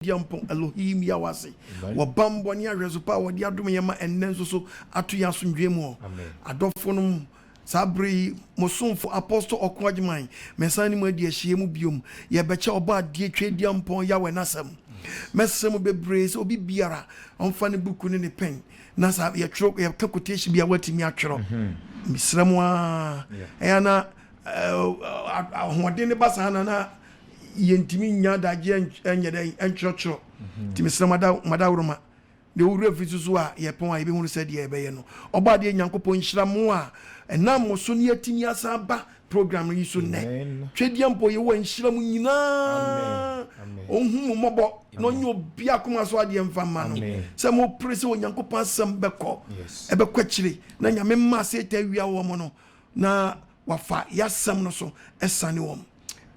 Diampon Elohim Yawase. Wabambo ni arezupa wadi adum yema ennenso so atu ya asundwemu. Adofonum Sabri Mosumfo Apostle OKOH mesani mu adi ahyiemu biom ye beche oba adi twediampon yawe nasam. Mesem bebre so obi biara onfa ne buku ne pen na sa ye tro ye quotation bia watimi atwero. Misramwa yana ahoden ne basa na yentimi nya daje enyede enchrochro timisa madawroma de wura fizuzu a ye pon a ye be hunu se de ye be ye no oba de nyankopon nhiramo a enam so ne atimi asaba program yi so ne twediampo ye wo nhiramo nyina ohun mobo no nyo bia kuma so ade mfama no se mo prese wo nyankopon asem beko e beko kire na nyame ma se ta wia wo mo no na wafa yasem no so esane wo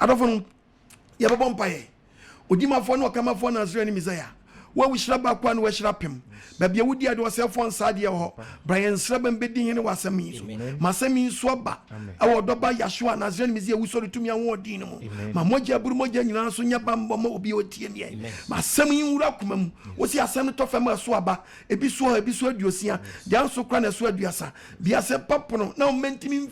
adofo ya babompa ye odimafo no kamafo na Asore ni Messiah wa wishira bakwa no washira pem babia wudi ade wasefo nsade ho Brian Srabam bedi hene wasami so masami so aba awo doba Yashua na Asore ni Messiah wusori tumi anwo odin no ma moja buru moja nyina so nya bamba ma obi otie ne masami wura komam wosi asam to fam so aba ebi so aduosia dan so kwa na so aduasa bia se papono na mentimi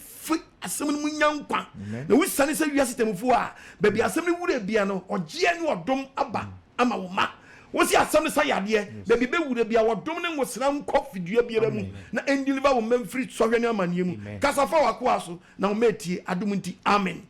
asem mu nyankwa na wisane se wiase temfo a baby asem ni wure bia no ogie ne odom aba ama wo ma wosi asem ne sayade baby be wure bia odom ne ngosra nkɔ fidua biara mu na endeliver wo memfri sohwe ne amanie mu kasafa wako aso na wo metie adom nti amen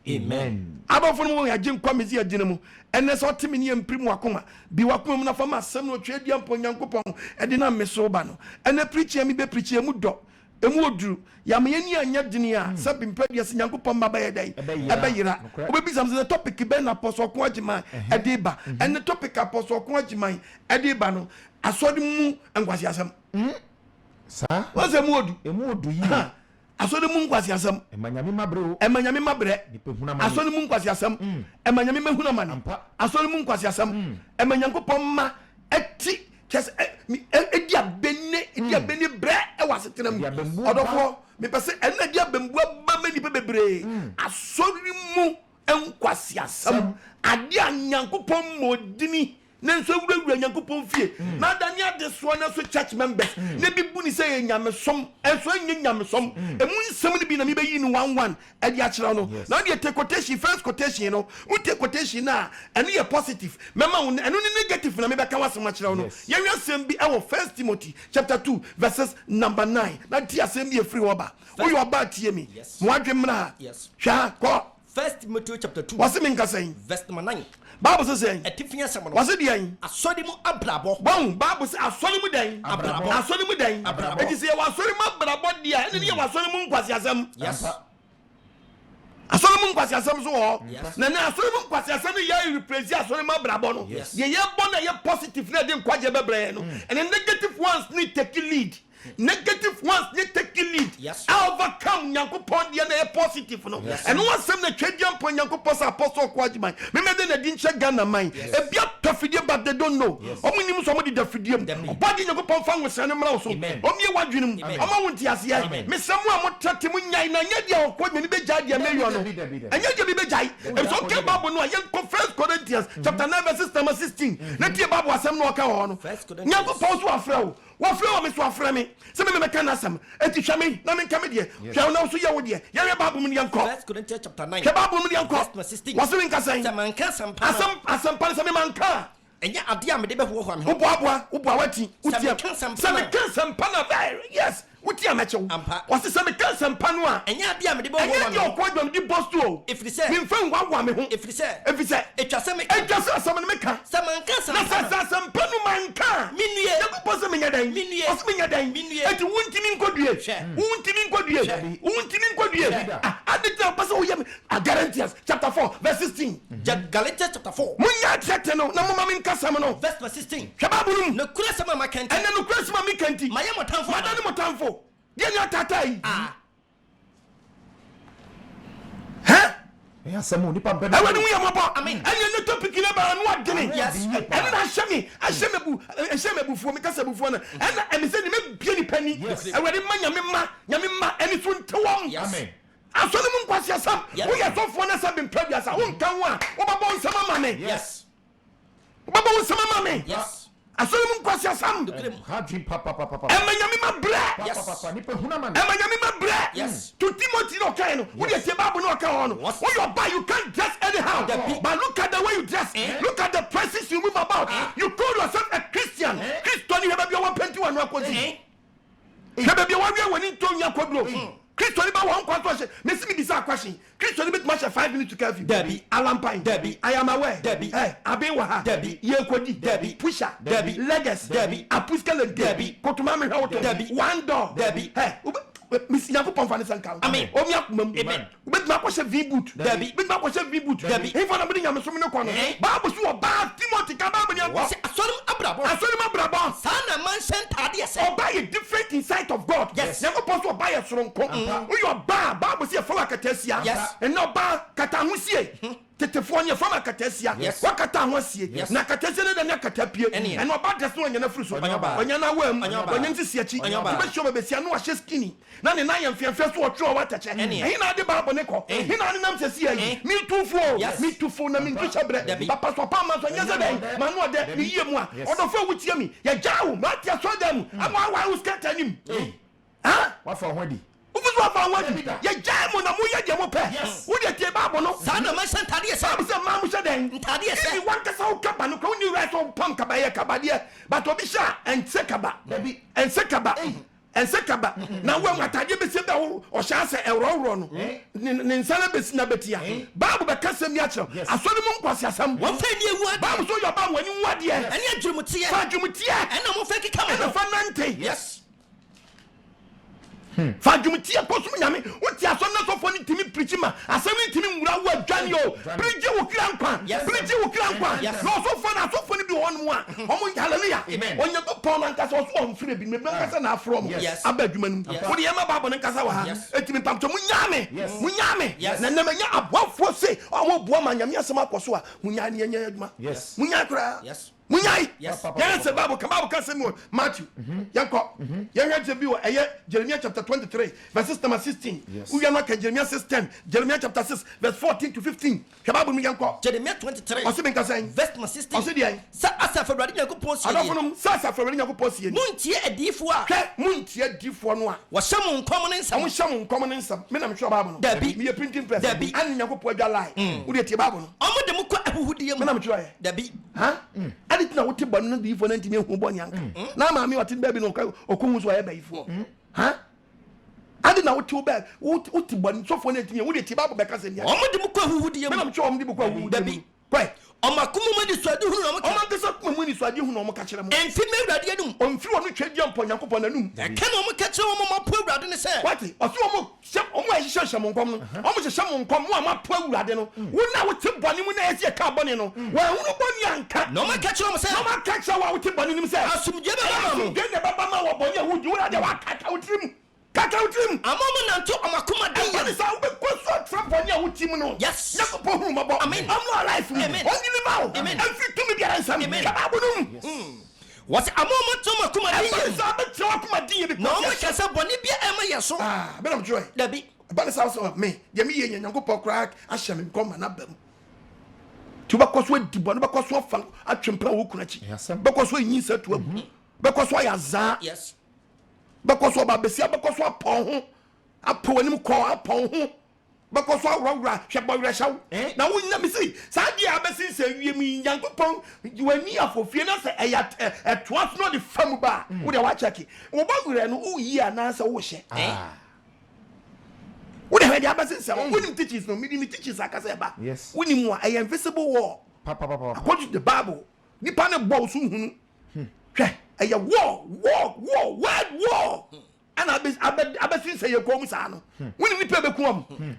abafo no wo yagye nkwa mezi agine mu ene so temi ne emprim wakoma bi wakoma mu na fama asem no twedi ampo nyankopɔn ede na meso ba no ene preacher mi be preacher mu do emu oduru ya meyeni anya dini a sabi mpadi ase nyankopɔn maba ye dai ebeyira obebi sam the topic be na Apostle OKOH ediba and the topic Apostle OKOH ediba no Asore Mu Nkwaseasem sa waze mu odu yi Asore Mu Nkwaseasem emanyame mabre Asore Mu Nkwaseasem emanyame mahuna mane Asore Mu Nkwaseasem emanyankopɔn ma eti just edia benne bre e wasetena mu odofo me pese ena dia bembua ba mani bebre Asore Mu Nkwaseasem ade anyankopɔn modini nenso wura nyankopɔn fie na dani ade so na so church members ne bibu ni say nyamesom enso nyamesom emu nsem ni bi na me be yi ni 11 e di akira no na de take quotation first quotation no we take quotation na eno ye positive mema eno ni negative na me be ka wasem akira no ye wi asem bi e wo 1 Timothy chapter 2 verses number 9 na ti asem bi e free oba wo yo ba tie mi mo adwemra hwa ko 1 Timothy chapter 2 wasem nkasan verse number 9 Bible says etifia sem no wase dian Asore Mu abrabo bon Bible says Asore Mu den abrabo Asore Mu den eti se Asore Mu abrabo dia ene ne Asore Mu Nkwaseasem yes Asore Mu Nkwaseasem so ho na Asore Mu Nkwaseasem ye replace Asore Mu abrabo no ye bon na ye positive na de nkwaje bebre no and the negative ones need take lead negative ones need take lead overcome nyankopon dia na positive no and one sem na twediampon nyankopon sa Apostle OKOH me me de na di nche Ghana man e bia tofidie but they don't know omunim so mo di dafidiem obadi nyankopon fa nwose ne mra so omie wadwenum oma wonti ase me semu a mo tete mo nyan na nya dia OKOH ni be jai dia meyo no anya dia be jai e so ke Bible no yen First Corinthians chapter 9 verse 16 na tie Bible asem no ka ho no nyankopon so afrɛ wo me so afrɛ me se me meka na asem eti hwa me na me nka me de hwa na so ye wo de ye re Bible mu ne yanko 1 Corinthians chapter 9 ke Bible mu ne yanko verse 16 wase me nka san manka sampa asem pa se me manka enya ade a me de be ho ho me ho uboa wati utia se me kan sampa na yes utia mechew wase se me kan sampa no a enya ade a me de be ho ho me enya OKOH di boss to if you say me mfa ngwa me ho if you say etwase me asem me ka se manka sampa na sampa no manka minue yakupo se me nyadan wase me nyadan eti wuntimi nkodue adita pase wo yem Galatians chapter 4 verse 16 Galatians chapter 4 munya tete no na mama min kasam no verse 16 hwababulum no kura sama makanti ene no kura sama mikanti maye motamfo madani motamfo dia nya tatai ya samu ni pampe na wani mu yamabo amen ene no topic na ba no adene yes ene na ahyemebu fuo mi kasa bufuo na ene emi se ni me bie ni pani ewade nyame ma ene so ntewom amen Asore Mu Nkwaseasem wo ye sofo na sabi mpadiasa wo nkan wo a wo babo nsama mane yes Baba wo sama mame. Yes. Asore Mu Nkwaseasem. Hadri papa. Emanyame bra. Yes. Papa ni pe huna man. Emanyame bra. Yes. To Timothy no kind no. We dey Bible no kind no. When you buy you can't dress anyhow. But look at the way you dress. Look at the places you move about. You call yourself a Christian. Christian you be one 21 no akosi. Hebe bi wa wi wani to nya kodro. Christian ba one question. Me see me this question. Christian bit match 5 minutes to curfew. Debbie. Alampine. Debbie. I am aware. Debbie. Hey, Abe Waha. Debbie. Ye Kodi. Debbie. Pusher. Debbie. Leggers. Debbie. Apuskele. Debbie. Kotumame Hauto. Debbie. One door. Debbie. Hey, Miss Yaku Pomfani Sanka. Amen. Omi akumam. Amen. Bet ma kwose V boot. Debbie. Bet ma kwose V boot. Debbie. He fana bidi nyame so me no kono. Bible so oba Timothy ka ba bidi anko. Asore abrabo. Asore ma brabo. Sana man sentade ese. Oba is different in sight of God. Yes. Nyako poso oba ye soronko. We oba Bible say follow akatesia. Yes. And oba kata husie. Tetefo nye fama akatesia. Yes. Wakata husie. Yes. Na akatesia ne na katapie. And oba deso nya na furu so. Onya na wam. Onya ntisi achi. Oba show be sia no ahye skinny. Na ne na ye mfiamfia so otwe o watache. Ehi na de Bible ne ko. Ehi na ne nam sesi ayi. Me tufo na me ntusha bre. Papa so pa man so nya ze ben. Manu ode ni yie mu a. Odofo wutie mi. Ya jawo ma tia so dem. Ama wa uskata nim. Ha? What for hodi? Ufuso afa wadi. Ya jawo na mu ye de mo pe. Wo de tie Bible no. Sana man sentade ese. Bible say ma mu hye den. Ntade ese. Ni wan kasa o kaba no ko ni right on pam kaba ye kaba de. But obi sha en sekaba. Debi. En sekaba. En sekaba. Na wo atade be se be o hya se ewro no. Ni nsala be sina betia. Bible be kasa mi a kire. Asore Mu Nkwaseasem. Won fa ni ewu ade. Bible so your ba wani wade. Ene adwumutie. Fa dwumutie. Ena mo fa kika mo. Fa nante. Yes. Fa dwumutie posum nyame. Wuti aso na so fo ni timi preach ma. Asem ni timi nwura wo adwane o. Preach wo kira nkwa. Preach wo kira nkwa. No so fo ni bi won mu a. Omo hallelujah. Onye ko pon na nkasa so on free bi me nkasa na afro mo. Aba adwuma nu. Wo de yema Bible nkasa wa ha. Etimi pamto mu nyame. Na na manya abwafo se. Omo buo ma nyame asem akoso a. Munya ne nya adwuma. Munya kra. Yes. Munyai. Yes. Yes, the Bible can say Matthew. Yanko. Yan to be Jeremiah chapter 23, verses number 16. We are not Jeremiah 6:10. Jeremiah chapter 6, verse 14 to 15. Kababu mi yanko. Jeremiah 23. Ose ben kasa. Verse number 16. Ose di ai. Sa asa February Nyankopon sie. Adofo sa February Nyankopon sie. Muntie adifo a. Hwe muntie adifo no a. Wo hyam nkom ne nsam. Wo hyam nkom ne nsam. Me na me hwe Bible no. Dabi. Me printing press. Dabi. An Nyankopon adwa lie. Wo de tie Bible no. Omo de mu kwa ahuhudie mu. Me na me hwe. Dabi. Ha? Adi na wo te bonu no di ifo na ntimi hu boni anka. Na ma me wote ba bi no okunwu so ya ba ifo. Ha? Adi na wote ba wote bonu so fo na ntimi wo de tie Bible be ka se nia. Omo de mu kwa ahuhudie mu. Me na me hwe omo de bu kwa ahuhudie. Dabi. Kwai. Omakumu ma di suade hu no mo. Omo de so kuma mu ni suade hu no mo ka kire mo. Emfi me awurade anum. Omfiri onu twedi ampo Nyankopon nanum. Ka na mo ka kire mo ma po awurade ne se. What? Oso omo ahihye hyem nkom no. Omo hyem nkom mo amapo awurade no. Wo na wote boni mu na esi ka boni no. Wa hunu boni anka. No ma ka kire mo se. No ma ka kire wa wote boni nim se. Asumje be ba mo. Asumje ne baba ma wo boni ahudi wo de wa kaka wotrim. Kaka wotrim. Amomo nanto amakuma de ya. Sa wo be koso tra boni ahutim no. Yes. Nyankopon hunu mabo. Amen. I'm not alive. Amen. Only me ba. Amen. Every to me biara nsam. Ka abunum. What amomo to makuma de. Sa be tra akuma de bi. No mo ka se boni bia ema yeso. Ah, be na joy. Dabi. Bani sa so me de me ye Nyankopon kra ahye me nkoma na bam. Tu ba koso dibo no ba koso fa atwempra wo kunachi. Ba koso yin sa tu abu. Ba koso ayaza. Yes. Ba koso ba besia ba koso apon ho. Apo anim ko apon ho. Ba koso awura hwebo hwehyaw. Na wo nya me si sa de abesi se wie mi Nyankopon wani afofie na se eya etoas no de fam ba. Wo de wa check. Wo ba wura no wo yi ana se wo hye. What the hell is it? When teachers no, me teachers akase ba. Yes. When you a invisible war. Papa. According to the Bible, ni pa na bo so hunu. Hwe, a war, word war. And I say you come sa no. When ni pe be ku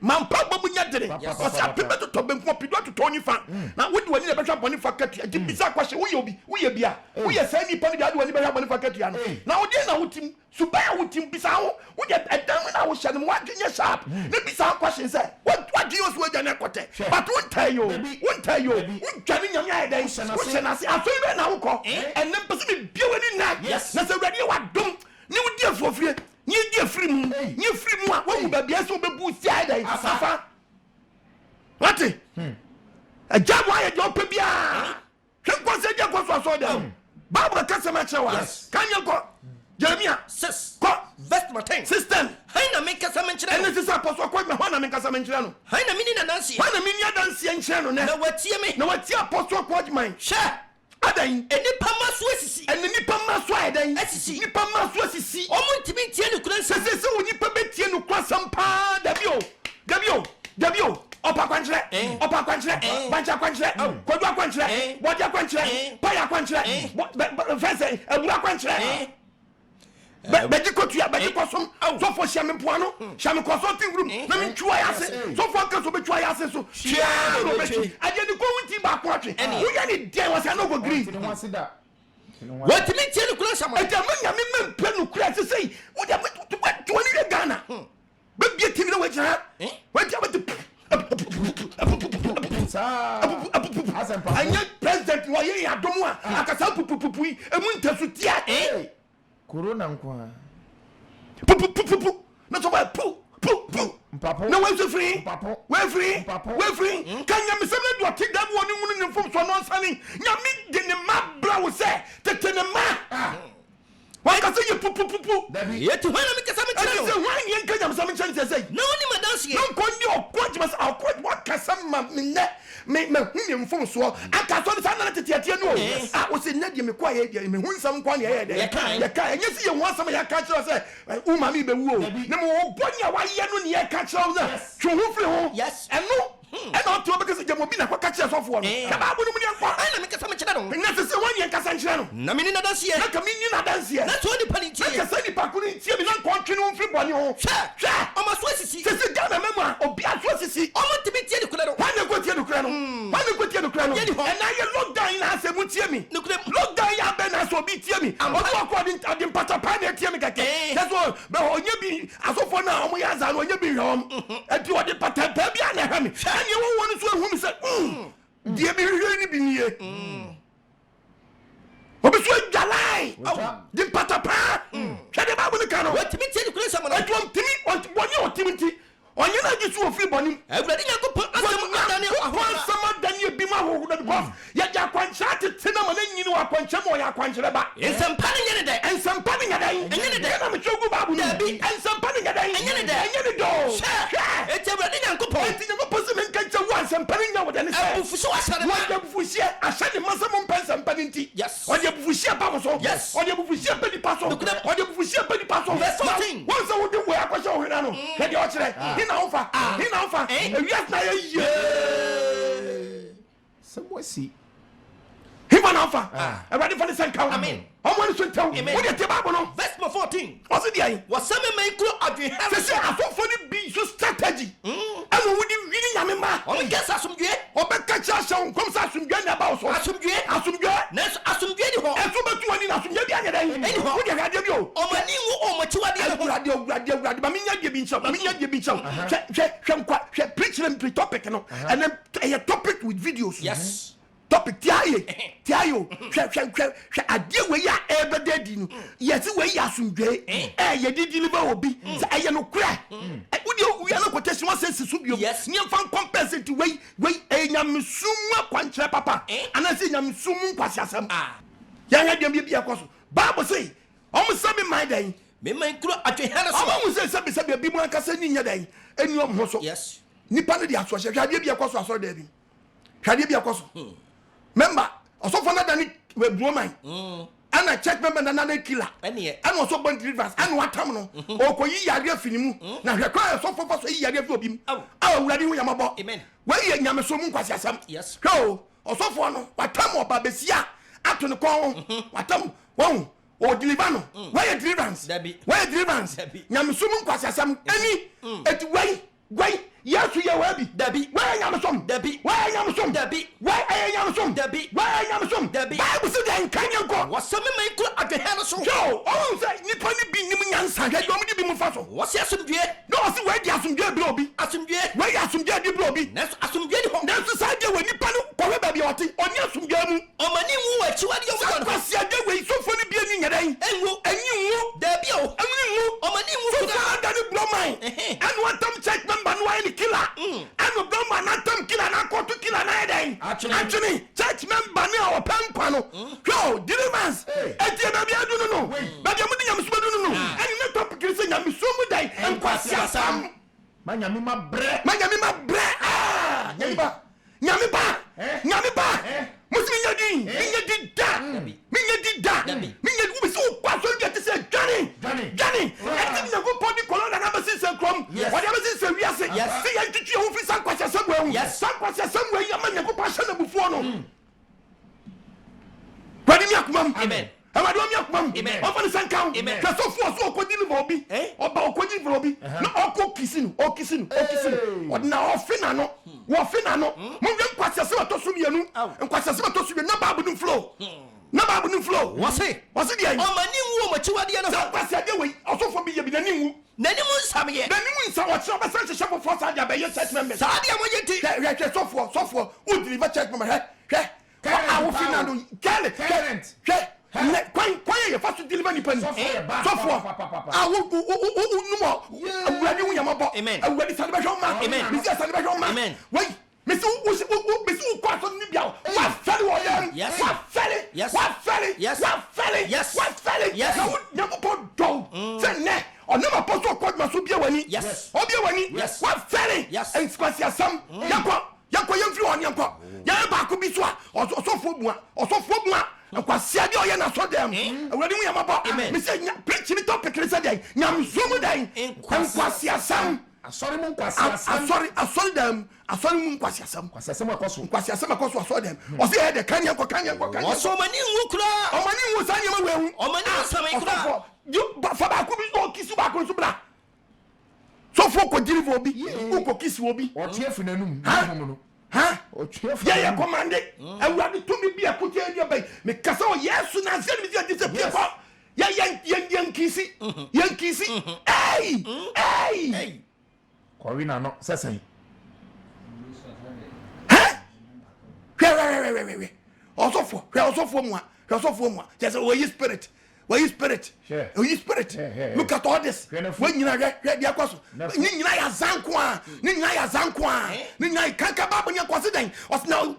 man pa ba munya dere. O sa pe be to be ku pido to tony fa. Na wo di wani na be hwa boni fa katua. Di bisa kwahye wo ye obi, wo ye bia. Wo ye sa ni pa ni ade wani be hwa boni fa katua no. Na wo dey na wutim subaya wutim bisa ho. Wo dey edan na wo hye no wa dwenye sharp. Na bisa kwahye say, what do you so agane kote? But won tell you. Won dwane nyame ayedan. Wo hye na se aso be na wo ko. En nem pese me bia wani na. Na se ready wa dom. Ni wo di afofie. Ni di afiri mu a wo mu ba bia so be bu si ayedan. Asafa. What? A job why you don't pay bia. Kwase dia kwaso aso dem. Bible ka se ma chewa. Kan ye ko. Jeremiah 6 ko verse 10. system. Hai na me kasa me nkyerɛ no. Ene sisa apostle ko me ho na me kasa me nkyerɛ no. Hai na me ni na nansi. Ho na me nya danse nkyerɛ no ne. Na watie me. Na watie apostle ko agyeman. Hwɛ. Adan Enipa ma so asisi. ene nipa ma so adan. Asisi. Nipa ma so asisi. Omo ntimi tie ne kura nsa. Se wo nipa betie no kwasam pa Dabio. Opa kwankyerɛ. Bancha kwankyerɛ. Kodu kwankyerɛ. Bodia kwankyerɛ. Paya kwankyerɛ. Fese ebura kwankyerɛ. Beji kotua beji kosom so for shame poano shame consulting room na me twua yase so for kan so be twua yase so twia no beji aje ni ko wunti ba ko atwe wo ya ni dey was no go green What me tie ne kura sama. eja me nya me mpe no kura se sei wo dia to ni Ghana be bia tv na we jira we dia anya president wa ye adomu a akasa pupupupu emu ntasu tia Corona nkwa. Na so ba pu. Mpapo. Na we free. Mpapo. We free. Mpapo. We free. Kan ya me se na do take that one ngunu ne fom so no nsane. Nya me de ne ma bra wo se tete ne ma. Wa ka se ye pu. Dabi. Ye tu hwana me kasa me Ani nkyerɛ se no. wan ye nka jam sam nkyerɛ se. Na woni madansi ye. Na ko ni okwa jama sa okwa wa kasa ma me ne me hu ne mfom so aka so sa na tete no o se na de me kwa ye de me hu nsam kwa ne ye de ye ka enye se ye hu asam ya ka kyerɛ se u ma mi be wu o na mo bonya wa ye no ne ye ka kyerɛ se twe hu firi ho eno ena to be kase jamo bi na kwa ka kyerɛ sofo no ka ba bu no mu ne kwa Hai na me kasa me nkyerɛ no. na se wan ye kasa nkyerɛ no Na me ni na dansi ye. na ka mi ni na danse ye Na to ni pani tie. na ka se ni pa ku ni tie mi na ko ntwe no mfiri bɔne ho Hwɛ. Omo so asisi. se Ghana memu a obi aso sisi Omo ntimi tie ne kura no. Wane ko tie no kura no. And I ye lockdown na se mu tie mi. Lockdown ya be na so bi tie mi. Odo according to the patapa na tie mi keke. That's all. Be onye bi asofo na omo ya za no onye bi hwom. Enti odi patapa bi na ha mi. And ye won won so ehu mi se. Die bi hwe ni bi nie. Obi so jalai. Di patapa. Hwe de ba bu ni ka no. What me tie ne kura sama no. Etu timi onye otimi. Onye na gisu ofiri bonim. Awurade Nyankopɔn asɛm adane Sama Daniel Bima who because ya kwanchat tinama nyini wa kwancham o ya kwanchere ba. Nsɛmpa ne nyɛ ne dɛ. Ensamba ne nyadai. Ɛnyɛ ne dɛ. Na me chogu babu no. Ensamba ne nyadai. Ɛnyɛ ne dɛ. Ɛnyɛ ne do. Eti Awurade Nyankopɔn. Enti nyamo posi men kancha wa ensamba ne nya wode ne sɛ. Abufuso asare ma. Wode bufusie ahye ne masam mpensamba ne nti. Yes. Wode bufusie ba so. Yes. Wode bufusie ba di paso. Wode bufusie ba di paso. Verse 14. Won se wode wo akwasha ohina no. Hwede o kire. Hina ofa. Hina ofa. Ewias na ye. Somewhere Hima na ofa. Everybody for the same count. Amen. Omo ni so tell. What dey te Bible no? Verse 14. What's it there? Wasame me kuro adwen Say say asofo ni bi so strategy. Anu wudi wini nyame ma. Omo gesa asomdwe. Obeka cha sha kom sa asomdwe na ba so. Asomdwe. Na asomdwe ni ho. Enso betu wani na asomdwe bi anyada yi. Eni ho. Wudi agade bi o. Omo ni wu omo chiwade ho. Awurade ba minya de bi ncha. Minya de bi ncha. Hwe nkwa preach them pre topic no. And then a topic with videos. Yes. Topic tiayo hwe ade we ya ebedadi no yesi we ya asomdwe ye di deliver obi say eye no kura wudi we na quotation was say sisu bio ni fan compensate we enyamsum akwankyere papa ana say enyamsum nkwasiasem ya ya dem bia koso Bible say omo sabi my dan Me man kuro adwen hana so. omo say sabi bi mu akasa ni nya dan eni omo so Yes. nipa no di aso hwe ade bia koso aso da bi hwe bia koso member osofo na dani we broman ana check member na na killer Ene ana so bond rivers ana watam no okoyi yare afinimu na hwe kwa osofo fa so yi yare afi obim awurade hu yamabo Amen. we ye nyame so mu nkwasiasam Yes. hwe osofo no watam oba besia ato ne kon watam won o deliver no we ye deliverance we deliverance nyame so mu nkwasiasam ani eti we Yes, you are Debbie. Where I am some Debbie. Where I am some Debbie. Where I am some Debbie. Where I am some Debbie. Bible said then can you go? What's some make at the hand so? Joe, oh, say Nipponi be Nimansa, I don't need to be Mufaso. What's your some dear? No, see where you have some dear Bloby. Asum dear. Where you have some dear Bloby. That's asum dear. That's the side when Nippon, Correba Bioti, on your some gamu. On my name, what you are the other. See, I get way so funny being in a day. And you, Debbie, and you, on my name, so blow mine. And what time check number one killer. And the Brahman, not Tom killer, and I got to kill an idea. Actually, church member now pano. Yo, deliverance. Eti baby adu no. Baby amudi nyamsuba no. Any na topic say nyamsumu dai NKWAGYESEM. Manyami ma bre. Ah, nyami ba. Musimi nyadi. Minyadi da. Minyadi ubi so kwaso get say Johnny. Eti nyago podi kolona na basi se krom. Wadi basi se wiase. See ya titi ho fi NKWAGYESEM we. NKWAGYESEM we ya manyago pasha na bufuo no. Wadi mi akumam. Amen. Amadu mi akumam. Ofani sankan. Kaso fo so okodi ni obi. Oba okodi ni obi. Na okisinu. Odina ofina no. Wo fina no. Mo NKWAGYESEM atosu mienu. NKWAGYESEM atosu mienu na babu no flow. What's it the end? Oh, my new woman, you are the end of the way. Also for me, you be the new. Nanimun Sammy. Nanimun Sawa, such a shop for Sadia by your church members. Sadia, what you software, would deliver church member. I will find Current. Quite your first to deliver any pen. Software. I will no more. I'm ready when you're about. Amen. I'm ready to celebrate your man. Amen. Mr. Celebration man. Amen. Wait. Miss Quasso Nibia, what fellow I am? Yes, what fellow? Yes, what fellow? Yes, what fellow? Yes, what fellow? Yes, I would never put dog. Say ne, or never post or quite must be one. Yes, Obiawani. Yes, what fellow? Yes, and NKWAGYESEM. Yanko, you on Yanko. Yamba could be swat, or so for one, and Quasadio Yana saw them. Already we am about. Mr. Preaching the topic today. Yam Zumuday, NKWAGYESEM. Asore Mu Nkwaseasem. Asore Mu Nkwaseasem. NKWAGYESEM akoso asore dem. O se he de kanya. O so mani wu kura. O mani wu sanye ma wehu. O mani wu same kura. Fa ba ku bi no kisu ba ko so bra. So fo ko diri fo bi. Ku ko kisu obi. O tie fi nanum. No. O tie fi. Ya commande. Awurade to mi bi akotie dia bai. Me kasa o Yesu na se mi dia disappear ko. Ya yankisi. Hey. Corina no sesen. Also for moi. Just Holy Spirit. Look at all this. When you are ready, of course. Nina Zankwa. Nina Kanka Babu Yakwasing. Was now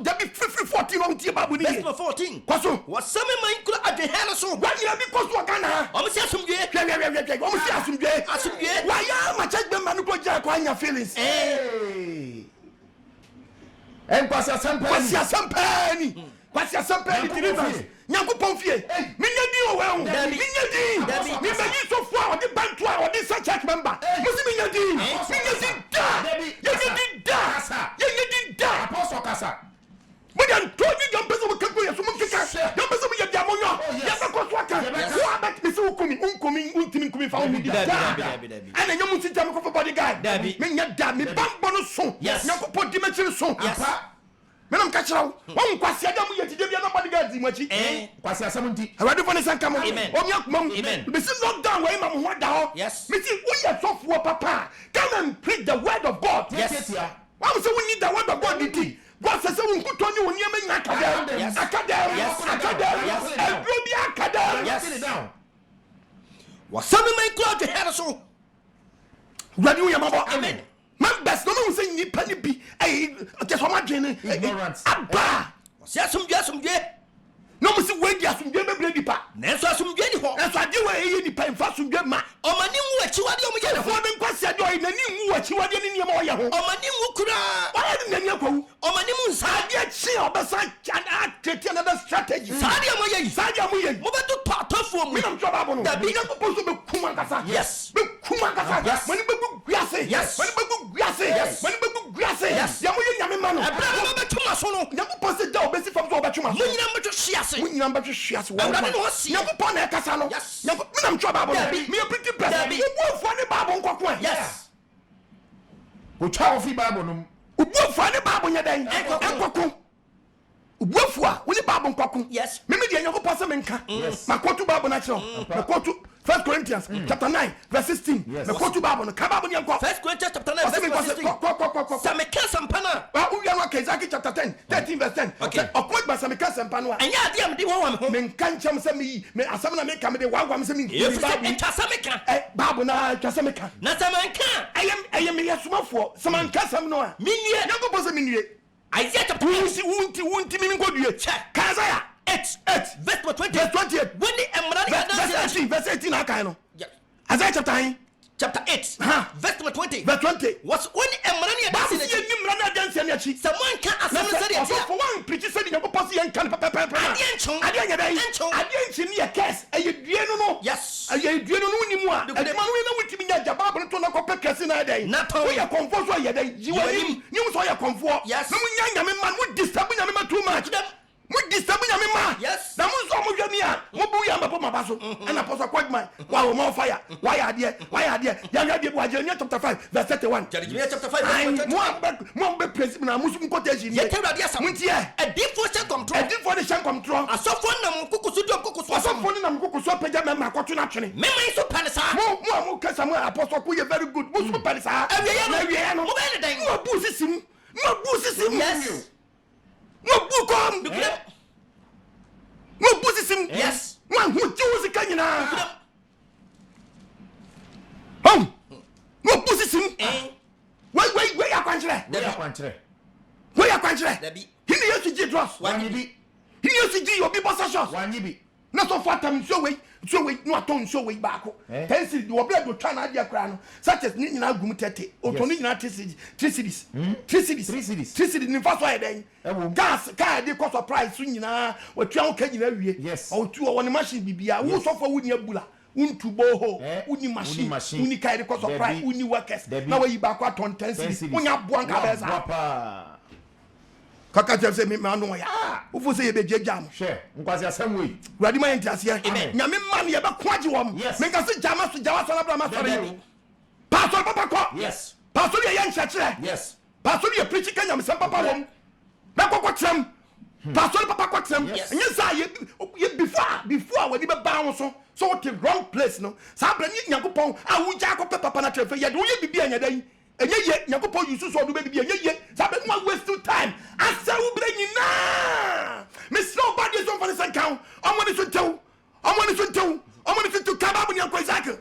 there be 14 on Tia Babu. 14. Was some in my good at the Hanaso. Why you have because what can I? Almost some gay. Why am I check man who Jack on your feelings? NKWAGYESEM penny deliverance. Nyango pomfie. Minya di o we. Minya di. Mi be yi so fo a odi bantu a odi sa church member. Musi minya di. Ye da. Apostle Kasa. Mo dan to ni jam peso mo kanko ye so mo kika. Jam peso mo ye dia mo nyo. Ye be ko so aka. Wo abet mi se untimi nkumi fa o mi da. Ana nyamu si jam ko for bodyguard. Minya da mi bambo no so. Nyango po di me chiri so. Menam kachirawo won NKWASEASEM yetide bia na bodyguard machi NKWASEASEM nti awade fo ne sankam o mi akumam be si lockdown we ma mo hoda ho me ti wo ye sofo papa come and preach the word of God. Yes. Why say we need the word of God nti God say we nkuto ni woni am nya akadem every be akadem. Sit down. Wasame my crowd to head so ready we am about. Amen. Members no mo say nipa ni bi just ma dwene aba se asumdwe no mo si we di asumdwe bebre nipa na so asumdwe ni ho so ade we yi nipa infa asumdwe ma o mani wu achiwade o mo ye fo be NKWASEASEM o nani wu achiwade ni niam o ye ho o mani wu kura wala ni nani akwu o mani mu nsa ade chi obesa tete another strategy sadia mo ye mo be to atofo mu mi nam joba bo no da bi na ko so be kuma kasa yes be kuma kasa mani be guase yes mani be guase mani be guase ya mo ye nyame ma no abra mo be tuma so no nyako pose da obesi fam so obetuma mo nyina mo hwiase mo nyina mo hwiase wo abra no si nyako pon na kasa no nyako mi nam joba bo no mi pretty person wo fo ne babo nkoko yes o twa ofi Bible no wo fo ne babo nya dan nkoko ubuafu a woni babo nkoko yes me de nyako pose me nka makoto babo na kiro makoto 1 Corinthians chapter 9 verse 16 me kotu babo no ka babo ni enko 1 Corinthians chapter 9 verse 16 sameka sampana wa uya no Kezaki chapter 10 13 verse 10 okwo gba sameka sampana anya ade am di wo wa me ho me nka ncham se me asam na me ka me de wa me se me nki babo nka sameka babo na twa sameka na sameka ayem me yesumafo samanka sam no a minwie nyako pose minwie Isaiah chapter 8. Wunti mimi ngodue. Isaiah 8 verse 20. Verse 28. When the emerald verse 18 aka no. Yeah. Isaiah chapter 8. Verse 20. Verse 20. Was when the emerald Basi ye nimra dance ya chi. someone can assume that so for one preach say the Nyankopon yen kan papa. Ade nchi ni ya curse. Eye due no. Yes. Eye due no ni mu a. E ma no na wutimi nya jaba no to na ko pekese na dey. Na to ya konfo so ye dey. Jiwani. Nyum so ya konfo. Yes. Na mu nya nyame man mu disturb nyame ma too much. Mu disturb nyame ma. Yes. Na mu so mu hwami a. Mu bu ya mbapo mabaso. And Apostle Kwagman. Wow, more fire. Why are there? Ya Jeremiah chapter 5 verse 31. Jeremiah chapter 5 verse 31. Mo be principle na musu quotation. Ye tell radio some. Muntie. A different control. A different shan control. Asofo na mkukusu do mkukusu. Asofo na mkukusu peja me makoto na twene. Me so panisa. Mo kasa mo apostle ku ye very good. Mo so panisa. Awie no. Mo be ne den. Mo bu sisim. Yes. Mo bu kom. Mo bu sisim. Yes. Mo hu jiwo sika nyina. Mo bu sisim. Wait akwanchire. Where you quenchre? He used to dross. One be. He used to your people sessions. One be. Not so far time so wait, no aton so way back. Hence you blood to turn idea crown, such as Nina Gumtete, or Tony United three cities in first way then. Gas car de cost of price soon or 12 can every yes, or 2 or 1 machine be a wood of a wooden bula. Untu boho, uni machine, uni carry cost of price, uni workers. Now you back on 10 cities. When you have one cabeza. Kaka tell say me no ya. Who say be jam. Share. Nkwaseasem we. Wadi man ntiase. Nyame man ye be kwaje wom. Me ka say jama so na bra ma sori. Pastor papa ko. Yes. Pastor ye nchachire. Yes. Pastor ye preach kan nyame sam papa wom. Na kokko trem. Pastor papa ko trem. Nye sa ye before wadi be ba wo so what the wrong place no. Sa bra ni Nyankopon a wo ja ko papa na trefe ye do ye bibia nya dan. Enye Nyankopon yusu so do be bibia enye sa be no waste time. Asa wo bra nyina. Miss nobody so for the second count. I'm going to come up with your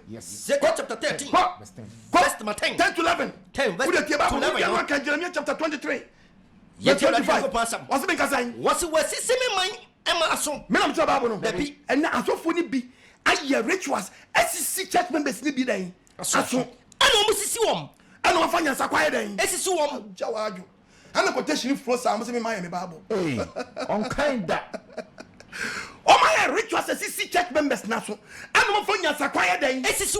yes. Zechariah chapter 13. Verse 10. 10 to 11. 10 verse 11. Jeremiah chapter 23. Verse 25. What's the saying? What's the man? Emma Asom. Men am Bible no. And now Asofo ni bi aye rituals. SCC church members ni bi den. Aso. Ana omo sisi wom. Ana ofanya sakwaye den. Esisi wom. Jawaju. Ana quotation flow sam say me my Bible. Hey. On kinda. Oh my rituals SCC church members na so. Ana ofanya sakwaye den. Esisi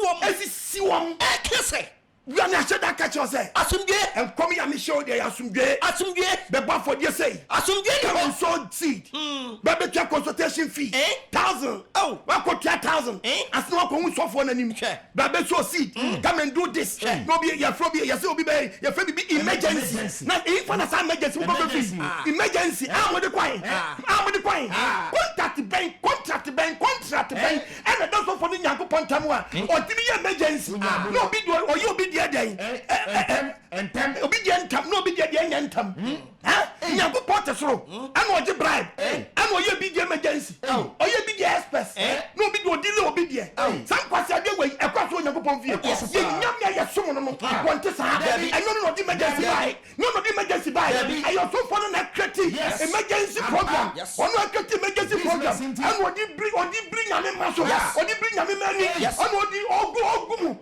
wom. Kese. You are not sure that catch yourself. Asumdwe. And come here, me show there. Asumdwe. The bar for you say. Asumdwe. Come on, so seed. Baby, your consultation fee. 1,000. Oh, what could 10,000? As no one so for an enemy. Baby, so seed. Come and do this. No be your phobia. Yes, will be your friend be emergency. Not if one emergency. Emergency. I'm with the coin. Contract the bank. And I don't for the Nyankopon Tamwa. Or to be emergency. No be or you be and time obedient no obedient time Nyankopon Pastoral and what you bribe and what you be emergency or you be express no be do obedient some kwase dey way ekwaso Nyankopon vie nyam ya so no want to say and no the emergency buy I also for na create emergency program one create emergency program and what you bring am maso or you bring am many and what you ogumu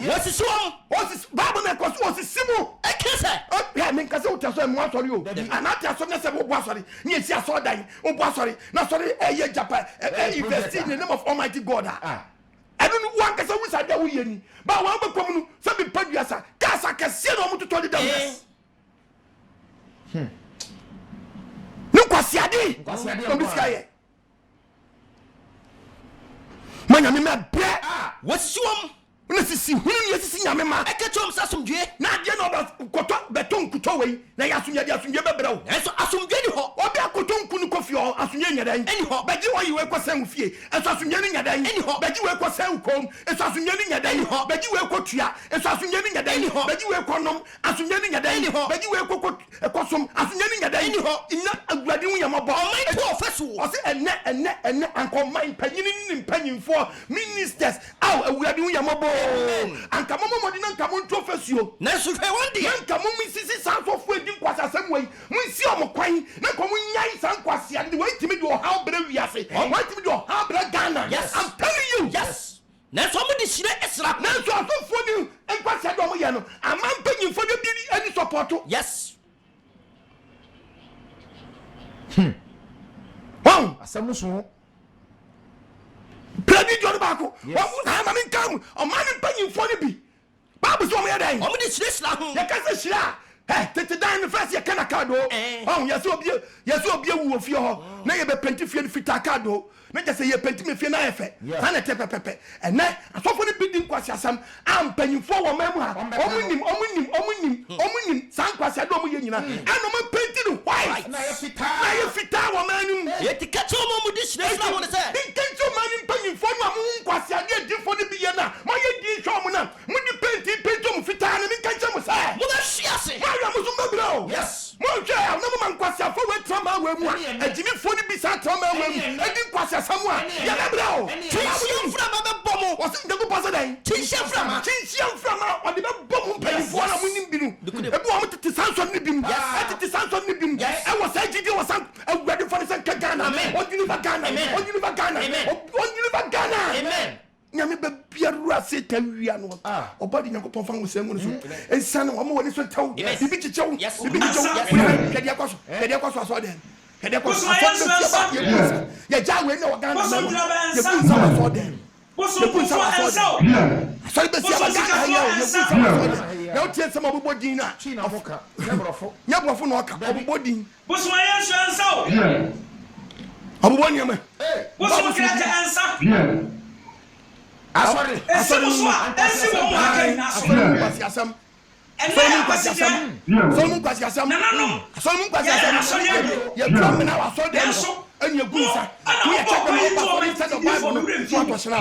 what's this one? What's this? Bible na kwaso what's this simu? Ekese. Yeah, me nkase utaso emu asori o. Anati aso na se bo asori. Ni esi aso dan. O bo asori. Na sorry eye Japan. Invest in the name of Almighty God. I don't know one kase we say that we ni. Ba wa be kom nu se be paduasa. Kasa kase na omo to the down. Nkwaseade. Nkwaseade. Obiskaye. Manya me bre. What's you Una sisi hunu ye sisi nyame ma ekechom sasumdwe na de no koto beton kuto we na ya asumye bebrɛ wo enso asumdwe ni ho obi akoto nku ni kofi o asumye nyadan bagi wo yi we kwasam fie eso asomdwe ni nyadan bagi we kwasam kom eso asomdwe ni nyadan bagi we kwatua eso asomdwe ni nyadan bagi we kwanom asomdwe ni nyadan bagi we kwasom asomdwe ni nyadan ina agurade hu yamabo man to ofeso o se enne anko man panyini ni panyimfo ministers aw agurade hu yamabo anka momodi na nka mo to ofeso na so hwe wonde nka mo misisi sanfofo edi nkwasasem wei munsi o mo kwan na ko mo nyai sankwase ade wei timi do how bra wiase wei timi do how bra Ghana. Yes, I'm telling you. Yes. Na so mo de sire esra na so asofo ni nkwase do mo ye no amam panyimfo de bi ani support. Yes. Wow. Asamuso. Plani John Bako. Wa na ma min kam o man panyimfo ni bi. Bible so mo ye dan. O mo de sire esra ho. Ya ka se sira. Tete dan the first ye kana kado. Yeso obi wu ofie ho. Na ye be penti fie ni fita kado. Na je se ye penti me fie na efe. Na na tepepepe. Ene asofo ni bidin kwasi asam am panyimfo wo mamu ha. Omunim san kwasi ado mo ye nyina. Ano ma penti ni white. Na ye fita wo manu. Ye tikacho mo de sire esra ho ne se. Tikacho manu panyimfo no am kwasi ade difo ni bi ye na. Mo ye di hwo mo na. Mo di penti mo fita na mi kanche mo sa. Mo na hwiase. Yes. Monje, no man kwasa for we trama we mu. Ejimi fo ni bisa trama we mu. Edi kwasa samwa. Ya na bro. Tinshia frama be bomo. Wasi ndegu pasa dan. Tinshia frama o de be bomo pe fo na munim binu. Ebu am tete sanson ni bim. Tete sanson ni bim. E was agide was am ready for the second Ghana. O deliver Ghana. Amen. Nyame be biaru ase tawia no obadi nyankopon fa ngosem no so ensane o mo woni so taw bibi chichew kede akwaso aso den kede akwaso ya jawe na Uganda na ya kunsa aso den aso be sia Uganda ya kunsa aso den na o tie sem obobọ din na China foka nyabrofo no oka obobọ din boso ya nso obobọ nyama boso kira ansa Asore Mu Nkwaseasem. Asore Mu Nkwaseasem. Ya drum na wa so dem so anya gunsa. We are checking the Bible inside the Bible no to shira.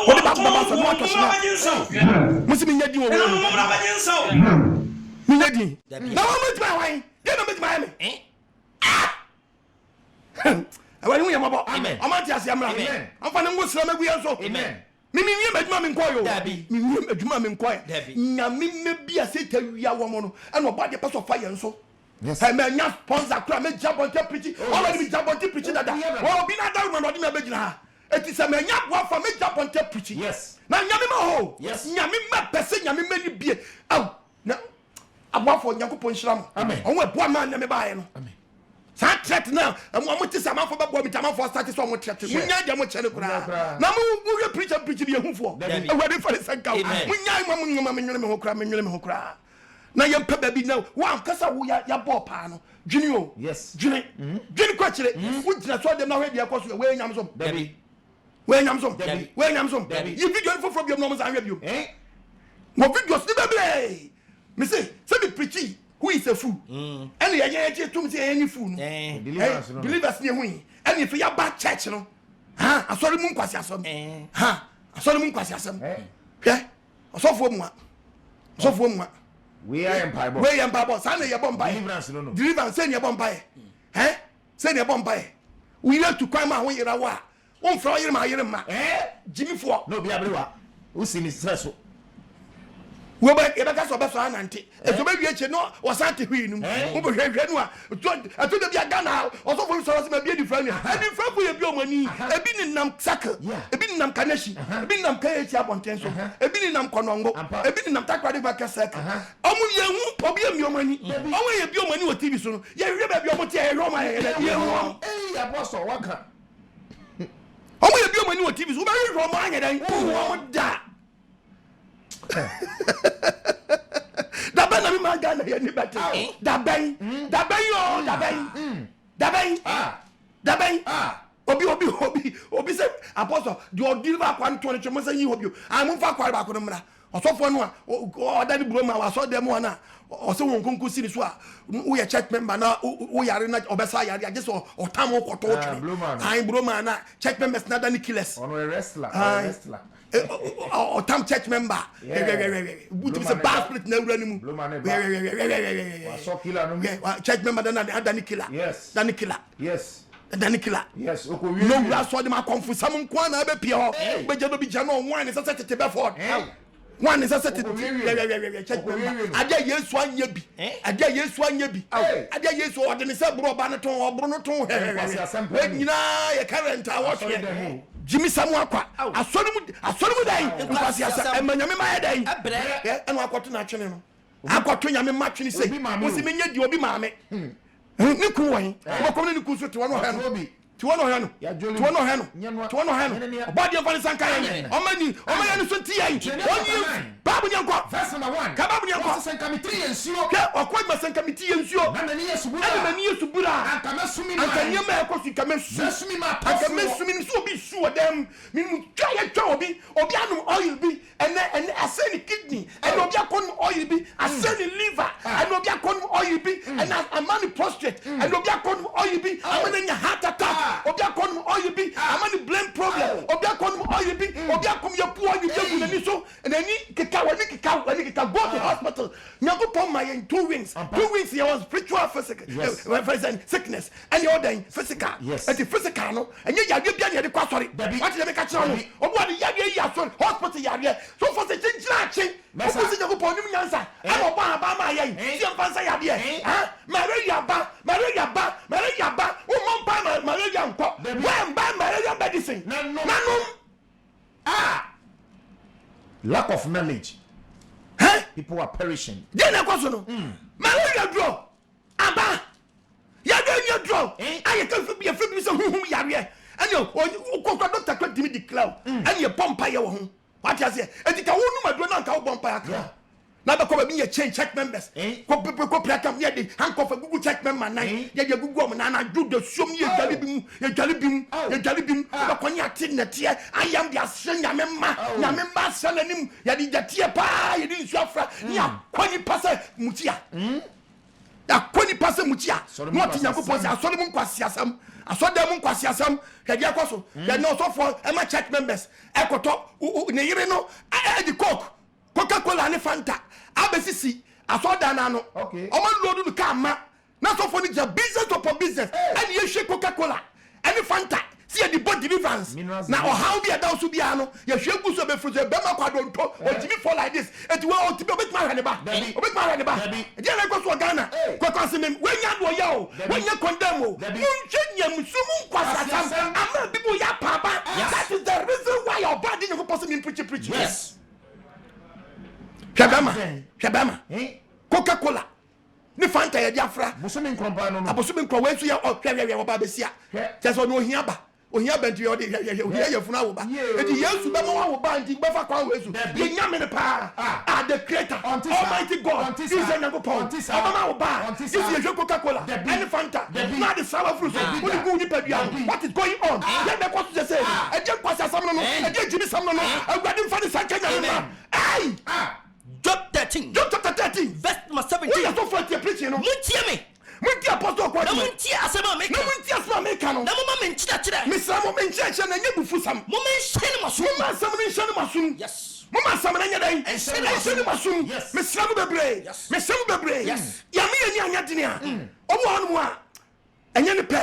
What about Baba to shira? Musi minya di wo. Minya di. Na wo met my wine. Dey no met my me. Amen. Amati asiamra. Amen. Amfana ngosira magu yanso. Amen. Mimi wie maduma me nkoyo. Dabi. Mimi wie maduma me nkoyo. Dabi. Nyame mebi aseta wia wo mo no. E no body pass of fire nso. Yes. Hey man, nya sponsor kra me jabonte preaching. Already me jabonte preaching dada. Wo bi na da no no me begina ha. Eti se me nya boa fa me jabonte preaching. Yes. Na nyame ma ho. Yes. Nyame ma pese nyame ma ni bie. Aw. Na aboafo nyankopon hyiram. Amen. Onwe boa ma na me baaye no. Amen. Sa threat now am ti sama fo bebo mi tama fo start so mo threat munya dia mo chele kura na mo preacher bi ehufo e ready for the second munya mo nwele me ho kura na ye pa ba bi na wa kasa wo ya bo pa no dwini o yes dwini kwa chire wo gina so dem na hwe dia koso we nyam so Dabi. we nyam so you video for bi no mo san hwe bi o mo videos ni bebre me say be preaching. Who is a fool? And the idea to say any fool. Believers near win. And if you are bad church, no. Ha, Asore Mu Nkwaseasem. Ha, Asore Mu Nkwaseasem. Yeah. So for moi. We are empire. We are empire. Sana ya bomba. Deliverance say ya bomba. Eh? Say ya bomba. We need to climb out when you are wa. One floor you ma. Jimmy for. No be abrewa. Who see me stress. We ba eka so be so anante e so be wie no wasante hwi num wo be hwehwe no a to de bia Ghana o so for so se ma bia di frani e di fra ko ye bi o mani e bi ni nam cycle e bi ni nam kaneshi e bi ni nam KH abonten so e bi ni nam konongo e bi ni nam takwade ba ka cycle o mu ye hu obi am yo mani o we ye bi o mani o TV so no ye hwe ba bi o mo tie hwe ma ye hu apostle waka o mu ye bi o mani o TV so ba hwe ma anya dan o da Daben na mi ma Ghana ye ni better. Daben Obi say apostle the deliver kwan to ne chemo say yi obi am fa kware ba ko no mra osofo no a odani broma wa so dem wana ose won konko siri so a wo ye church member na wo yare na obesa yare just otam okoto otwe ai broma na church members na dani killers on a wrestler otam church member buti be bad spirit na wura ni mu so killer no church member na dani killer yes dani killer yes Danikila. Yes, no, we are so my confuse. Some Kwana be pure. But you be Jano, one is a set to Beford. One is a set to check. I dare yes, one yebi. I dare yes, one yebi. I dare yes, what in the Sabro Banaton or Brunoton. You know, a current I watch Jimmy Samuaka. I saw him day. And Manama day. And I got to National. I got to Yami Matching say, was it mean you be mammy? Ni kuwan o ko ni kuso to wono hanu to wono hanu body of Sanka o mani so ntia yi oni babu nyanko verse number 1 ka babu nyanko Sanka mi 3 ensuo ke o ko ma Sanka mi 3 ensuo na ni yesubura na ni yesubura anka mesumi ma anka nyema e ko su ka mesumi ma anka mesumi so bi su odem mi twa ye twa obi anu oil bi ene aseni kidney ene obi akon oil bi aseni liver ene obi akon oil bi ene amani prostate ene obi akon oil bi amani heart attack obi akon oil bi amani brain problem obi akon oil bi obi akom ye pu oil bi ku ni so ene ni kika go to hospital nyago pon my in 2 weeks here was spiritual physical sickness and the other physical and the physical no and you bia na de kwa sorry what let me catch on obo ade ya sorry hospital ya so for say chinchina chin obo se nyago pon nim nyansa e obo aba ma ya si mfansa ya de ha malaria ba o mon pa malaria nko when ba malaria medicine nanum lack of knowledge. Huh? People are perishing. Then I go no. Malaria draw. Aba. Ya do draw. I can be a free so who ya. And you go doctor could me declare. And you pump ya ho. What you say? And you can wonu ma do na ka bomb ya. Na be ko be change check members. Ko people ko plaka me dey handcuff Google check member nine. Ya Google am na do the show me ya jali bim. Ba ko nya tin na tie. I am the ashen ya memma sananim ya di jatie pa ya di suafra. Ya kwani pase mutia. Ya kwani pase mutia. No tin yakopon se Asore Mu Nkwaseasem. Asore Mu Nkwaseasem. Ya di akoso. Ya no so for e ma check members. Ekoto ne yire no di coke. Coca-Cola and Fanta. Abesisi asoda na no. Okay. Omo lodu ka ma. Na so for ni business upon business. And you shake Coca-Cola and Fanta. See the body deliverance. Now how be a down so be ano. You shake go so be fruit be ma kwadonto. O timi fall like this. Et we o timi obet ma haneba. Obet ma haneba. E dey like go so Ghana. Kwakwa se me wenya do ya o. Wenya condemn o. Munchenya musumu Nkwaseasem. Ama people ya papa. That is the reason why your body no go possible preach. Yes. Shabama. Coca-Cola. Ni Fanta ya diafra. Busumi nkrompa no. Abusumi nkro we so ya hwehwe oba besia. Just no hiaba. Ohiaba nti yo de ya funa wo ba. Enti Yesu be mo wo ba nti be fa kwa we so. Ye nyame ne pa. The creator. Almighty God. Is a nyango pon. Obama wo ba. This is Coca-Cola. And Fanta. Na the sour fruit. What is going on? What is going on? Let me what to say. E je Nkwaseasem no. E je Jimmy Sam no. Agwade fa ni sankanya no. Ai! Job 13. Job chapter 13. Verse number 17. We are so for the preaching, no? Muntie me. Muntie apostle kwa. Na muntie asema me. Na muntie asema me ka no. Na mama me nchira. Me sa mo me nchira na nyebufu sam. Mo me nhyene masum. Mo ma sam ne nhyene masum. Yes. Mo ma sam na nyedan. Nhyene masum. Yes. Me sam bebre. Yes. Me sam bebre. Yes. Ya me ani anya dine a. Omo anu mu a. Enye ne pe.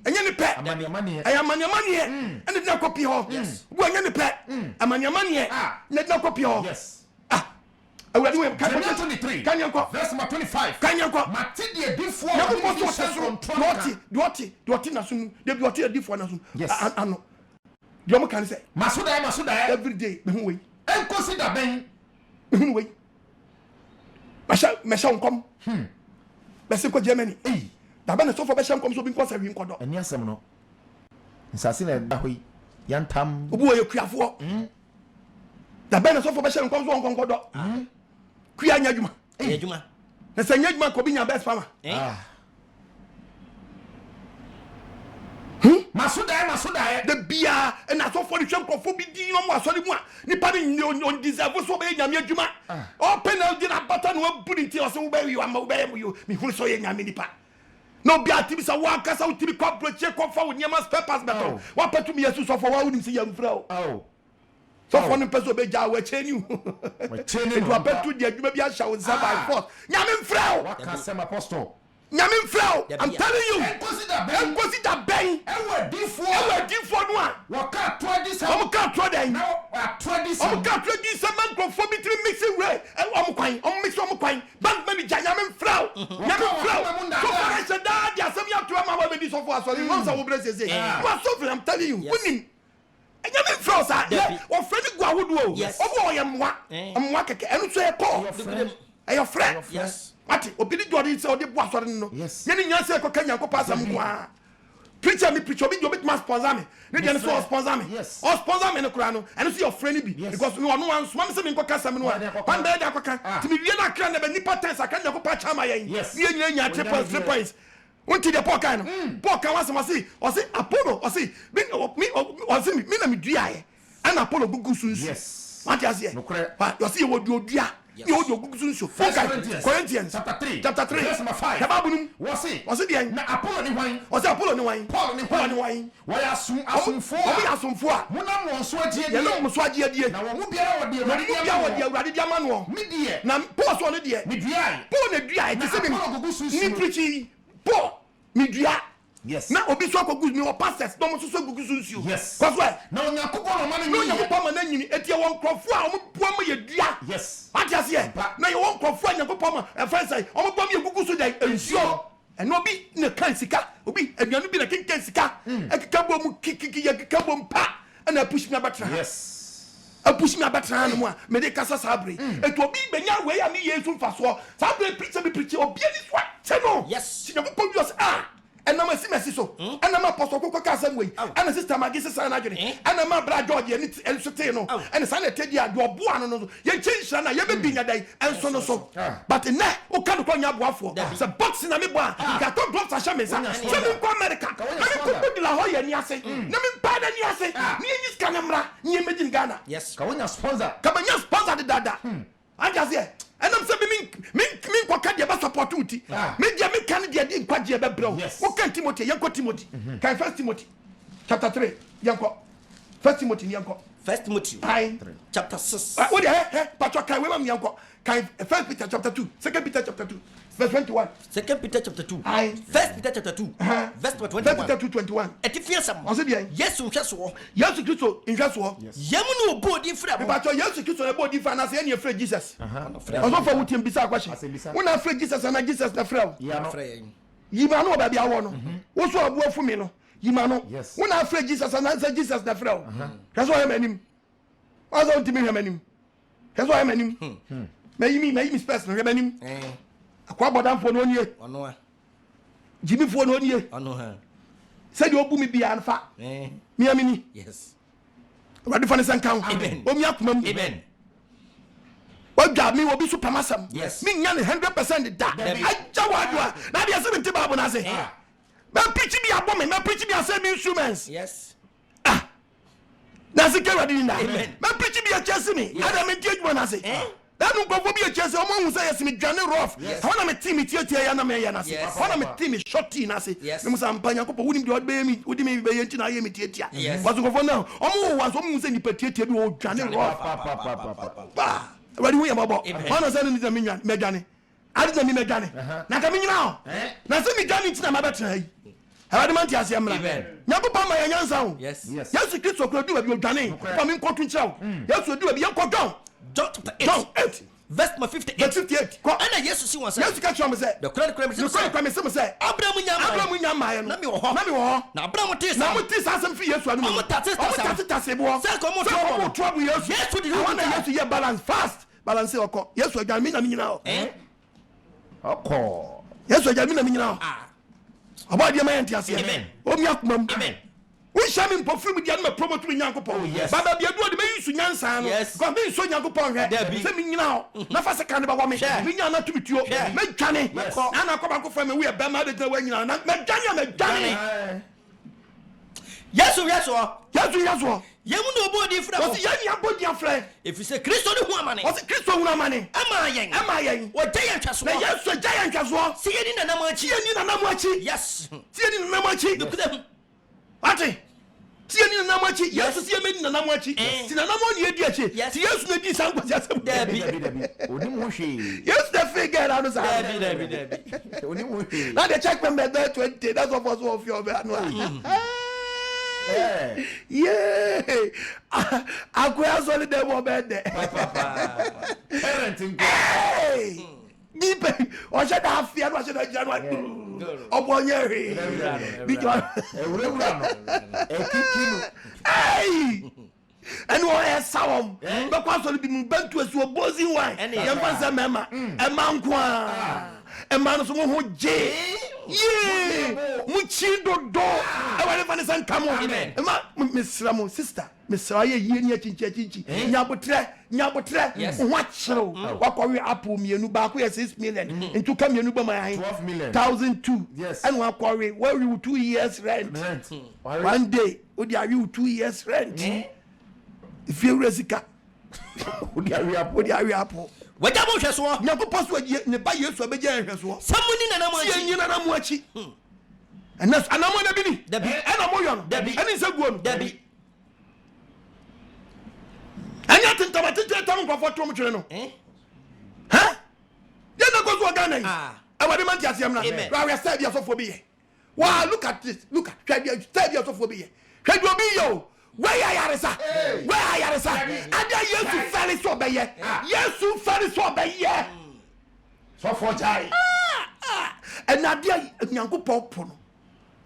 Enye ne pe. Amani. Amani. Ene dina kopi ho. Wo enye ne pe. Amani. Ne dina kopi ho. Yes. Awurade Can 23. Verse number 25. Kanyanko. Matidi edifo. Never post Doti na sunu. They Doti edifo na sunu. Yes. Ano. Yomo kan say. Masuda. Every day me hu we. En consider ben. Me hu we. Mesha nkom. Bese ko Germany. Da ba na so for besha nkom so bi nko sawi nkodo. Eni asem no. Nsase na da hoyi. Yantam. Obu wo ye kuafo. Da ba na so for besha nkom so nkodo. Kuya nya adwuma. Adwuma. Na se nya adwuma ko bi nya best farmer. Masuda. The beer and I saw for the champ for be no more sorry moi. Ni pas on deserve so be nyame adwuma. O penalty na bata no put it or so be you am obey you. Me hu so ye nyame nipa. No be atibi sa wa kasa utibi corporate check for with nyama papers better. Wa patu me yesu so for wa unim se yam frau. So for no person be ja wa cheni you. We cheni. It wa patu di adwuma bi a sha won by force. Nyame frau. Wa kasem apostle. Nyame frau. I'm telling you. Consider ben. Ewe difo no a. Waka 20 Omo ka tro den. Now 20 Omo ka tro di se man conformity mixing way. Omo mix omo kwan. Bank manager nyame frau. Nyame frau. So for I said that ya some ya to ma we be so for so. No so we bless say. What so I'm telling you. Winning. Nyame frau sa. O friend go ahodo o. Omo oyemwa. Amwa keke. Enu so e call. Your friend. Yes. Ati obidi jodi se odi boa sori no. Yeni nya se ko kanya ko pasam ko a. Preacher me preach obi obi ma sponsor me. Ne dey so sponsor me. O sponsor me no kura no. And so your friend bi because no one wan so me se me ko kasa me no. Pan be da ko kan. Ti me wie na kra na be nipa tense akanya ko pa chama yen. Ye nya 3 points. Unti the poor kind. Poor kan was say Apollo or say me na me dua e. And Apollo gugu sunsu. Yes. What you say? You see you do dua. You do gugu sunsu. Corinthians chapter 3 verse 5. Kababunum. Was it the na Apollo ni wan. Was Apollo ni wan. Paul ni wan. Wa ya asumfo. Obi asumfo a. Munam won so agye die. Ye no so agye die. Na wo mu biara wo die. Na mu biara wo die awurade dia ma no. Me die. Na Paul so no die. Me dua. Paul na dua e se me. Ni preaching Paul me dua. Yes. Na obi so akogu me o pastors no mo so gugu sunsu. Yes. Cause why? Na onyankopon no ma no onyankopon ma na nyini etie won krofo a omo bua mo ye dua. Yes. What you say? Na ye won krofo onyankopon ma friend say omo bua mo ye gugu so dai ensuo. And obi na kan sika, obi aduanu bi na kenken sika. Ekeka bo mu kiki ye keka bo mpa. And I push me abatra. Yes. I push me abatra no mo a me de kasa sabre. Eto obi benya we ya me yesu mfaso. Sabre preacher be preacher obi ani so a no. Yes. Onyankopon just and I'm a simmer so. And I'm a apostle Casam way. And a sister Magis and Agony. And I'm a brother George and Soteno. And the son of Teddy, you are born. You change Sana, you have been a day, and so no so. But in that, who can't call your for? It's a box in a midbar. You got two drops of shaman. Seven for America. I put La Hoya and Yase. Namin Pada Yase. Near Canamra, near Medin Ghana. Yes. Come on, your sponsor. Come on, your sponsor the dada. I just say. And I'm saying, me kwa kadia ba opportunity. Me dia me kan dia di kwa dia be bro. Wo kan Timothy, yanko Timothy. Kan First Timothy chapter 3, yanko. First Timothy yanko. First Timothy chapter 6. What the Pastoral kai we mam yanko. Kan First Peter chapter 2, Second Peter chapter 2, verse 21. Second Peter chapter 2. First Peter chapter 2. Verse 21. First Peter 2:21. Etifiasam. On se bien. Yesu hweso. Yesu Kristo inhweso. Yemu no bodi fra mo. But Yesu Kristo na bodi fra na se any afraid Jesus. Also for wutim bisa question. When afraid Jesus and Jesus na fra. Yima no ba bia wo no. Wo so abu afu mi no. Yima no. When afraid Jesus and Jesus na fra. That's why I'm anim. Also ultimi him anim. That's why I'm anim. Me space no him anim. Akwa bodam fo no nie. Ono a. Jimi fo no nie. Ono ha. Say the obu mi bia anfa. Me amini. Yes. Ready for the same count. Amen. O mi akuma mu. Amen. What job me will be super masam. Yes. Me nyane 100% da. I jawadwa. Na dia se me tiba na say. Me preach me abom me preach me say me instruments. Yes. Na se ke ready na. Amen. Me preach me a chase me. Ada me tie na say. That no go be a chase o mo hu say yes me dwane rough. I wanna me team tie ya na me ya na say. I wanna me team short tea na say. Me musa mpanya ko wudi me de me wudi me be yenti na ye me tie tia. Was go for now. O mo wan so mo say ni tie tia bi o dwane rough. Ready we am about. Wanna say ni me nwan me dwane. Adi na me dwane. Na ka me nyina o. Na say me dwane tina ma betra yi. Awade man ti ase amra. Nyago pa ma yanyansa o. Yes. Yesu Kristo ko du abi o dwane. Pa me nkotu nkyerɛw. Yesu du abi yankodon. John chapter 8. John 8. Verse 58. Verse 58. And Jesus si one say. Yesu ka kyerɛ me sɛ. The credit me say. Abraham nyama no. Na me wo ho. Na Abraham te na mo ti sasem fi Yesu anu. Mo tate bo. Say ko mo trouble Yesu. Yesu di want Yesu ye balance fast. Balance oko. Yesu agya me na me nyina o. Oko. Yesu agya me na me nyina o. Aba dia ma yɛ ntiase. Amen. O mi akomam. Amen. We shall me perfume dia no promote me Nyankopɔn. Baba bia do de me yusu nyansa no. Ko me so Nyankopɔn hwɛ. Se me nyina o. Na fa se kan ba wo me. Me nyana na tumi tuo. Me dwane. Ana ko ba ko fa me we be ma de wa nyina na me dwane. Yes. Yemu no body fra. Was yemu body afre. If you say Christo no hu amane. Was Christo hu amane. Ama yen. O giant twaso. Na Yesu giant twaso. See ni na namachi. See ni na namachi. Yes. See ni na namachi. Look them. Ati. See ni na namachi. Yesu see me ni na namachi. See na namo ni edi achi. See Yesu na di san kwasiasem. Debi. Oni mo hwe. Yesu the figure na no sa. Debi. Oni mo hwe. Now the check member 20. That's of us of your no. Yeah. Akwasole dem obede. Papa. Parenting. Hey. Deep. O se da afia no se da January. Obonye re. Bi jo. Ewura no. Ekikinu. Hey. And what is sawom? Akwasole bi mu bantu asu obozi wan. Yem fansa mema. E mankwa. E man so ho je. Yeah, muchi do. I want to find come on. Emma, Miss Ramo, sister, Miss Raya, ye chinchi. Nyabotre. Watch you. What are we apple me? You back where 6 million. And to come you by 12 million. 1,002. Yes. And one quarry, where you 2 years rent. One day, would you 2 years rent? If you resika, would you apple? What about just one? Never possible. Ne buy you so be just one. Someone in an amachi. And that's an amona bini. Debbie. And a moyon. Debbie. And it's a good Debbie. And you think about it, Tom for Tom. Huh? Then I go to a Ghana. I want to manage Yamna. I said you're so for me. Wow, look at this. Look at you. Said you're so for me. Can you be yo? Where are you, sir? Where are you, sir? And then you to fairly so by ye. Yes, you fairly so by ye. So for jai. And now, dear Yanko Popono.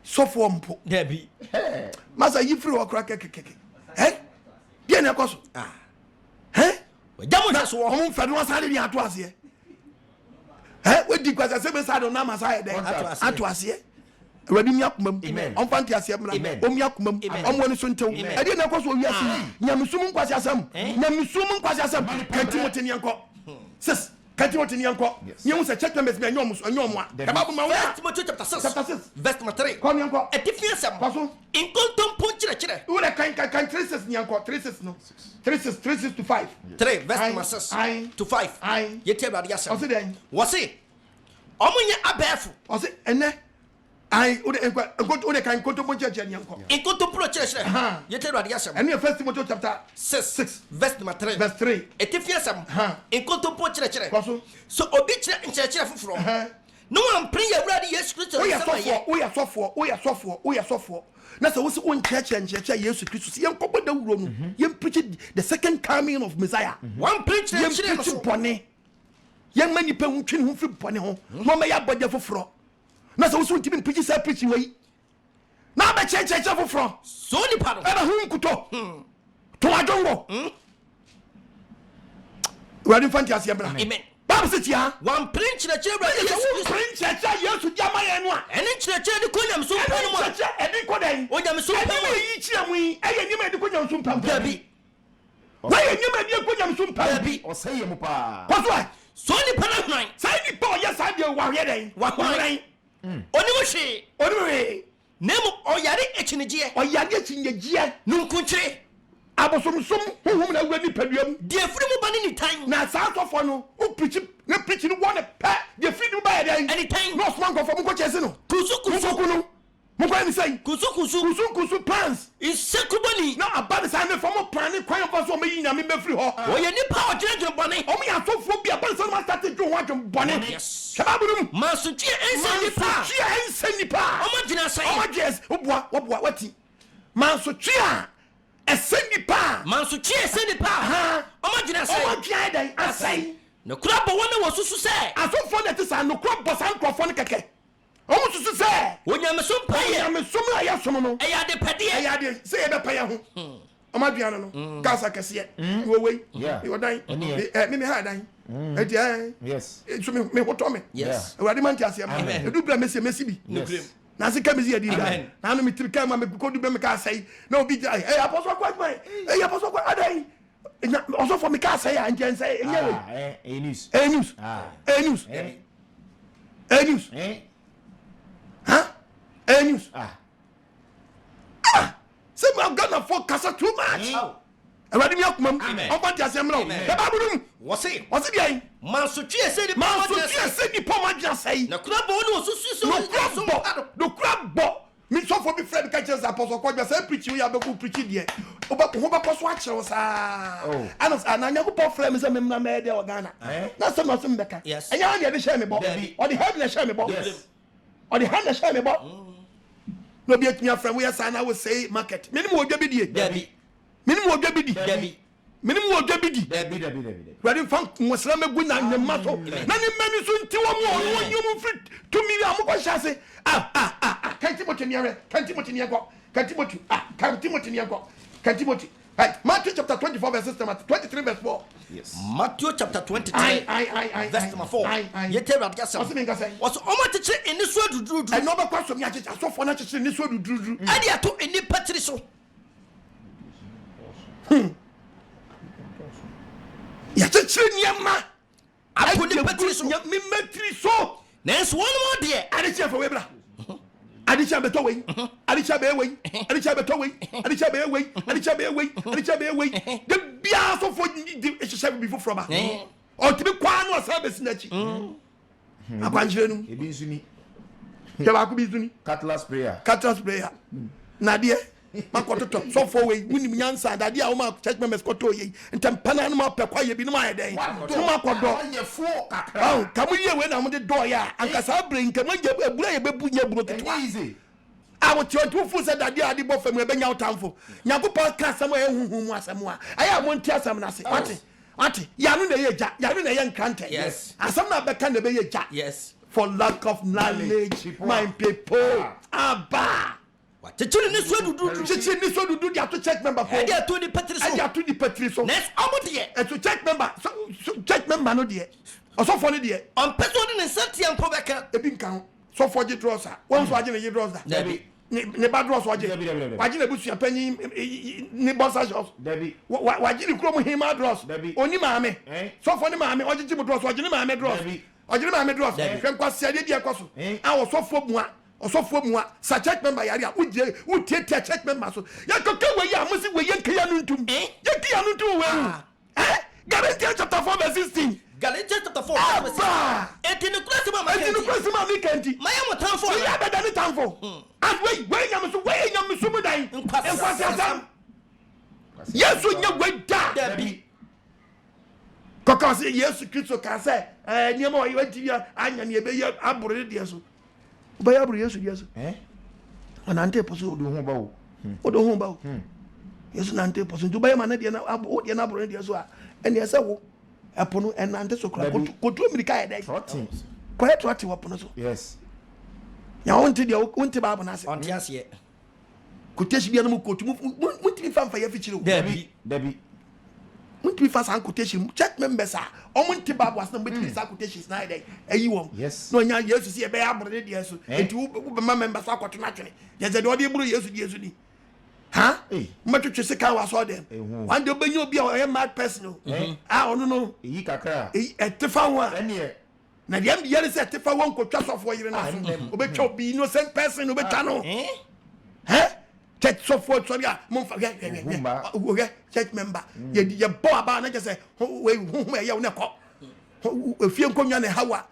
So for Mpo. Debbie. Massa, you free or crack a kick. Eh? Dear Nakos. Eh? Jamu just one. Home for one side of the Atwasia. Eh? What did I say beside on Namasai there? Atwasia. Ready me up, on Fantasia, Omiakum, on one sunto. I didn't know what we are saying. Yamusum Kwasiasem, Yamusum Kwasiasem, Cantimotini Yanko. Sis, Cantimotini Yanko. You must check them as me, almost on your one. About my chapter 6, verse 3. Come Yanko, a difference. In Contum Punch, who I can traces Yanko, traces no. Traces to 5. 3, verse 6 to 5. I yet about Yasam. Was it? Omunya abefu. Was it? And I would can go to Moja Janko. In Cotopo Church, yet radiation. And your first Timothy chapter 6, verse 3. Verse 3. A difference, in Cotopo Church. So, obituary in church from. No one pray a ready yes, we are so for. That's also one church and church, yes, Christus. Young couple the room, young preaching the second coming of Messiah. One preach, young preaching pony. Young man, you pay who flip pony home. No, may I body for fraud. That's also to be preaching, preaching way. Now, my church for fraud. So the paddle, and a home could talk. To I don't go. We're in Fantasia. Amen. Babsitia, one prince the children, prince, yes, to Yama and one. And it's the child who could so and they could when I'm so each year we, and you made the good soon pump. Why you made your good soon pump? Or say, Mupa. What's why? So the Panamine, say the boy, yes, I do. What wine? Only she, only name or Yari Echinajia or Yari no country. I was some whom I already paid you. Dear freedom of any time. Now, south of one who preaching one a pat, dear freedom by any time. No small from Mukachesino. Kusukuno. Mukani say, Kusukusu plans. Is secretly not a bad sign from a planning crime of us or me in a member free hall. Or any power general bonnet. Only a so phobia, but someone started to want to bonnet. Yes. Shababum, Masuchi and Sandy Pa. Imagine say, oh, yes, what? Masuchia. A Sandy Pa. Masuchia, Sandy Pa. Imagine say, I say. No crab, but one was to say. I so fond that is no crab, but I'm crofonic. Almost to say, when you're so pay, I'm a summer, I have some. I had the petty, I had say the pay. Amadiano, Casa Cassia, you away, you are dying. Maybe I dying. Yes, it's me, what Tommy. Yes, Radimantia, you do blame Messi. Nancy comes here, dear. Now, me to come and go to Bemaka say, no, be I apostle quite my, I apostle quite a day. Also for me, can say, and can say, news. Huh? News. I'm gonna focus too much. Awurade mi akomam onfa ti asem no e ba burum wo se dey mansotu ese di poma dia sei na kura bo no osusu so no kura bo mi so for be friend ka chance apostle ko say preach we abeku preach there oba ho ba koso a kire sa anos ananya ko po friend me say me na me dey Ghana na so no so mbeka enya wan dey share me bo or the head na share me bo or the hand na share me bo no be at me friend we say na we say market minimum odwa bi die minimum odwa bi di minimum odwa bi di ready fan muslim egu na nyema so na ni mani so nti wo mo nyum free to me am ko hyase kan Timothy ni are kan Timothy ni go kan Timothy kan Timothy ni go kan Timothy Matthew chapter 24 verse 23 verse 4 yes Matthew chapter 23 verse 4 yete rad kasa was omo teche eni so duduru e no be kwaso mi acheche asofo na acheche ni so duduru e dia to eni patri so ya cheche niema apo ni patri so mi metri so nes one more there ade che for we bra ade che beto we ade che be we ade che beto we ade che be we ade che be we ade che be we de bia so for di e che be before ba o ti be kwa no asa be sinachi akwanjire nu ebi nsuni ke ba ku bi nsuni cutlass prayer na de makototo so for we munim nyansa da de a wo ma church members koto ye ntem pana no ma pekwa ye bi no ma ye den no ma kodo ye fo kakra kamu ye we na mo de do ya ankasa brain kamu ye ebura ye bebu ye buro to easy awo ti o fu se da de ade bo fam e benya utamfo nyakopa ka asam e huhu mu asam a aya mo nti asam na se ate ya no na ye ja ya no na ye nkrante yes asam na beka na be ye ja yes for lack of knowledge my people aba teche ni so duduru dia to church member e dia to ni patri so nes omo de e to church member no de o so for ni de on person ni sentia mpo beka ebi nkan so for je drosa won so age na je drosa dabi ne ba drosa waje waje na busu apanyi ni bossa shops dabi waje ni kro mu hima drosa oni maame so for ni maame oje ji mu drosa waje ni maame drosa oje ni maame drosa hwe nkwase ade dia kwaso a wo so for mu a osofo mu a sa church member yare a wo tie church member so ya koka we ya musi we yanka no ntum yanka no ntum we Galatians chapter 4 verse 16 Galatians chapter 4 verse 16 etini kwesi ma mikanti maya motamfo ya beda ni tamfo and we nyam so mu dan enkwasiasam yesu nya we da bi koka se yesu Kristo ka se niam o yewantibia anya ne ebe ye abore de so Obaya buru Yesu Yesu. Anante poso do ho bawo. Odo ho bawo. Yesu nante poso. Obaya mana de na abo de na buru de Yesu a. Ene ese wo. Epono enante so kra. Kotu America ya dai. Kwa troti wapono so. Yes. Ya wonte de wonte ba abona se. Onte ase. Koteshi bia no mu kotu. Munti fa ya fichiro. Dabi. Munti fa san koteshi. Check members a. Omunti ba bo asan munti sa koteshi na dai. Ayi won. Yes. No nya Yesu se e be ya buru de Yesu. Enti wo be members akoto na twene. Ye ze de odi buru Yesu ni. Ha? Matutwe se kan wa so dem. One day obenyo obi a mad person. Ono no. Eyi kakra. Etefa wa. Ene na de am yere se tefa won kotwa sofo yire na so obetwa obi innocent person obetwa no church sofo sorry a mo fa church member ye bo aba na je se we hu ya wo ne ko efie nkonwa ne hawa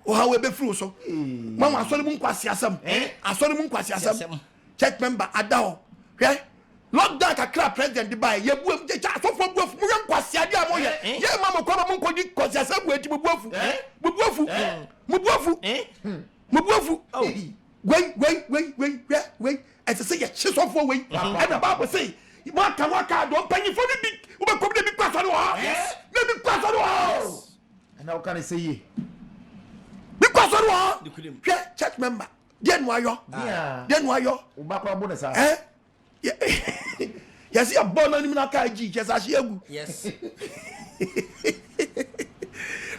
o hawa be fru so mama Asore Mu Nkwaseasem Asore Mu Nkwaseasem church member adaho hwe lockdown kakra president buy ye buam je cha sofo buafu mu Nkwaseade a mo ye mama ko mo nkodi Nkwaseasem bu eti buafu buafu wait I say ye chi sofo we and the Bible say waka do panyifo ni bi wo be kom de bi kwaso no na bi kwaso no and how can I say ye bi kwaso no hwe church member den wayo ubakwa bo sa yes ya bona ni na ka ji just as egu yes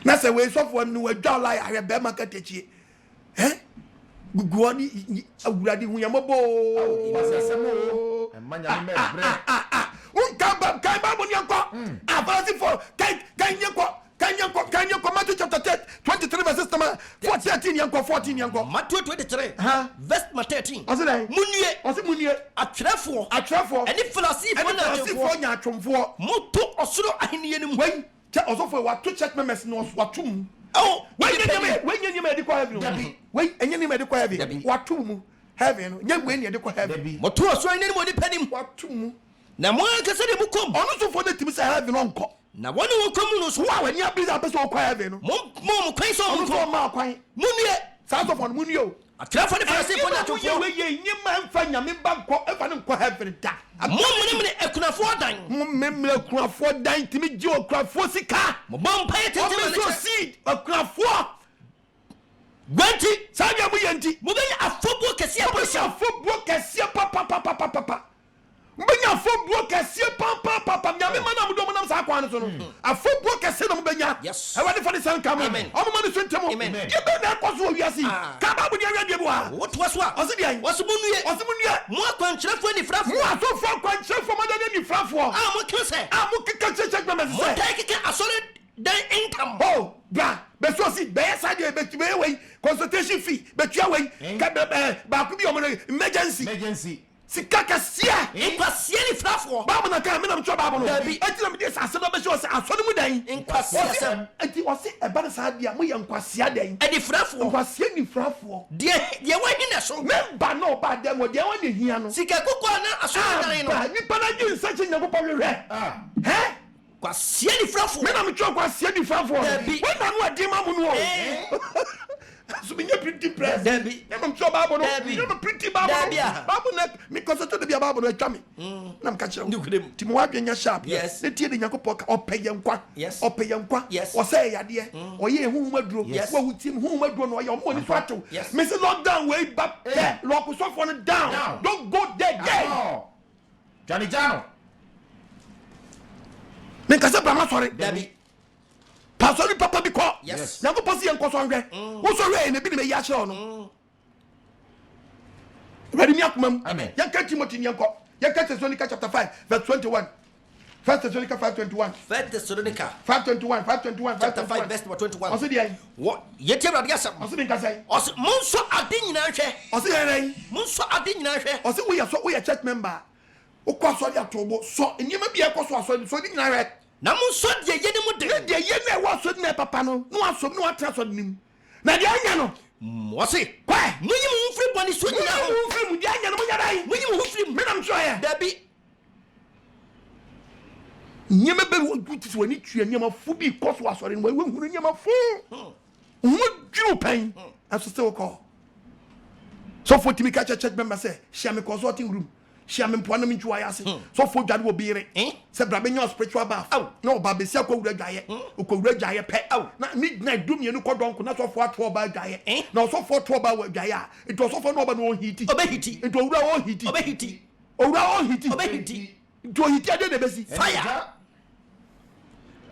na say we sofo no we dwa lie ahwe be market echi gugu ni awurade hunyambo emanya me bre un kai ba mo ni anko avance for kai Can you come Matthew chapter 23 verses 13 yanko 14 yanko. Matthew 23 verse 13. Munye atrefo any philosophy for nya atwomfo moto osoro ahenie nim wey also for what to check members no watum. Oh, when you made the heaven. Wait, and you made the heaven. What to heaven? You when you the heaven. What to us any money penny? What to now one can say they come. Also for the teams I have in uncle. Now one will come no so when you be that person heaven. Mom, quite so much. Munie, south of one Munio. I try for the first thing for that you man find your member if I don't heaven. Mom, I could afford dying. Member could afford dying to me, Joe Crafosika. Mom, pay attention to seed a Crafo. Granty, Saga Muyanti, moving a football cassia, football cassia, papa. Bring a football cassia, papa, Yamana Dominum Sakwan. A football cassia, yes. I want for the sun coming. All the money sent to me. Give me that was what you see. Come up with your what was what? Was it? What's the moon? More control for the flap. More so far control for more than the flap for. I'm what can say. I'm what can check my message. Take a solid day income. Oh, blah. But so see, best idea, but you away consultation fee, but you away. Back be on emergency. Sikaka sia Nkwasia ni frafo Babu na ka me na mtwa babu no ati na me dey sase na be so asone mu dan Nkwaseasem ati o se e ba sa dia mo ye nkwasia dan e di frafo nkwasia ni frafo de wahi na so me ba no ba dem wo de wani hia no sika kokko na asone dan no ni pa na ji nsachi nyagopo hwehwe he kwasia ni frafo me na mtwa kwasia ni frafo we na no adi ma mu no so me pretty press Debbie I'm sure Bible no you pretty Bible Bible na me concentrate to be Bible no twa me na m ka kire ti mo wadwenya sharp yes ne tie de nyakopo opeye nkwa yes opeye nkwa o say yade o ye hu maduro wa hutim hu maduro no ye o mo ni so ato me say lockdown way back there lock so for no down don't go there Johnny Jano me ka say brama sorry Debbie Pastoral papa bi ko yes na ko posi en ko so nhwe wo so hwe na bi ne me ya kire no ready me akumam amen ya ka Timothy ni enko ya ka Thessalonica chapter 5 verse 21 1 Thessalonica 5:21 1 Thessalonica 5:21 chapter 5 verse 21 oso dia what yeti brade asam oso bi nka sai oso monso ade nyina hwe oso yeren monso ade nyina hwe oso we ya church member o kwa so dia tobo so enima bi e ko so aso so di nyina hwe na monso de ye ni mu de de ye na e wo so na papa no no aso no atra so nim na de anya no wose kwa munyi mu free body so nyina ho mu free mu de anya no mu nyadai munyi mu free me na mso ya Debbie nyema be wo guti so ni twa nyema fu bi ko so aso no we hunu nyema fu hu dwuru pan aso se wo ko so for timi ka church member say share me consulting room share me mpo na me ntwa ya se so for dwade wo biire se bra be nya spiritual bath na oba be sia ko wura dwaye okowura dwaye pe na midnight dum ye no ko donko na so for ato oba dwaye na so for ato oba dwaye a it was so for no oba no hiti obehiti it owura o hiti obehiti to hiti ade de besi fire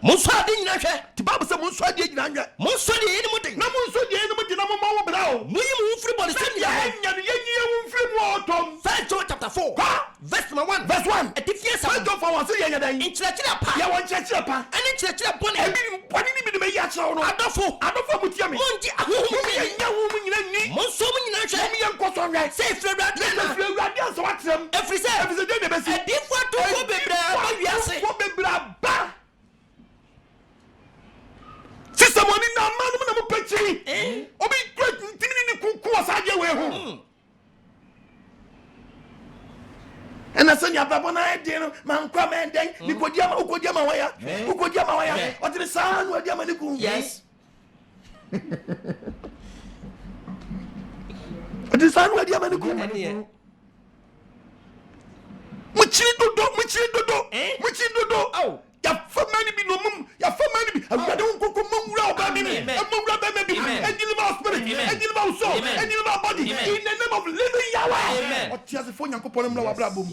monso ade nyina hwe ti babu se monso ade nyina hwe monso de ye ni mu de na monso de ye ni mu de na mo ma wo bra o munyi mu free body so nyina nya no ye nyi wo free mu otom 1 chapter 4 verse 1 etifie sa First of all, say ya dan inchirachira pa ya won chirachira pa ani chirachira bone ebi bone ni bi me ya chira no adofo mutia me monji ahohu nya wo mu nyina ni monso mu nyina hwe mi yan koso ngai say flewrade so watrem efrise de be si edifo to ko bebra ba wiase ko bebra ba sister money na manu na mo pechi obi great ntimi ni kunku asaje we ho and as you have na idea man kwa men den ni ukodiama waya o tiri san wa diama ni ku yes o tiri san wa diama ni ku muchiri dodo oh ya famani bi no mum ya famani bi agade nkonko mumura oba bi mumura be bi enjilima spirit enjilima soul enjilima body in the name of living Yahweh o tia se fo nyankopon mura wa bra bom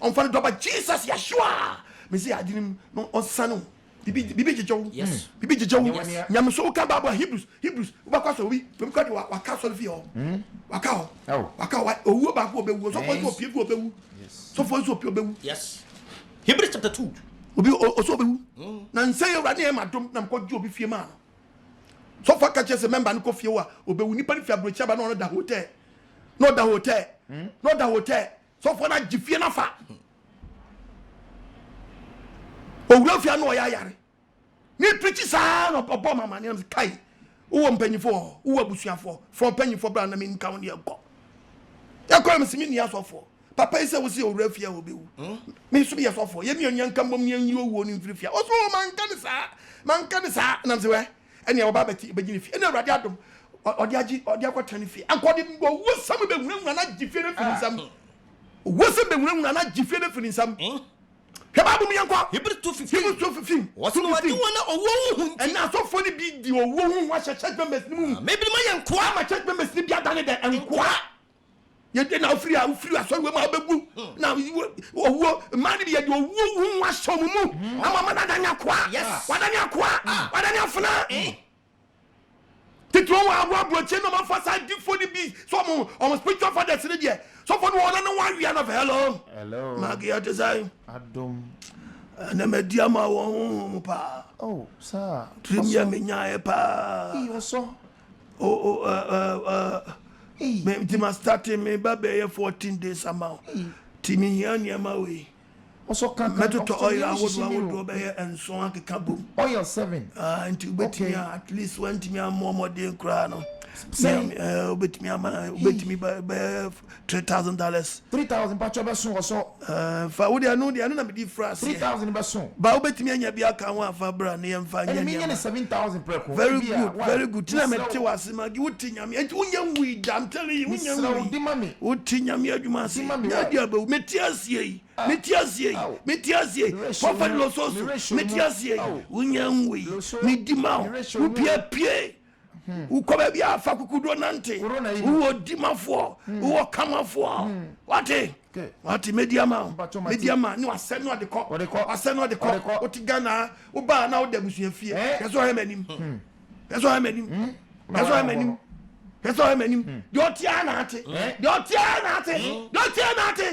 on fa do ba Jesus Yeshua me say adinim no on sanu bibi jejo yes bibi jejo nyam so ka ba Hebrews ba kwa so wi me ka de wa ka so fi o waka owu ba ko obewu so for so pie ko obewu so for so pie obewu yes Hebrews chapter 2 obi oso obewu na nse Awurade e madom na mko obi fie ma so fa ka chese member no ko fie wa obewu nipa ni fie abrochi aba no da hotel no da hotel no da hotel so for na gifie na fa owura fie no ya yare ni preach sa no obo mama ne kai wo mpanyifo wo abusuafo from mpanyifo bra na me nka won ye go ya ko me simi ni asofo papa ise wo si owura fie obewu me so be asofo ye mi onyanka mbom ne yi owo ni mfiri fie oso man ka ni sa na mse we ene oba beti begini fie ene Awurade adom odi akotani fie ankodi go wo sam be hunahuna na gifie na fini sam wo sam be hunahuna na gifie na fini sam Hebabu mi yankwa Hebrew 2:15 wasu no wadi wona owo hu nti na so fo ni bi di owo hu wa church members ni mu maybe ma yankwa ma church members ni bi adane de enkwa ye de na ofiri aso we ma obegu na owo man bi ye de owo hu wa so mu na mama na danya kwa wadanya kwa wadanya funa titro wa abroche no ma fa sa di fo ni bi so mo spiritual fathers ni de so for no one we are not hello magia design adom na media ma won pa oh sir trimia menya e pa oso me tima start me ba be 14 days amount timi here near my way oso kan meto to oil awodo be enso akeka bom oil 7 into betimi at least went me more dey kra no betimi by $3,000 pacho be so oso fa wo dey no na me di France 3,000 be so ba wo betimi anya bi aka ho afa bra na ye mfa anya nya 7,000 preko very good tina me te wase ma gi wuti nyame enti wonya wi dam tell you wonya wi wuti nyame adwuma ase ya dia ba metiasie prophet lo so metiasie wonya wi me di ma wo pie ukobe bia fa kukudo nante wo dimafo wo kamafo wati mediama ni wase no de ko oti Ghana wo ba na wo da busua fie yeso ha manim yeso ha manim do tia na ate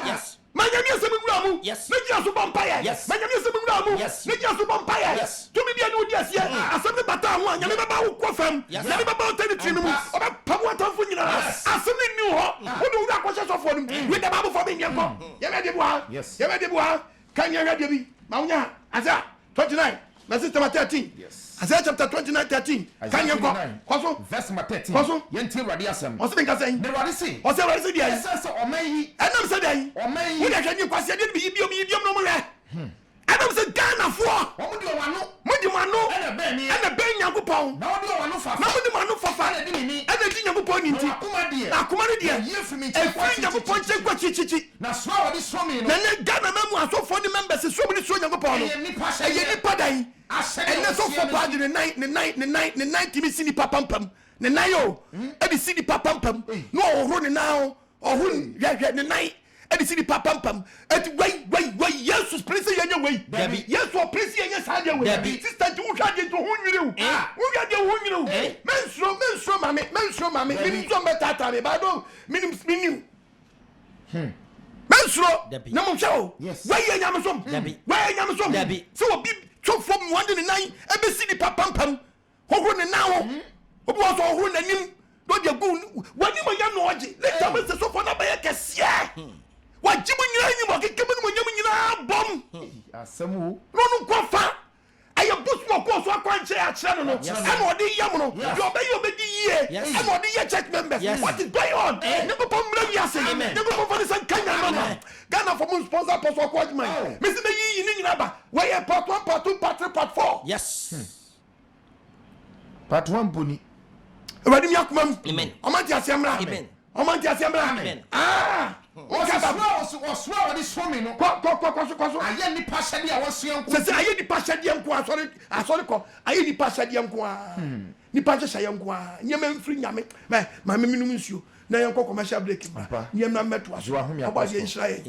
yes manyami asem mu yes meji aso bompaya yes manyami asem mu yes meji aso bompaya yes to me dia no dia sia asem bata ho anyame baba wo kofam nyame baba wo territory no mu oba pabo atamfo nyina asem ni ho wo do wura kwose sofo no we the bible for me nyanko ye me de bua kan ye hwade bi ma wonya asa 29 na system 13 yes Isaiah chapter 29:13 kan ye ko kwaso verse 13 yenti Awurade asem o se nka sen ne Awurade si o se Awurade si dia se omayi enam se dai omayi wo de hwanye kwase de bi biom no mo le enam se Ghana fo mudi mano ene be Nyankopon na wodi wano fafa na mudi mano fafa ene di Nyankopon ni nti na akoma ne de e Nyankopon chenkwa chichichi na so wodi so mi no na ne Ghana mamu asofo di members so mi so Nyankopon no e ye ni padai ene so fo pa de ne night timi sini papampam ne nayo e di sini papampam no ohro ne na ohro hwehwe ne night e di sini papampam et wai Jesus please yenya wai Jesus please yenya sadia wai sister ti wo hwade to ho nwire wo hwade ho nwire wo menstro mame minim so mbetata me ba do minim menstro na mo hwe wai yenya me som so obi so from 109 e be sini papampam ho ne na wo obi wo so ho nanim do de gu wani mo ya no oje le ta me so for na ba ye kese wajibu nyina nyimo kekebe no nyam nyina bom asemu no kofa aye bosu ko so akwanche a kire no am odi yam no yo be di ye am odi ye church members what is going on never pom bra wi ase never pom for the Kenya no Ghana for mun sponsor Pastoral AGYEMANG me se be yi ni nyina ba we ye part 1 part 2 part 3 part 4 yes part 1 boni Awurade mi akomam amen omanti asembra amen omanti asembra amen oswa wadi somi no kwaso aye ni pasade a wosuan ko se aye ni pasade am ko asori ko aye ni pasade am ko ni pasade am ko nyema mfiri nyame ma me minum nsuo na yenko commercial break ba nyema meto aso oba ye Israel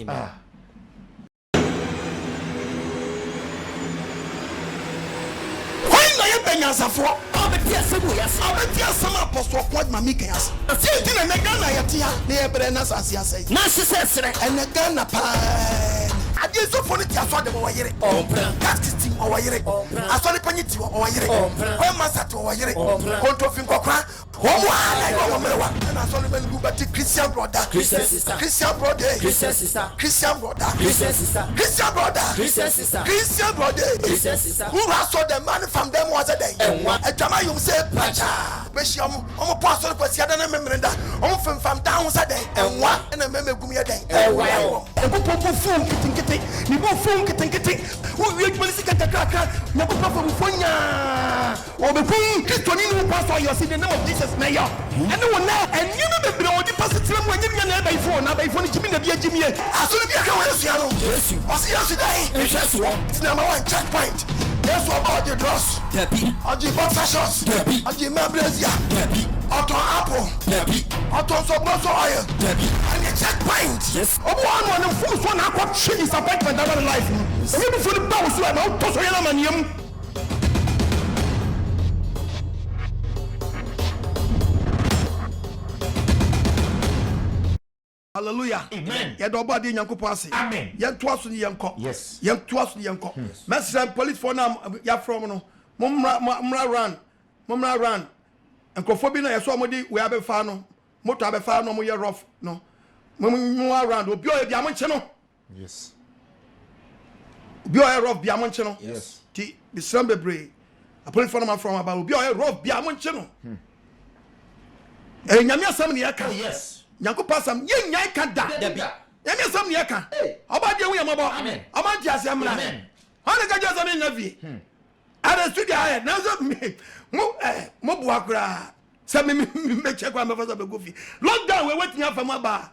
why na ye benyansafo Obeti asama Apostle Kwadma mi kan ase. Ati ti na Ghana ya tia na ye bre na sase ase. na sesere ene Ghana pa. Ade yeso for it aso dem o yere casting o yere asori panyiti o yere kwa masa to o yere konto fin kokra o mo ala o merewa na asori men bu bati Christian brother Christian sister Christian brother Christian sister Christian brother Christian sister Christian brother Christian sister Christian brother Christian sister who has saw the man from them was a day e jama yum say pacha be shi omo pastor kwasi ada na memrenda omo fam down sa day enwa na memegum ye day enwa e ko popo fun kitinkiti ni bo fun kitinkiti wo wi adwuma sika kakra na ko popo bu fonya o be fun Kristo ni no pastor you see the name of Jesus na yo and no na and you know be o di pastor tire mo anyim na ba ifo na ba ifo ni jimi na bi agimi e aso bi aka wo yesu ya no yesu o si yesu dai yesu it's number 1 checkpoint yesu about the dross debi aji boxer shots debi aji membresia debi auto apple debi auto so oil debi and the checkpoint yes obo anu and full so na akwa three disappointment over life so you be full bow so na to so yana maniam. Hallelujah. Amen. Ya do body nyankopon ase. Amen. Ya to aso ni yanko. Yes. Ya to aso ni yanko. Mesra police for na ya from no. Mumra run. Enkofo bi na yeso amodi we abefa no. Moto abefa no mo ye rough no. Mumra run obi o ye bia monche no. Yes. Obi o ye rough bia monche no. Yes. Ti bisram bebre. A police for na from about obi o ye rough bia monche no. Nyame asam ne yaka. Yes. Nyankopon sam ye nyai ka da nyame sam ne yaka obade wu yamabo amen obade asemra amen hane ka jaza ne nyavi ara studio aye na so mo bu akura se me check kwa me fasa be go fi lockdown we wetin afam aba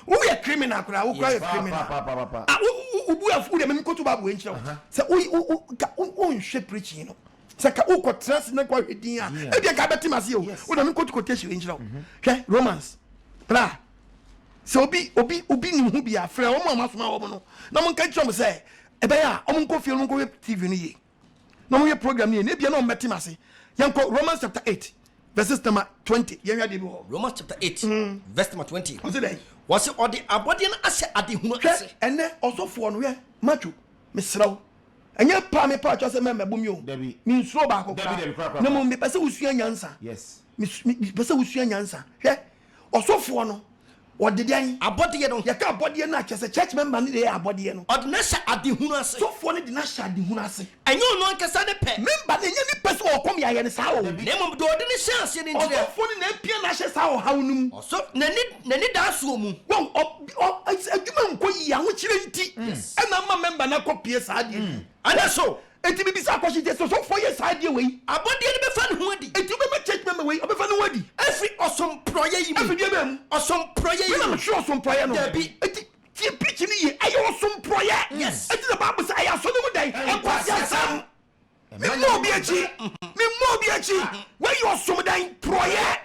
wo ye criminal akura wo kwa ye criminal wo bu afu de me ko to ba bu enchira se wo nhwe preaching no saka uko trans na kwa hedin a e bia ka beti mase o na me kotu quotation enjira hwe Romans bra so obi ni hu bia frɛ o ma soma wo no na mo nka chom sɛ e be ya o mo nko fie no nko TV no ye na mo ye program ye na bia na o meti mase yanko Romans chapter 8 verses number 20 ye hwa de bi ho Romans chapter 8 verse number 20 was it or the abodian ase adehunu ase ene osofo no ye macho mesraw enye pa me pa cho se me mebumi o mi nso ba akokra na mo me pese usua nyansa yes mi pese usua nyansa hwe osofo no odedian abode no ye ka abode no akese church member ni dey abode no odinasha adehunu ase sofo no dinasha adehunu ase enye ono ankasa de pe member na enye ni pese okom ya ye ne sa o na mo do odine hye ase ni ndire osofo no na pia na hye sa o hawnum oso nani da so mu won adwuma nko yi a ho kire nti e na ma member na kopie sa ade ana so enti bi bisa kwashi je so for ye sa ade we abode ne be fa ne ho adi enti be me church member we obefa ne ho adi every awesome prayer yi every day bem awesome prayer yi na me sure awesome prayer no enti tie preach ni ye ayo awesome prayer yes enti the bible say ayo so ne mu dai NKWAGYESEM me mo bi achi where you awesome dai prayer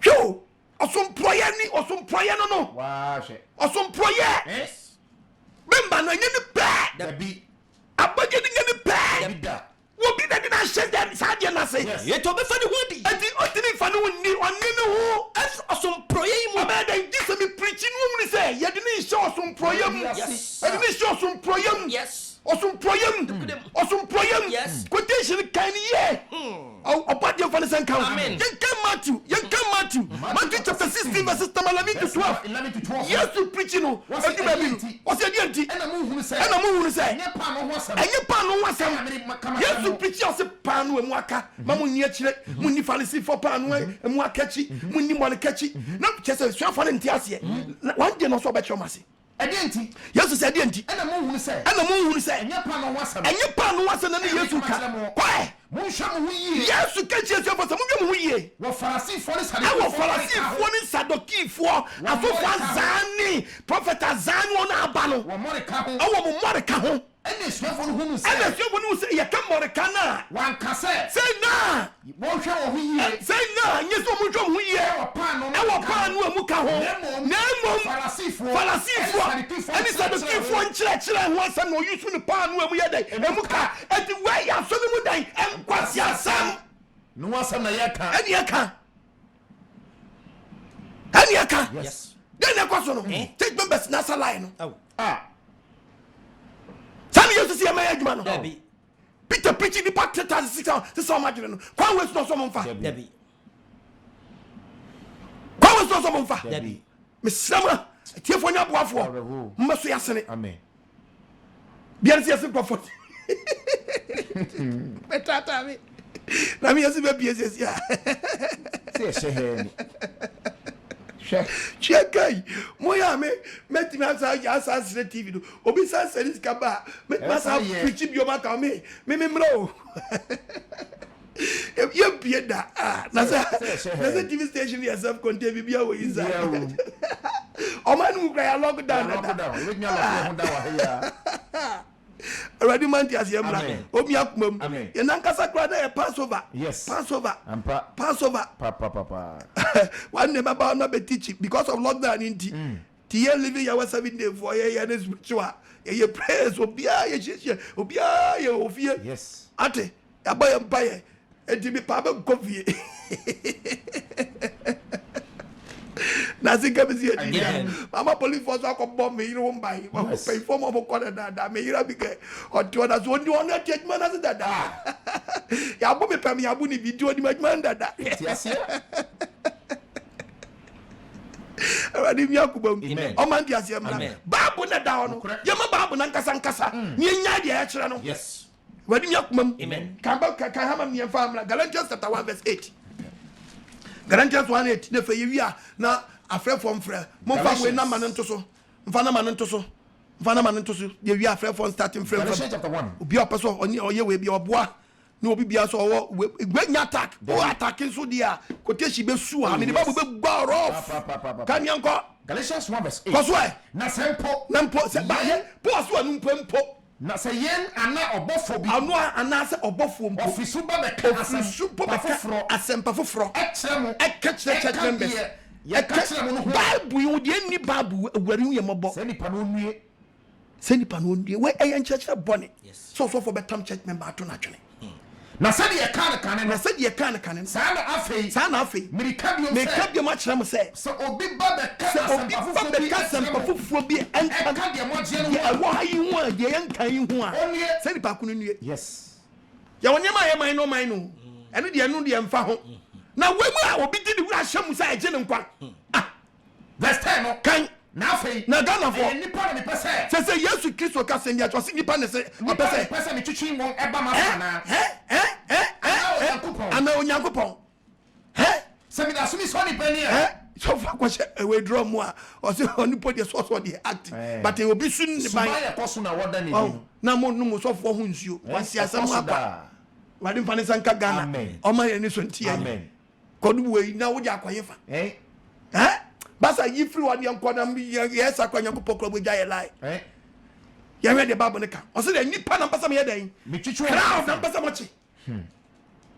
yo awesome prayer ni awesome prayer no wow she awesome prayer yes member no nyeni pa da bi abage ni nyeni pa da wo bi da na hye dem sa de na say ye to be fa ne ho adi enti otini fa no ni onni ne ho awesome prayer yi mu ba da this me preaching wo ni say ye de ni show awesome prayer mu yes ye de ni show awesome prayer mu yes awesome prayer yes quotation kan ye obade fa ne sen kan amen ye kan Matthew chapter 16 verses 11 to 12 yes to preaching no odi ba bi o se di enti ena mo hunu say enye pa no wasam yes to preach o se pa no emu aka ma mo ni akire mo ni falisi for pa no emu akachi mo ni mo akachi na chese so fa ne nti ase one day no so be chomase Edienti. Yesu said edienti. Ena mo hunu say. Enye pa no wasam na Yesu ka. Kwa. Mo hwa mo hu yie. Yesu ka Yesu fa so mo hwa mo hu yie. Wo farasi fo ni sadoki fo asofo azani prophet azani ona aba no. Wo moreka ho. Awo mo moreka ho. Ene suafo no hunu say. Ye ka moreka na. Wan kase. Say na. Wo hwa wo hu yie. Say na, Yesu mo hwa mo hu yie. E wo pa no emu ka ho. Na emo farasi fo. Ani sadoki fo nchire ho asem no yusu ni pa no emu ye dai. Emu ka eti we ya so ni mu dai NKWAGYESEM. No asem na ye ka. Ani aka. yes then I question no take members na salai no Sami you see my adwuma no Peter preaching the part 36 this so much no kwa we so mo mfa Debi kwa we so mo mfa Debi me sama tiefo nya boafo mmaso yasene amen bien si yasene profit betata me na me yasi be biese sia se shehe Chekai, moya me metimi asa TV do. Obi san series kaba, metimi asa preach bioma ka me mro. You be da na say TV station yourself contain bibia we inside. O man mu kra lockdown. We nya lockdown da wa here. Already man ti asiemra. Omi akumam. Ye nankasa kra na Passover. Yes. Passover. Passover. Papa. One never about not be teaching because of lockdown in Tia living your 7 days for ye and spiritual. Ye prayers obia ye ofia. Yes. Ate, ya boy empire. E di me pa be coffee. Nazi come see Mama police force ko bomb me you won't buy. Wa pay form of corner that me ira big or to others one you want take man as that. Ya bo me pay me abu ni video di man that. Yes. Already me akubam. O man di asem na. Babu na da no. Ye ma babu na nkasa. Ni nya de ya kire no. Yes. Already me akumam. Amen. Kan hama me family Galatians chapter 1 verse 8. Galatians 1:8 na fe yewia na afre from frɛ momfa we na manento so mfa na manento so ye wi afre from starting frame Galatians chapter 1 obi opeso oye we bi oboa na obi bia so owo gwanya attack o attack so dia koteshi be su ha me de babu be gba rough kan yanko Galatians 1 verse 8 koso e na sempo se ba ye po so anu mpo na se yen ana obofo bi anu ana se obofo mpo ofisu ba be ka asempa foforo ekremo church members ya kachira mo no Bible you dey ni Bible awari hu ye mobo se nipa no nue we ayen church bone so for betam church member ato na twene na se de kan na se de kan sa na afei mirika bi ma kire mo se so obi ba be ka asempa foforo bi enka de mo je no e wo hayi hu a de enka yi hu a se nipa ko no nue yes ya wonyema ye man no ene de enu de emfa ho na we mu a obi di wura hyam sa eje ne nkwa verse 10 no kan na afei na Ghana for nipa ne pese se Yesu Kristo ka se ndia to se nipa ne se pese me twitwi won eba ma fa na ana onyankopon se me da so mi so ni pani so fa kwa we draw mu a o se oni podi so dey act but e obi su ni ban ya ko so na woda ni na mo no so fo ho nsuo wasi asam apa wadi mfane sanka Ghana o ma ye ni so ntia amen kodu we na wo ja kwayefa basa yi free one yanko na yes akwanya ko pokro boja ye lai ya we de babu ne ka o se de nipa na pasa me ye den me twitwi crowd na pasa mochi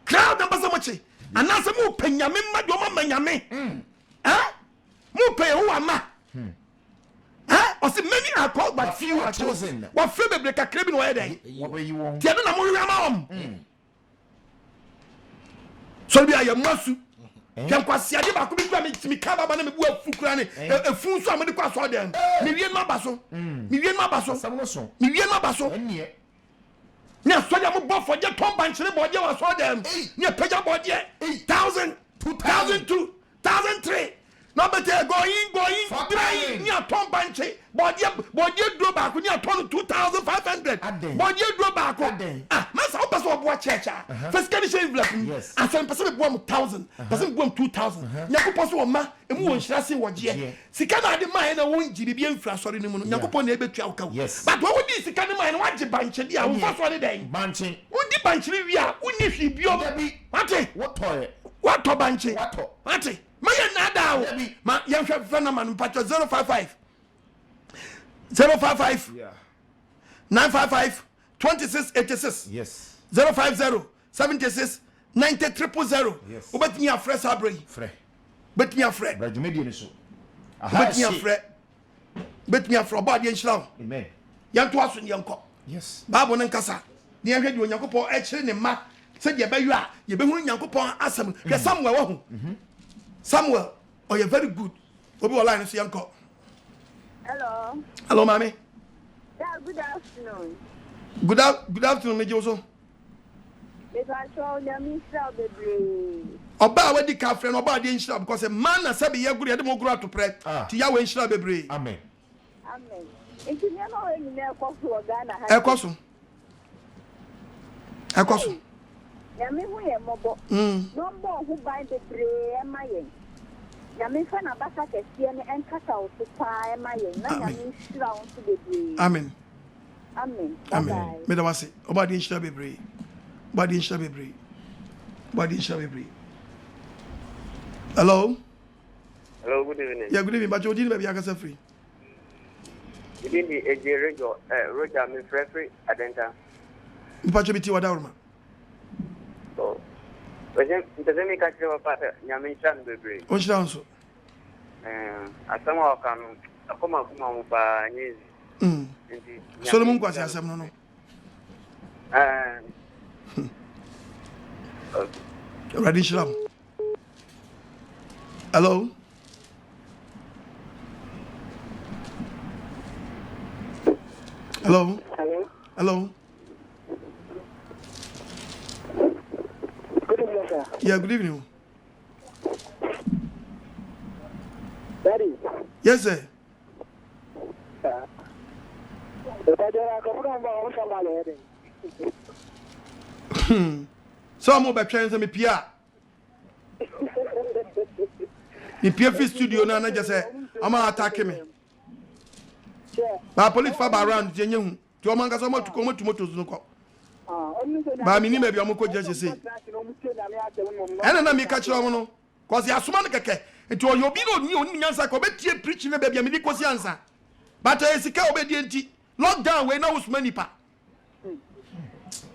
crowd na pasa mochi anase mu penyame mmadwo ma manyame mu pe ho ama o se many are called but few are chosen wa free be break akre bi no ye den wo be yi won tie na mo wi ama so bi aye masu NKWAGYESEM ba ko bi kwa me ka baba na me bu afukura ne efun so amede kwa so dem me wie no abaso me wie no abaso enie ne soja mo bofo je ton banchire boje wa so dem ne peja boje 1000 2002 2003 no better going trying ne ton banchi boje do ba ko ne ton 2500 boje do ba ko masa o paso bo church first condition envelope asan paso bo 1000 paso bo 2000 nyakopo so ma emu won hyirase woje sika na de man na won jiri bi enfra sori ne mu no nyakopo na ebetua wo ka but wo di sika ne man na waje banche dia wo fa so ne den banche wo di banche wi a woni hwi bio mate wo to banche mate maye na da wo ma ye hwe fa na man pacho 055 955 2686 yes 050 76 90 yes obetimi afre sabre betimi afre brajumedi ni so betimi afre obade nhira amen yanto aso ne yanko yes bible ne nkasa ne yahwe di onyankopon e kire ne ma se de bayu a ye behunu nyankopon asem hwe Samuel wo ho Samuel oh you very good Obi online so yanko. Hello. Hello, mommy. Yeah, good afternoon. Good afternoon, me Joso. If I show them baby. Oba we di ka friend oba dey nshira because a man na sabi ye guru ye dem guru to pray. Ti ya we nshira bebre. Amen. Amen. Nti me no we ni ekoso Ghana ha. Ekoso. Ya me hu ye mobo. No mbo hu ban bebre e ma ye. Ya me fa na basa kese ne enkata o so pa e ma ye. Na ya me nshira on so bebre. Amen. Amen. Amen. Me da wase. Oba dey nshira bebre. Body nshira bebre. Hello. Hello, good evening. Yeah, good evening. But you didn't be akasa free. Good evening, Roger, me free adenta. Mpacho biti wada urma. So, doesn't make a show about Yamin Bebre. Onshira onso. Asama kan akoma kuma ba nyezi. Asore Mu Nkwaseasem no. Ready Shram. Hello. Hello. Hello. Good evening, sir. Yeah, good evening. Daddy. Yes, sir. So I'm about trying to me Pia. In PF studio now, I just say I'm attacking me. But police far around Jenny. To a man got someone to come to motos no cop. But I mean, maybe I'm going to just say. And then I make catch on because you are so many. And to your big old new answer, Cobetti preaching a baby, I mean, it was the answer. But I see obedient lockdown when I was many pa.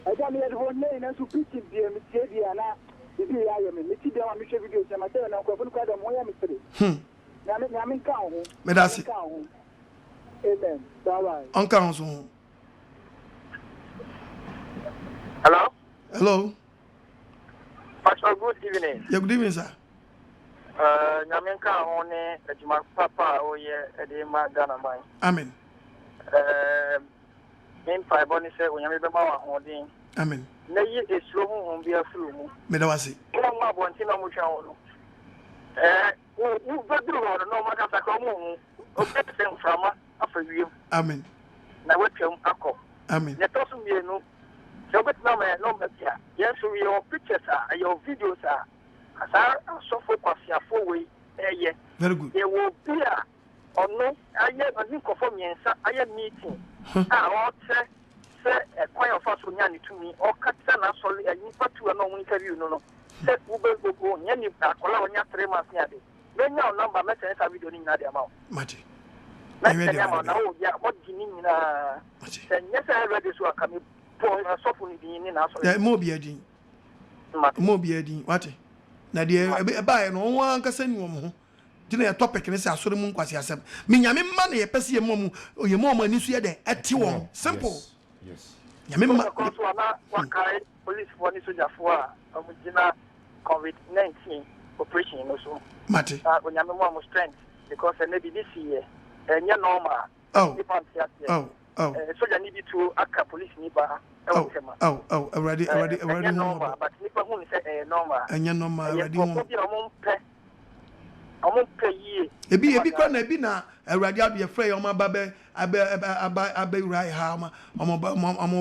I don't know what name and to preach it, dear Miss if you are a Mitty, I am sure videos and my turn up for the more mystery. Yamin Cow. Medasi. Amen. Bye. Uncle. Hello? Hello. Pastor, good evening. Yeah, good evening, sir. Yamin Cow, my papa, oh, yeah, Edema Ghana. Amen. In 5 bonus when you remember holding. Amen. Nay is slow on be a flu. Medawasi. Come up one thing on which I will. You got to no matter the common. Okay, from after you. Amen. Now, what you uncle. Amen. Let us be no. So, but no man, no better. Yes, your pictures are, your videos are. As I so focus your 4-way. Very good. There will be a or no, I yet a new conforming, I am meeting. I say a choir of us to me, or cut solely and you put to a normal interview. No, said Uber go, Yanni, Colonia 3 months near it. Then now number messages are we doing that amount. Mati. Now, yeah, what do you mean? Yes, I read this work coming for a softly in us. Yeah, more be a ding. More be a ding. What? Now, dear, a buy no one can send you. Dina topic ne say Asore Mu Nkwaseasem me nyame ma na ye pese ye mom o ye mom ani so ye de ati won simple yes nyame ma wakai police for ni soja for amugina COVID-19 operation no so mate nyame mo strength because maybe this year enya normal oh soja ni bi to aka police ni ba already normal but nipa hu ni say normal enya normal already won ebi kwa na ebi na awurade ado ye frɛ o ma ba be abe right ha ma omo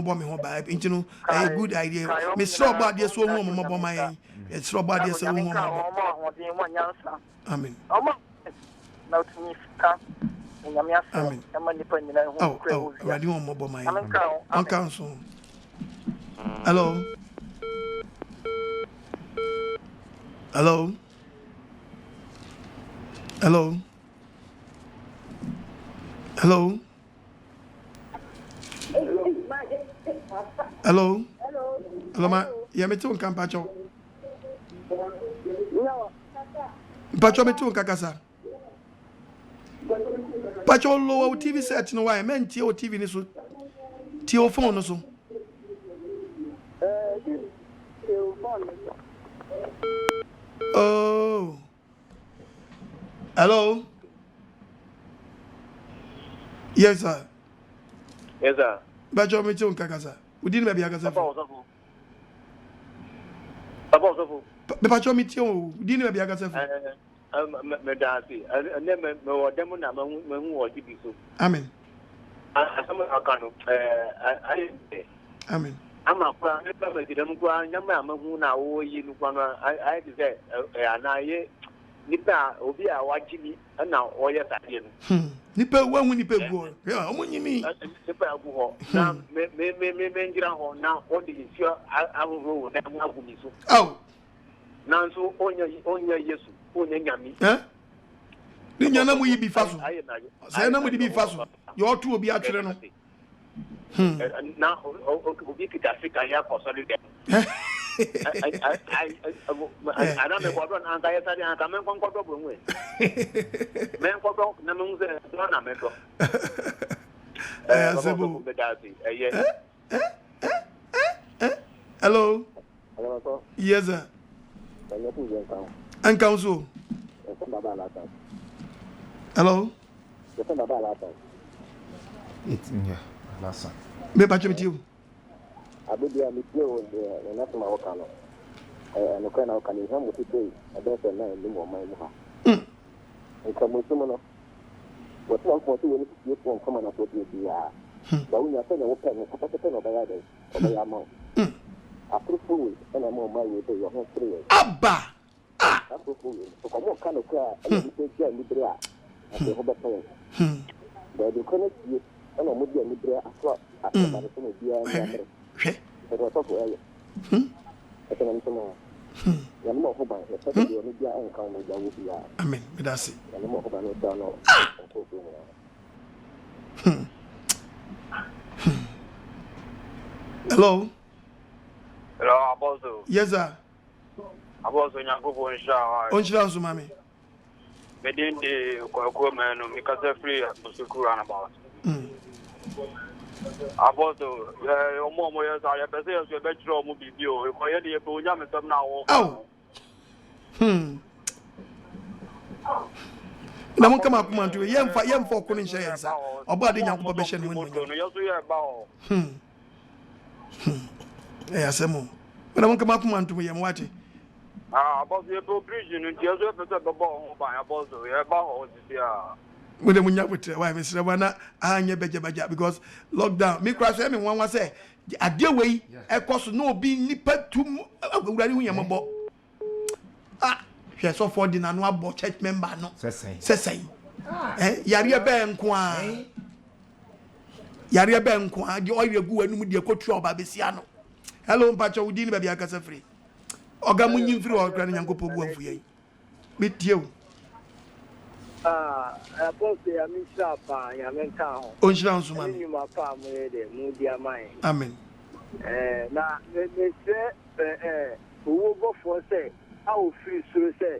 bo me ho ba nti no a good idea me sure ba de so hu omo bo man e sure ba de so hu omo amen na utumi fika nyame aso ema nipa nyina hu oh awurade omo bo man anka so hello hello hello hello hello hello ma ya metu nkan pacho pacho metu nkan kasa pacho lo TV set no why men tie o TV ni so tie o phone no so oh hello Yes, sir. Yes, sir. But you're making Kakasa. We didn't maybe Akasa. But you're meeting, didn't maybe Akasa. Medasi, and then no demon among what you do. Amen. Amen. I'm a prime, I didn't go on Yamma, now you I said, and I Nipa, Obia, watching me, and now all your Sadian. Nipa, one when Nipa go. Yeah, what you mean? Nipa go. Now, now, what is your I will roll that one. Oh, now so on your yes, on your yammy. Eh? Ninyana mu yibi faso. Say na mu di bi faso. Your two will be actually no. Now obi kitafika ya kosori dem. I don't know what on anka yesa dia anka men konkodo bo nwe. Men konkodo na men ze do na metro. Sebo. Hello. Hello. Yes sir. And council. Hello. It's last one. Me patch with you. Abudia mi play on the national okano. No kana okani ha mo tete adese na ndi mo man mu ha. Nka mo sumo no. What one for to when you phone come na to dia. Ba unya se na wo pe no kapete no ba ya de. O ba ya mo. Approve na mo ma we dey your home free. Abba. Approve. So come on kana kwa e dey dia libre a. Ate ho ba pe. Ba de connect you ana mo dia libre aso ba de so dia na. Pero to ko ayo. Ete na ntono. Ya mo ho ba, e ta de oni dia en kan mo ja wo bia. Amen. Me da se. Ya mo ho ba no da no. Hello. Hello, Apostle. Yes sir. Apostle Nyankofo nsha. Onchira so mami. Medin de ko man no mikasa free Apostle run about. Apostle, omo yes I pese yes be tro mo bibio ko ye de po nya mesam na wo. Oh. Na mo kama kuma ntu yemfa ko ni hye yensa. Oba de Nyankopɔ be hye no mu. No yeso ye ba o. Asemo. Na mo kama kuma ntu yem wate. Apostle ye pro bridge no yeso pese be ba ho ba Apostle ye ba ho dia. When we have with why Mr. Wana, I beja because lockdown. Me crash me one was say, a dear way, a cost no being nipped to Yamabo. She saw for the annual church member, no, say, Yaria Benqua Yaria Benqua, the oil go and with your coach of Babisiano. Hello, Pacho, we didn't be a casa free. Ogamun through our granny and go for you. Meet you. Apostle ya misha pa ya menka ho. Onshira nso ma. Ni ma pa mo ye de mu dia man. Amen. Na me se owo go for say a o free so say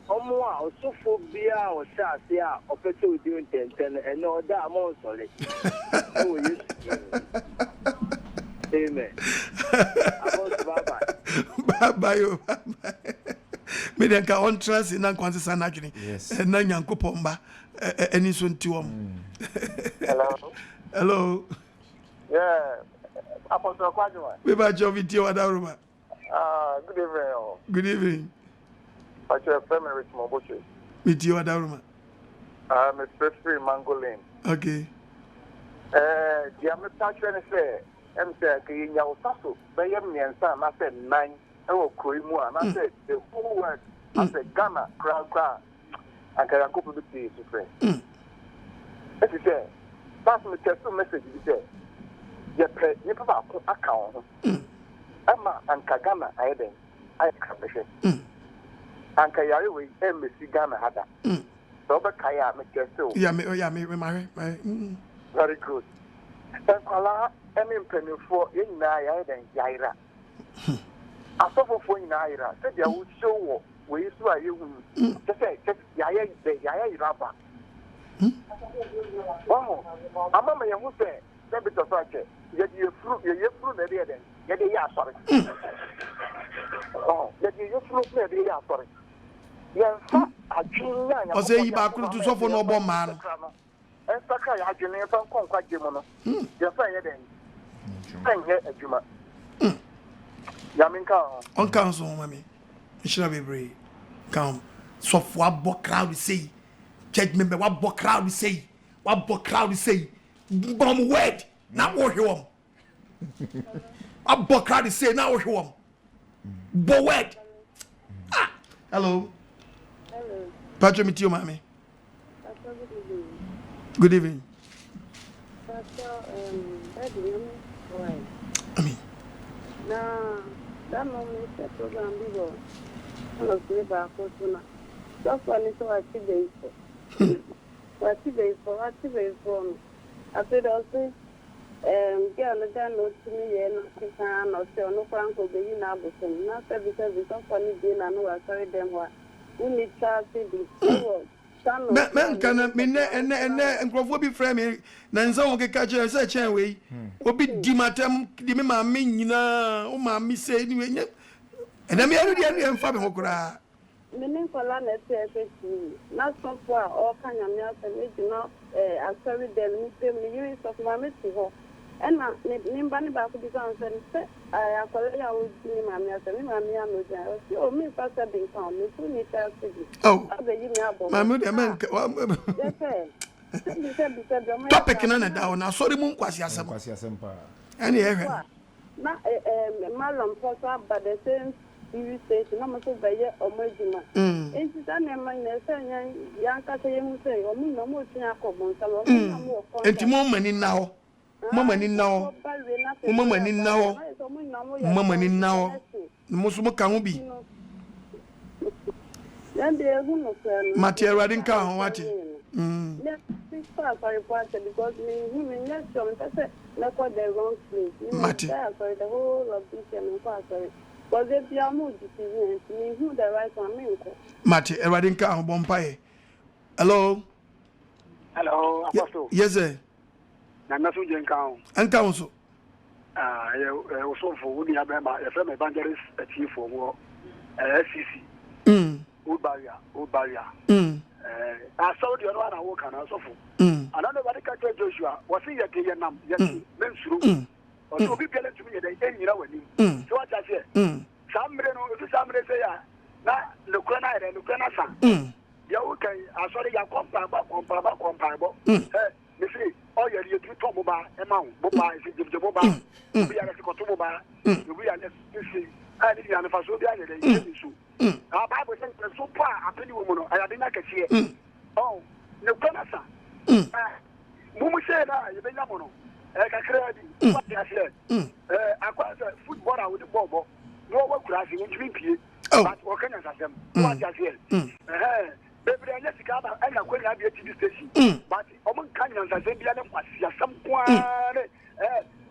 omo a osofo bia o sha ase a opete odi ntenten e na oda amon sole. O Yesu. Amen. Apostle bye bye. Me den ka on trust in Nkwanse sana adwene na Nyankopɔ mba eni so ntiwom. Hello. Yeah. Apostle Kwajuma. We ba jo video adaruma. Good evening. Good evening. Pastor Family Richmond Boche. Video adaruma. Mr. Free Mangolin. Okay. Dia me patron say em say ke nya usaso be yem nyensa na say 9 Koimu, and I said the whole world, I said Ghana, crowd, and can go to the place to pray. As you say, that's my text message. You say, you pay, you put up account. Emma and Kagana, I then, I capture. And Kayari, Embassy Ghana had that. So, but Kaya, make yourself. Yeah, me, very good. And Kala, penny for in Naya, then Yaira. Asofo for Naira, said they would show where you saw you. Just say, Yaya Iraba. Wow, a mamma, you say, that bit of such yet you fruit, you're fruit, then, yet they are sorry. Oh, yet you fruit, they are sorry. Yes, I say, you back to suffer no bomb man. Saka ya adwene fa nkwa gyemono. Ya fa ye den. Sanye adwuma. Ya minka. On council mami. Nshira bebre. Come. So for what crowd say. Church member what crowd say. What crowd say. Bomb word. Now what you What crowd say now what you Bo word. Ah. Hello. Hello. Patrick meet you mami. Good evening. Good evening. I mean. Now, that moment, the program people, hello, Silver, Fortuna. Just one is what she days for. What she days for. I said, also, girl, again, no to me, and no, no, Franco, the Yinabuson. Not because it's not funny, being I know I carry them what. We need child to be. Men can me and Crawford frame me. Nanzo can catch a such a way. Will be dimatem, dimma mean, oh, mammy say anyway. And I'm here and Fabian Hokra. Meaning for land, not so far, all kind of meals and we do not, I carry them, me use of my missile. And Nimbani back to the concern, I will see my meals and my meal. Oh, me, Pastor being found, me, who need to oh, my mother, man. Topic in another down. Asore Mu Nkwaseasem. And here, not Malum Posa, but the same TV station, I'm so by your Omejima. It's an eminent young Catayam say, or me no more Tiaco, and to moment in now. Moment in now. Moment in now. Moment in now. Musumo can be. Then there who no Matia Radin Cow, what? Because me, yes, that's what the wrong place. Sorry, the whole of this and sorry. Because if you are more decisions, me who the right one, Mati, Radin Cow, Bompire. Hello. Hello, Apostle. Yes, sir. I'm not so young. And council. Also for Woody Abema, a friend evangelist at Chief for War, SCC. Old barrier. I saw the other one I walk on also for. Another one catch Joshua was in your Kayanam, yes, men through. Or to be telling to me that they know when you. So what I say, somebody say, not Lucana and Lucana son. You can, I saw you comparable. You see, all your Tomoba, amount, Boba, is the Boba, we are at the Cotoba, we are you see, I didn't have a so our Bible says, so far, I tell you, woman, I didn't like it. Oh, no, Canasa. Mumu said, you been Yamono. I can what I said. I got a footballer with the Bobo, no work crashing in 3 p. But what can I say? What I said. Baby, I just got and I'm going to be at the station. But Oman Canyon, I said, some point.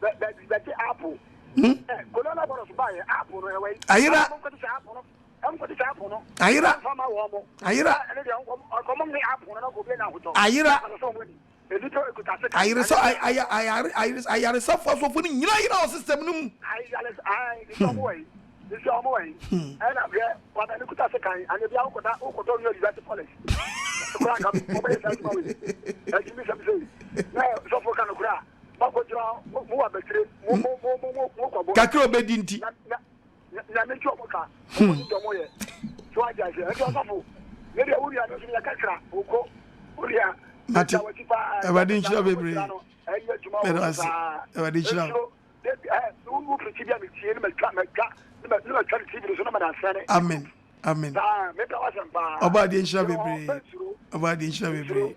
That's the apple. Colonna was buy an apple away. I'm going to apple. Ayira. So I suffer for putting your system. I way. This is our way. And I'm here, but I look at the kind and if you are going to that policy. So for Canocra, more better, more Kakro Bedinti. Namichoka, so I just maybe I would have a Kakra, Oko, Uria, Evadincha Baby, Evadincha. Amen. Amen. Obadiensha Baby. Obadiensha Baby.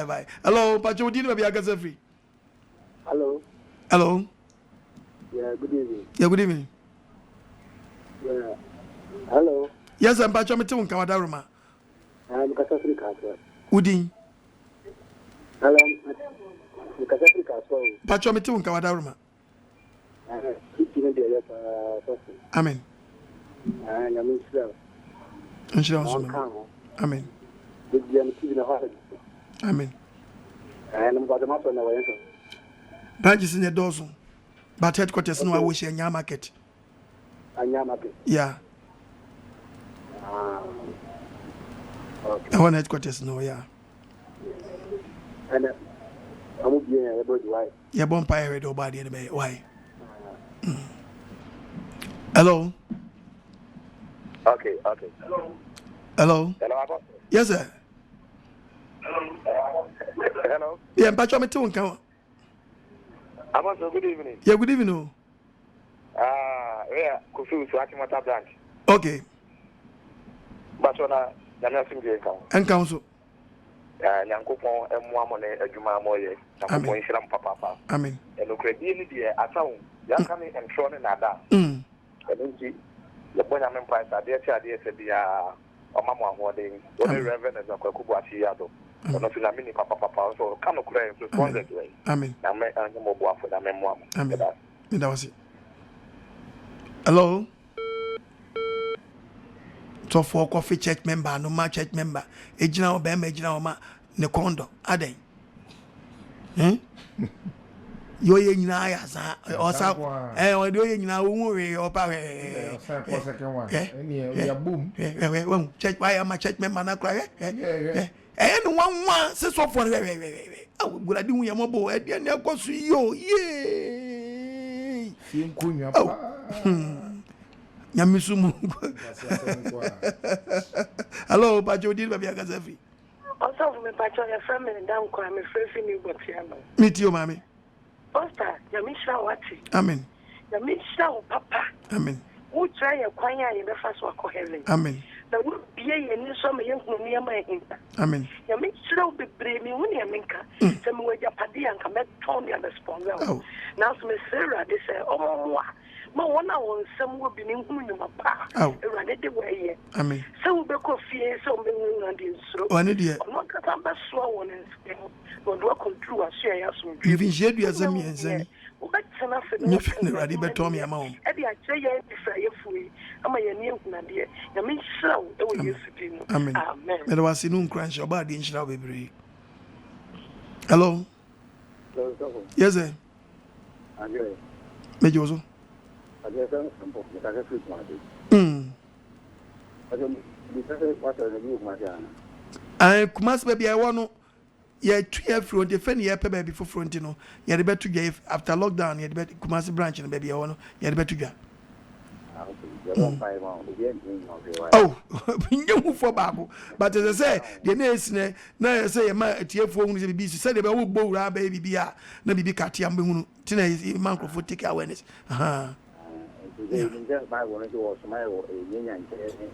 Bye. Hello, Pacho, did you be a free? Hello. Yeah, good evening. Good evening. Yeah. Hello. Yes, I'm Pacho Metum Kawadaruma. I'm Casafrica. Udin. Hello. Casafrica. Pacho Metum Kawadaruma. Amen. Amen. Amen. Branches in the dozen, but headquarters no I wish in your market. Yeah. I want headquarters no, yeah. And I'm being able to why. Yeah, bumpire read over the other why? Hello. Okay. Hello. Hello. Yes, sir. Hello. Yeah, but I'm too count. Good evening. Yeah, good evening. Yeah, Kufu Swachimata branch. Okay. But on a Nanasim account. And council. Yankopon and Mwamone, a Juma Moye, Yankopon Shram Papa. Amen. And look at the Atao, Yakami and Tron and Ada. And then the Bonaman Price, I dare tell the Omama Hoarding, only Reverend as a Kubuati Yado. Not in a mini Papa, so come to respond that way. Amen. I'm more for the memoir. Amen. That was it. Hello. So for coffee church member, no ma church member, ejina oba ejina oma ne kondo aden. Yo ye nyina ya sa osa o de ye nyina wo we opa we. Second one. Yeah, boom. We church why am church member na kra no one se so for we. Oh, gura di hu ye mobo e de na ekosu yo ye. Fi nkunya pa. Nyamisumu. Hello, Pacho, did baby Agasafi? Also, my Pacho, your family down, I'm afraid for you, but meet you, mammy. Pastor, Yamisha Wati. Amen. Yamisha, Papa. Amen. Who try a choir in the first walk of heaven? Amen. There will be a new summer young near my hinter. Amen. Yamisha will be braving when you minka. Some way your paddy and come back to me and respond. Now, Miss Sarah, they say, oh, ma wana won sam wo bi ne hu nyuma pa ewrade de waye amen so be ko fie so be hu na de nsuro one de no ka ta ba so won nsem no do control aso ya so even shedu ya zam yensan wo ba tsena fe no fe ne rade be to me ama wo e de a che ya di fra ye fui ama ye ne hu na de ya me nshira wo e wo yesu bi no amen amen me do wasi no nkran sha ba de nshira wo bebre hello yes sir mejozo I Kumas baby, I want to 2 years from the friend year baby for Frontino. You had better to after lockdown, you had better Kumasi branch and baby, I want you had better to oh, you for Babu. But as I say, the next now I say, my TF phone is busy. Said about who bow baby be a no be Katiam Tina is Manco for take awareness.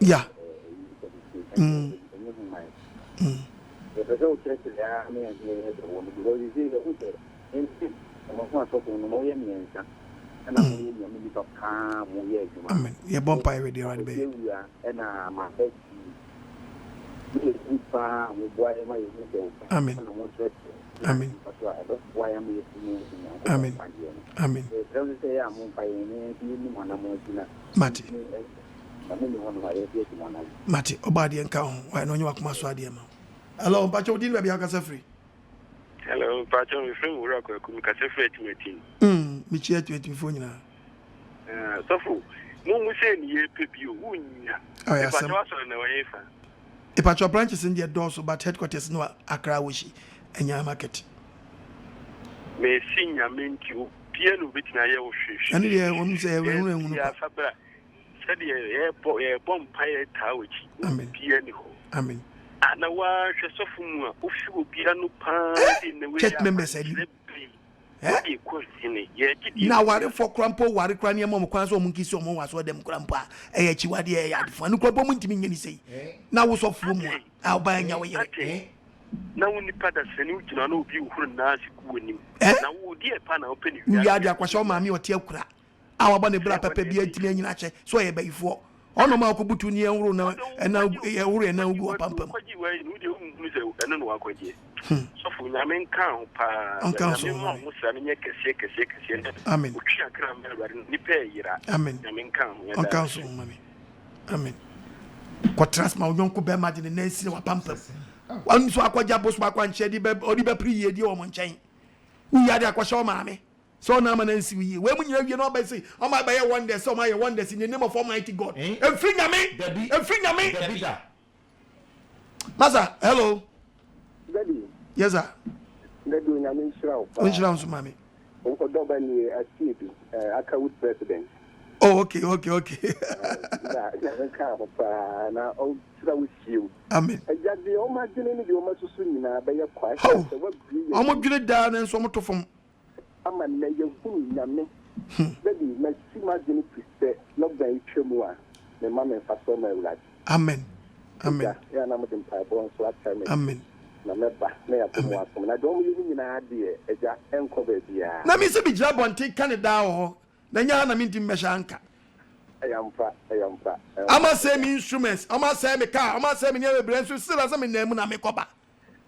Yeah. Amen. Yeah, bump already right baby. Amen. Amen. Amen. Amen. Mati. Mati, Obadi and Cow, why no you are Maswadi? Hello, Pacho, did baby Akasa free? Hello, Pacho, my friend, we're going to free meeting. Me cheer to it phone now. So, no, we say near Pipio. Oh, yes, a Pacho branches in their doors, but headquarters no Accra Wishi and your market. May senior mean to piano with Naya. And here, one say, said a bonfire tower. Amen. Piano. Amen. And I was a sophomore who piano pan in the way. Church members said, now, what for Crampo, what a cranium, Quanso, Monkey, so more was what them Crampa, a chiwadi, and Crampo to me, say. Now was off room, I'll buy your way. Now, when the pattern, you can know you who are winning. Now, dear Pan, open you. We are the Aquashaw Mammy or Tiokra. Our bonny black pepper be a Timinache, so I bay for. Oh, no, Malco Butunia, and now we are now go pump. So for Yamen count, Amen. Amen. On council money. Amen. Quatras my uncle Bema in the nation of Pampers. One so I quite jabos my one shady or the pre year on chain. We are the Aquashaw Mammy. So now, man, see when you know by say, oh my buyer one day, so my wonders in the name of Almighty God. And finger me, and finger me. Master, hello. Daddy. Yes, sir. Nedu nyame nhyira. Nhyira nso mami. Odoba ni asibi AGYEMANG president. Oh, okay. Na na o sira wusiu. Amen. Ejade o ma dwene ni de o ma susu nyina be ye kwa. O mo dwene da na nso mo to fom. Ama na ye hunu nyame. Baby, my see my dwene priste lockdown twemu a me ma me fa so ma ewura. Amen. Amen. Ya na mo dem pa bon so atame. Amen. Na meba na ya to mo asom na do mo yi nyina ade eja enko ba bia. Na me se bi gira bonte Canada ho. Na nya na me ndim meshanka. Ayamfa. Ama say me instruments, ama say me car, ama say me near brain so still as me name na me koba.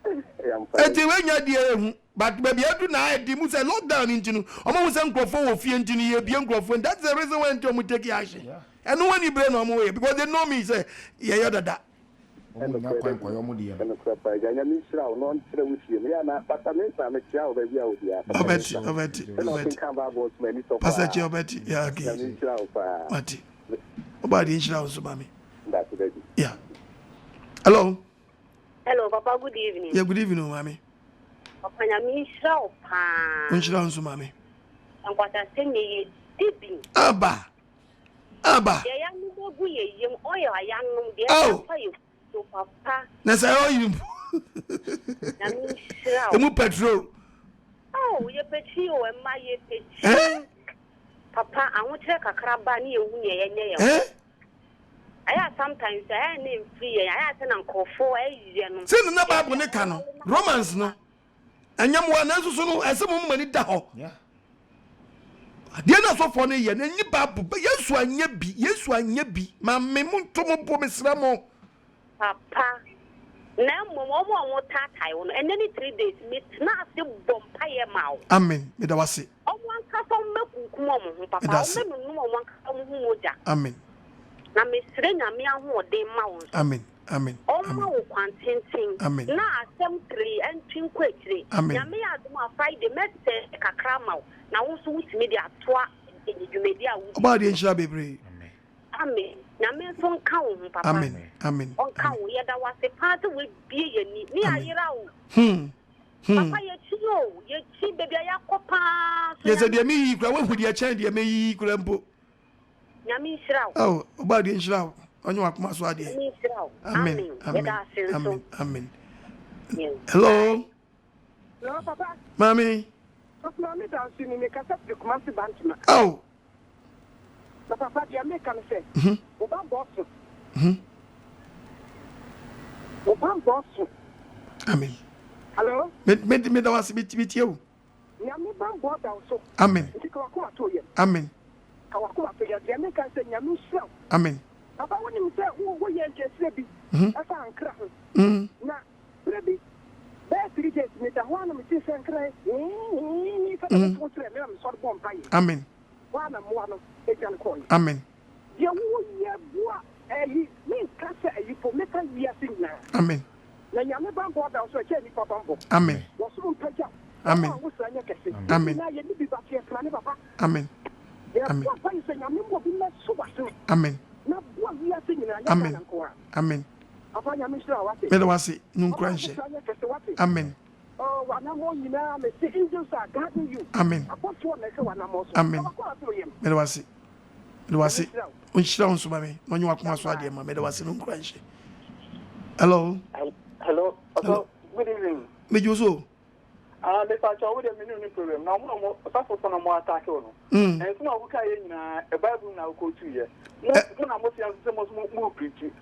Ayamfa. Enti we nya de ehu, but baby adu na edi mu say lockdown intinu. Omo mu say nkrofo wo fie intinu ye bie nkrofo. That's the reason why enti omo take action. And no one you brain omo we because they know me say ye dada. Omo na kwan kwa omo de ya. Eno krapa ja nya mi sira o no ntre wusie me ya na patamenta me tia o ba bia o dia. Obeti. Pastor Che obeti. Yeah, okay. Nya mi sira o pa. Mati. Obadi nhyira o so mami. That's it. Yeah. Hello. Hello, Papa. Good evening. Yeah, good evening, mami. Papa, nya mi sira o pa. Nhyira o so mami. Nkwaseasem ye dibi. Aba. Ye ya nu bogu ye yem oyo ayanum de papa ye so papa. Na say oyo. Na mi sira o. Emu petrol. Oh, ye pechi o ema ye pechi. Papa, I want to kakra ba ni ehu ye ye. Aya sometimes I name free aya say na nkofo ayiye no. Say na Bible ne ka no. Romans no. Anyam wa na susu no ese mo mani da ho. Yeah. Ade na so for no ye na nyi Bible Yesu anya bi. Ma me mu ntomo bo mesra mo. Papa. Na mo tatai wono and any 3 days me na se bompa ye mawo. Amen. Me da wase. Amen. Na me sire nyame ahode ma wo. Amen. Oma wo kwantentin. Amen. Na asem 3 entwin kwetire. Nyame adom a Friday message kakra ma wo. Na wo so wutimi de atoa edwumedi a wo. Oba de nhyira bebre. Amen. Nyame so nka wo papa. Amen. Onka wo yeda wase part we bie yani. Ni ayira wo. Papa ye chi baby ayakopa. Yes, de me yi kura we hu de achen de me yi kura mpo. Nyame nhyira wo. Oh, oba de nhyira wo. Onye wakoma so ade. Nyame nhyira wo. Amen. Hello. Hello, Papa. Mami. Papa, me da sini me kasa de kumasi bantima. Oh. Papa, dia me kan say. Oba boss. Oba boss. Amen. Hello? Me da wase biti you. Nyame ban bo da so. Amen. Ndiko ko atoye. Amen. Ka wako atoye. Dia me kan say nyame hira. Amen. Papa woni mi say wo ye nkese bi. Asa ankra ho. Na prebi. Be 3 days me da ho na me ti say ankra. Ni fa ko tre me am so bom pai. Amen. Wa na mo no e jan ko. Amen. Dia wo ye boa mi kasa ayi po me kan wi asin na. Amen. Na nyame ban bo da so che ni papa mbo. Amen. Wo so mpaja. Amen. Amen. Amen. Amen. Amen. Amen. Amen. May the wase nunkranche. Amen. Oh, me see angels are guarding you. Amen. Amen. May the wase. The wase. Unshira unso mame. No nyu akoma so ade ma. May the wase nunkranche. Hello. Hello. Good evening. Me juso. Me pacho with a mini program. Now, no suffer from a more attack on. And no, we can a Bible now go to you.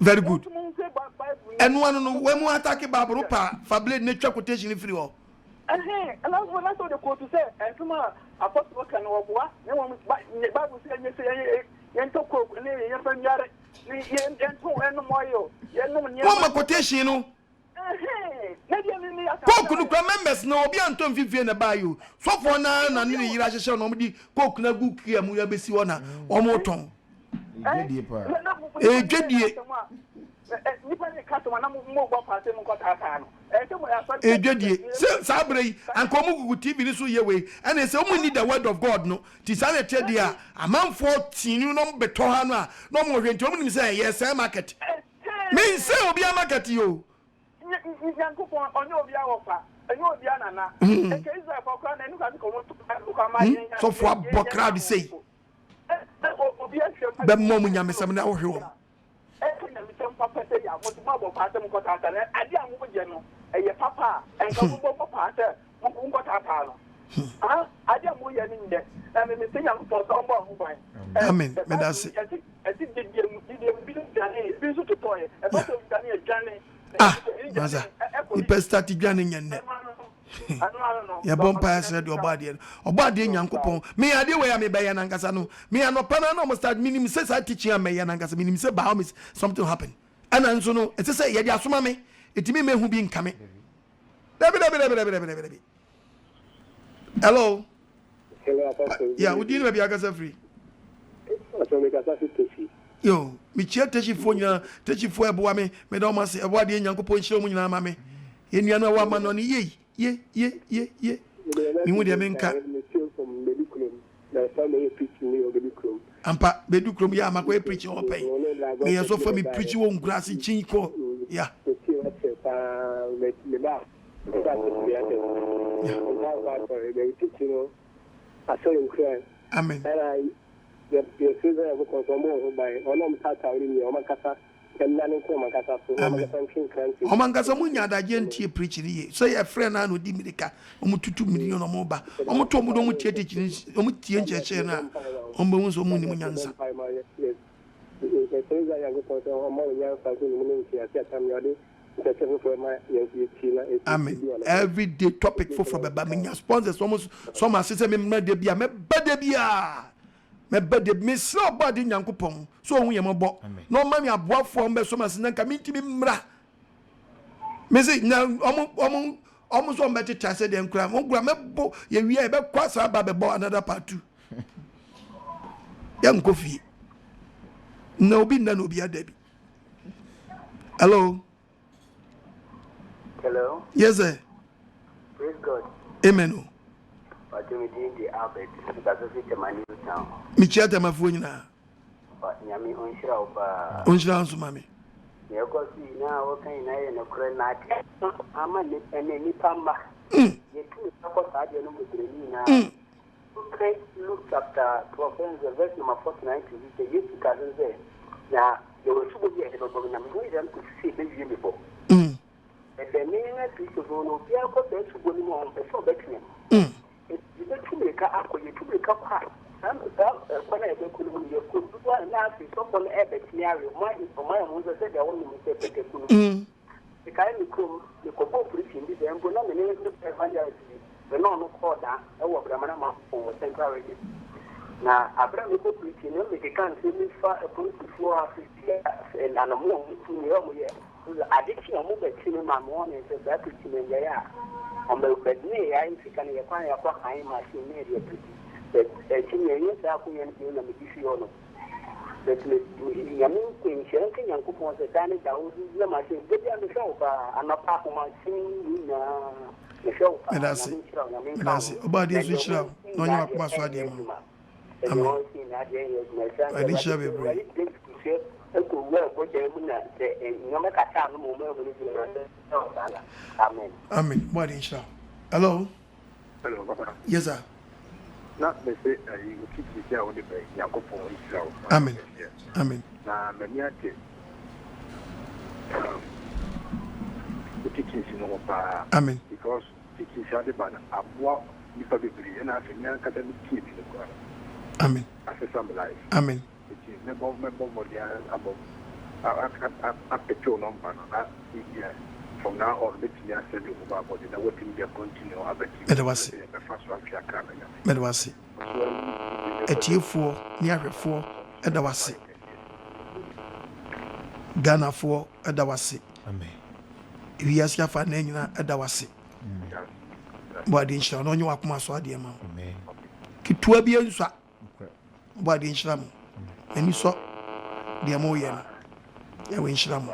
Very good. And one when we attack Bible, Fable nature quotation free all. And when I saw the quote to say, and come on, Apostle can walk what? No one the Bible says, you say, Yanto cook, and then Yara, one quotation, you know. Coke no members no obi anton fifie na ba you so for na ni yira hye no mdi coke na guku amu ya besi wona o mo ton edie pa edie edie sabre anko mu gugu tv ni so ye we and say o need the word of god no ti sa na tede a amanfo tinu no beto ha no a no mo hwe nti o mu ni say yes market me say obi market yo Yankupon on your via offer, and your Diana. And case I for crown and look at my so for what crowd say. But Momunya Messam now home. Papa say, I want to mobile part of Cotata, and I didn't general, and your papa, and Papa, Munkatapano. I didn't move in there, and the thing I'm for someone. Amen. That's it. I think the visit to toy, and also Daniel Johnny. Maza, the best started running in there. Your bumpire said your body, or body in Yankupon. Me, I do where I may buy an Ancasano. Me, I'm not Panama start meaning says I teach you, may an Ancas, meaning say, Bahamas, something happen. And I'm so no, it's a say, Yasumame, it may who being coming. Hello. Yeah, we didn't have Yagasa free. Yo, me chair techi phone techi for a boy me don't say what the young people show me na mame. In you know what man on ye. Me with the menka. Ampa bedukrom ya makwe preach on pay. Me so for me preach on grass in chinko. Yeah. Amen. Omangasa munya da gentie preaching ye. So your friend na no di mirika. Omu 2 million omoba. Omu to omu do mu tie teaching. Omu tie ncheche na. Ombo mu so mu ni munyansa. Amen. Every day topic for baba me sponsors almost some assist me de bia me bade bia. Me bade me so body nyankopon so hu ye mo no ma me aboafo mbe so mas nanka minti mra me say na omo so mbeti tase de nkura mo nkura me bo ye wi e be kwasa ba be bo another part 2 ya nkofi na obi na no bi adabi. Hello. Hello. Yes sir. Praise God. Amen. But we did the Albert because it's a new town. Mi chiata mafuoni na. But nyami onshira oba. Onshira anso mami. You go see now what kind na no kre na. Ama ni pamba. You two support radio no mutreni na. Okay, Luke chapter 12 verse number 49 to the you can say. Na you will should be able to na me them to see the before. The meaning of people who know the alcohol to go on before betting. It's to make up for you to make up. Some when I could do one last is someone ever scenario. My mother said, I only say, the kind of crew, the couple preaching this and will not be named the evangelist. The non call that, I will Brahmana for central region. Now, Abraham is preaching, they can't see me far a police before 50 years and I'm more to me. Addiction of mobile cinema morning says that it's in the air. On the bed, I can acquire a high machine area. But a senior years are going to be a mission. But Yamin Queen, Shanking and Coupons, the Danny Dowd, the machine, get on the show, and a papa machine the show. And I say, about this, which no, you are Pastor. I didn't share it. Amen. What is that? Hello. Hello, Papa. Yes, sir. Not me say you keep the day on the bay. Yankopon Israel. Amen. Amen. Na me niate. The teachings in our Amen. Because teachings are the ban. Abwa nipa bibiri na afenya kata ni team ni kwa. Amen. Afesa my life. Amen. Member Modia above a petrol number from now on, let me ask you about what the waiting they continue. Medawasi. Medawasi. At you for near 4 Edawasi. Ghana 4 Edawasi. Amen. We ask you for Nena Edawasi. But in Shan on your Akmaswadi amount. Amen. Kitwabi and Swap. But in Shram. And you saw the Amoyan. Yeah, we in Shram.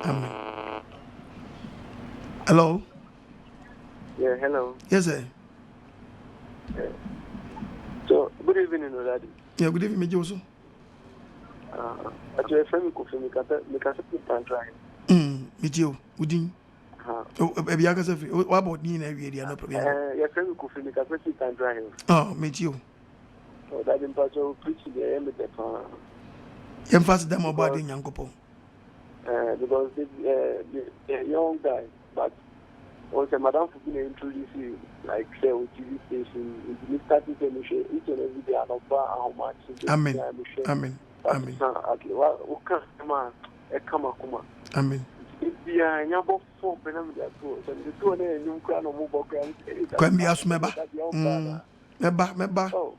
Amen. Hello? Yeah, hello. Yes, sir. So, good evening, Oladi. Yeah, good evening, Joso. At your friend, me can say, Meet you, Udin. Baby, I can say, what about me? No problem. Your friend could feel like a pretty time driving. Oh, meet you. So that in Pastoral preaching the end of the farm. Emphasis them about the young couple. Because the young guy, but also Madame Fukune introduced you, like, say, with TV station, we started to share each and every day, and how much. Amen. Amen. Amen. Okay, what can a come? Amen. Yeah, and you're 4 penam that too. And the 2 and you crown of mobile grand. Can be as member. Member. Oh,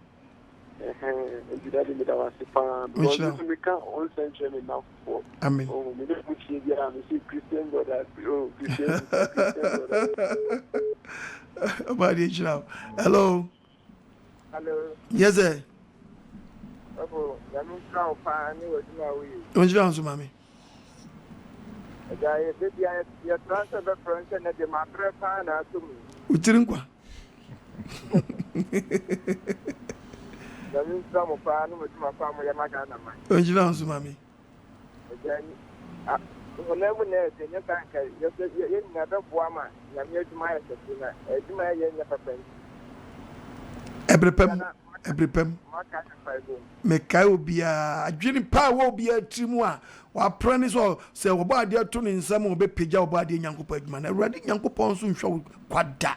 and you didn't our farm. Because we can't all send them enough for. Amen. Oh, we don't push you there. We see Christian brother. Oh, Christian brother. Hello. Hello. Yes, sir. Oh, I'm not fine. What's your answer, mommy? Your transfer the French and the Matre Pana to me. We didn't go. The new summer pan with my family, Magana. What's your answer, mommy? Again, whenever there's a new banker, you're another woman. I'm here to my assistant. It's my young friend. Every pem. Meka obi a adwene pa wo bi atimu a wa prane so se wo ba de to ne nsam wo be pagya wo ba de nyankopɔ adwuma na awurade nyankopɔ nso nhwɛ kwada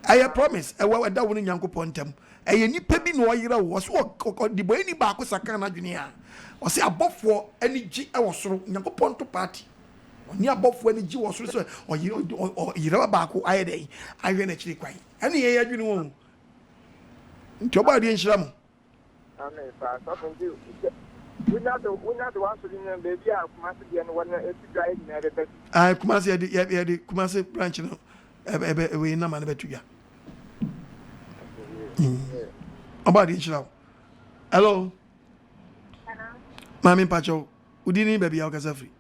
I promise e wa da wo ne nyankopɔ ntam eye nipa bi na oyira wo so di boy ni ba ko saka na adwene a o se abɔfo ani gi e wo soro nyankopɔ nto party oni abɔfo ani gi wo soro so oyira ba ko aye dey ahwe na kiri kwan ene ye adwene wo nti oba de nhira mo amen fa so do we not the ones who didn't baby are Kumasi and one is dry in the I Kumasi the Kumasi branch no we na man betu ya oba de nhira hello mami pacho udini baby ya okasa free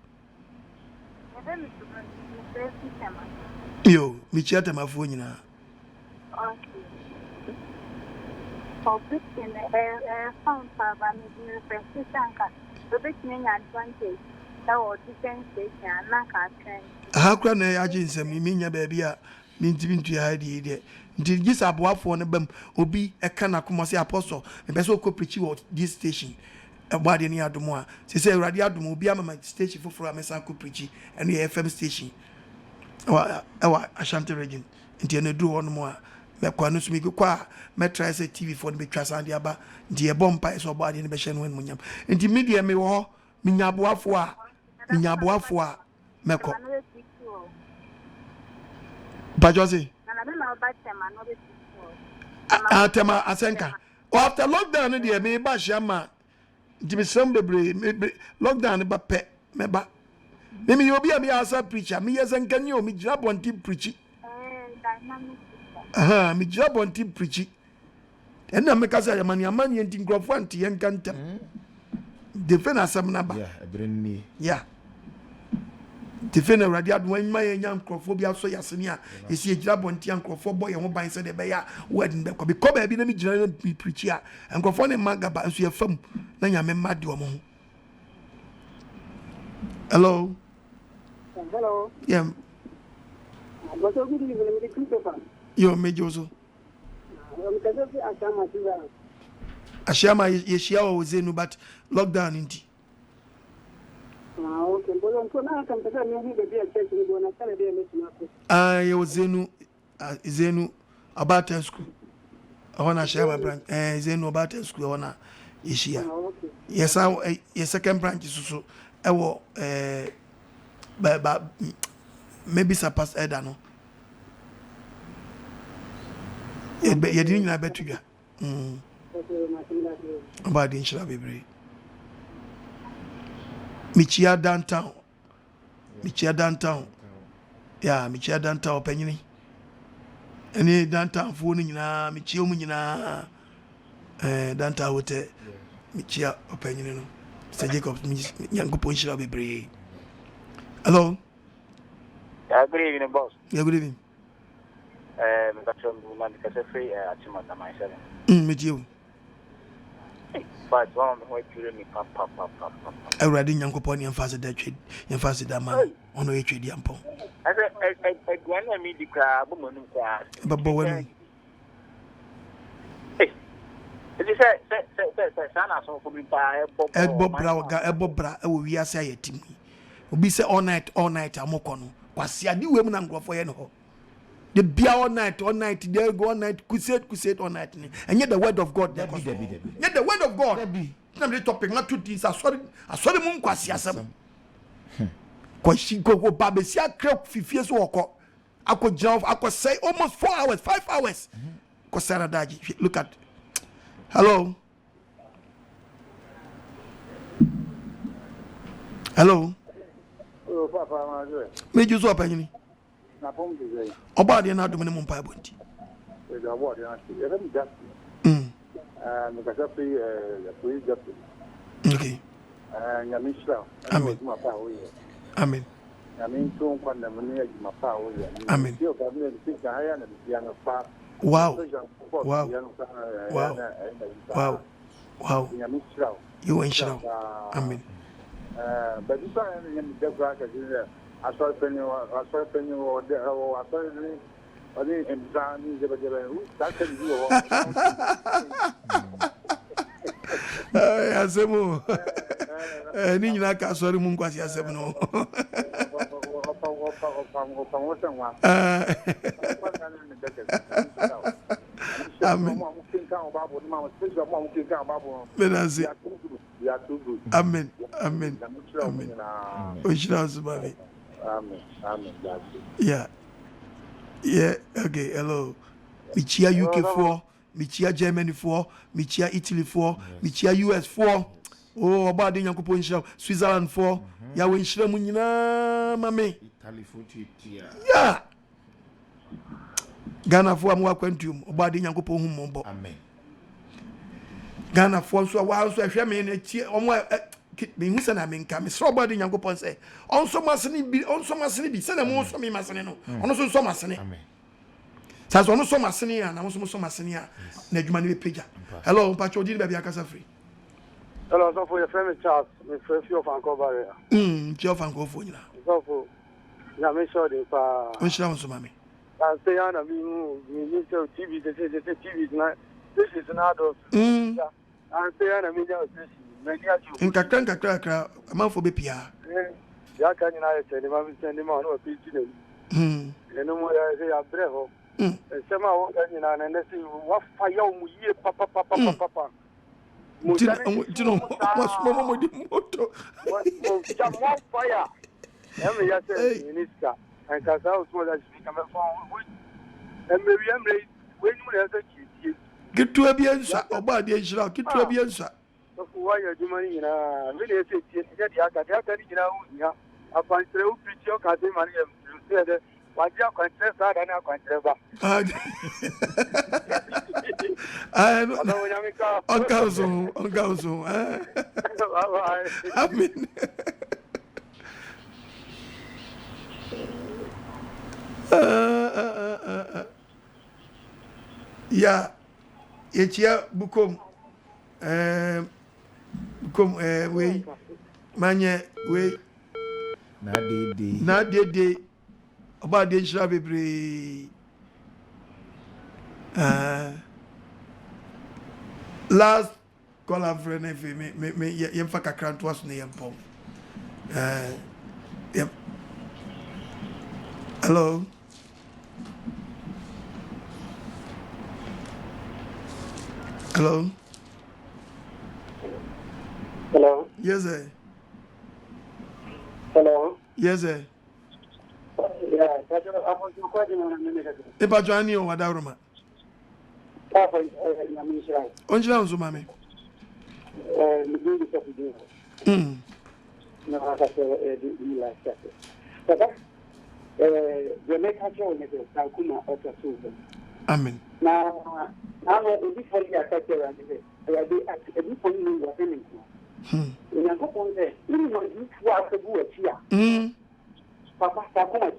yo mi chiata mafu nyina public in found Pava in the Sanka, the big name advantage, or defense station, and Naka train. How can I AGYEMANG mean your baby? Mean to be to idea. Did this above for them will be a Kanakumasi apostle, and best will preach you at this station. A body near Dumois. She said, Radiadum will be a station for a Messanco preaching and the FM station. Our Ashanti region, until they do one more. Mekwanu mi kwa metra se TV phone be twasa ande aba die bompa so body ne be hye no munyam enti media me wo minyaboafo a meko bajosi atema asenka after lockdown dia me ba hya enti me sem bebre lockdown ba pe me ba me obi a me asa preacher me yesenka ni o me gira bonti preach mi job on team preaching. And I make us a money and think of one tea and can't defend us some number. Yeah, bring me. Yeah. Defend a radiat when my young crophobia so yasenia is a job on tea and crofobboy and one by said the bear wedding because I be me general preacher and go for a magaba and see a film. Then I'm a mad woman. Hello. Hello. Yeah. Yo mejozo. Ashama yeshia wa zenu but lockdown inti. Okay. Yo zenu about school. I wanna share my branch. Zenu about school I wanna yeshia. Yes, your second branch is so ewo but maybe surpass Edano. You didn't know about you. About the insurance, baby. Michia downtown. Yeah, Michia downtown, Penny. Any downtown phone in Michio Munina downtown hotel. Michia opinion. Sir Jacob, young Punch, baby. Hello. Good evening, boss. Yeah, good evening. Pastoral free at with you. But one of me papa. Already Yankopon emphasize that trade, emphasize that man on a trade yampon. I want me the crab, woman, but Bowen. It is said, Sana, so for me by Ebo Bra, we are saying to me. We say all night, Amokono. Kwasia, the women and go for you. The beer all night, they go all night, crusade all night. And yet the word of God, yet the word of God. The topic, not two things. Asore Mu Nkwaseasem. Kwashi go Babesia crop 5 years walk. I could jump, I could say almost 4 hours, 5 hours. Kosara Daji, look at. Hello. Hello. Oh, Papa, me you so opinion. Na pom de zai. Oba de na domine mumpa bonti. E da bo de na ti. E dem just. Me ka sa fi just. Okay. Nyame shira. Amen. Ma pa o ye. Amen. Nyame nto kwa na me ya ma pa o ye. Amen. Yo ka me ti ka haya na bi na pa. Wow. Nyame shira. You ain't shira. Amen. But this one in the back is Asore penny or the Asore or the Emzani, that's Asemu. Ni na ka Asore Mu Nkwaseasem no. Amen. Amen. Amen. Amen. Yeah. Yeah. Okay. Hello. Michia UK 4, Michia Germany 4, Michia Italy 4, Michia US 4. Oh, about the Yankopon show, Switzerland 4. Ya we shira mu nyina mame. Italy 40. Yeah. Ghana 4 am wakwantum, about the Yankopon hu mombo. Amen. Ghana 4 so wa so ahwe me na tie omo me hu se na me nka me so about the Yankopon say onso masene bi se na mo so me masene no ono so masene. Amen. Says ono so masene ya na mo so masene ya na adwuma ne pagya. Hello, Pacho di be bia kasa free. Hello, so for your friend Charles, me friend of Vancouver. Of Vancouver nyina. So for na me sure dey pa. On shira on so mame. And say na me so TV TV na this is an adult. And say na me just many ajo. In kakra amanfo be pia. Ya ka nyina ye tell ma me send ma no page na. Eno mo ya say abre ho. Say ma wo nyina na say wa fa ya mu yie papa. Tino mo di moto. What fire? Every year say minister and cause how small that speak am phone. And maybe am when you have to get to a biensa oba de jira get to a biensa. So why you money na me dey say tie dia ka ni na hu ya apantre u pitio ka dey money you say that wajia kwantre sa da na kwantre ba. Uncle, I mean, yeah, it's yeah, bukom, we, manye, we, na de, about the shabby. Last call of friend me yemfa kakra to us na yempom. Yep. Hello. Hello. Hello. Yes, sir. Hello. Yes, sir. Yeah, that's what I want to question on a minute. Eba Johnny o wadaruma. Papa, Nyame shira. Onjira nzo mame. Me do the stuff you do. Na aka say the like that. Papa, the make a show me the Sankuma of the Susan. Amen. Now, before you attack and say, before you were feeling. In a couple of days, you know, you are the good here. Papa, Sakuma.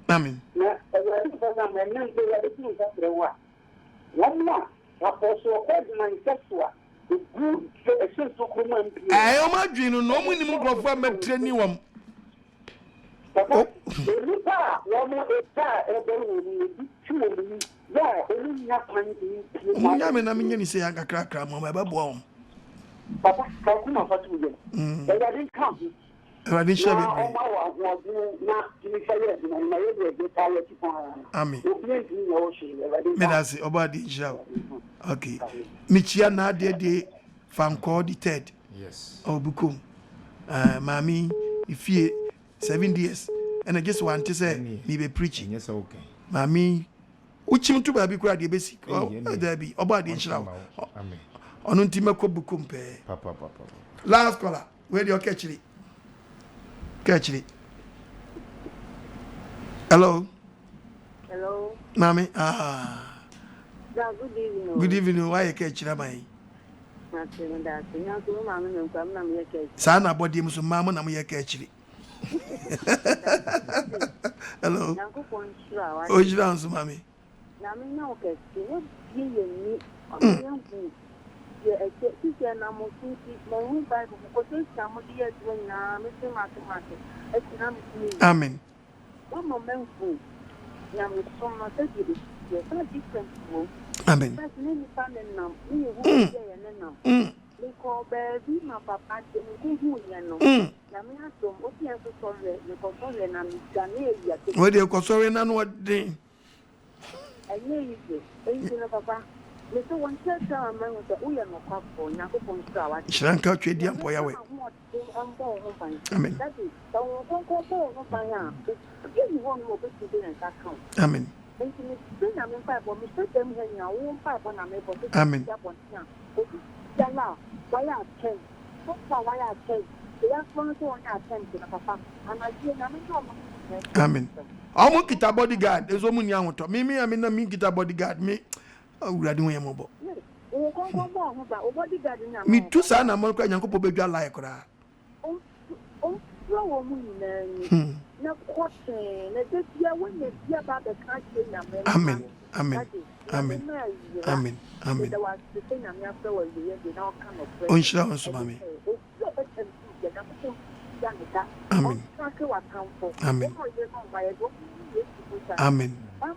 Amen. Now, I think that I'm a man who are the things that they were. One more, Apostle, my sexual, I am dreaming no minimum of one training one. I mean, say I crack my baby. Papa, come for 2 years. I didn't come. I didn't share it. Amen. Medasi obadi jao. Okay. Michia na de fan call the third. Yes. Obukum. Mami, if you 7 years, and I just want to say me be preaching. Yes, okay. Mami, uchim tu baby kura de basic. Oh, there be obadi jao. Amen. Onuntima ko bukum pe. Papa. Last caller. Where do you catch it? Catch it. Hello. Hello. Mami. Yeah, good evening. Good evening. Why you catch it, mami? Sana body musu mama na muye catch it. Hello. Ojira nso mami. Na me na okesi wo bi yeni oyanku. Ye eke na mo sinti mo hu ba ko se samu die tu na me se mathematics. Etina me. Amen. One moment fu. Ya me so na se di ye so different wo. Amen. But me family na me hu ye na. Me ko baby ma papa de me hu ye no. Na me aso o ti en so sorry me ko sorry na me gane ya. We dey ko sorry na no dey. Aye you papa. Me so one church man so we are no couple na ko pon so awa. Shranka twedi ampo ya we. Amen. That is so ko fanya. Give you one more bit to do and account. Amen. Amen. Amen. Omo kita bodyguard ezo mu ni ahunto. Me na me kita bodyguard me. Awurade ho yemobo. Me tu sa na mo kwa Nyankopɔ bedwa like kra. Na kwate na detia wonye dia ba be ka che na me. Amen. Amen. Amen. Amen. Amen. Onshira onso mami. Amen. Amen.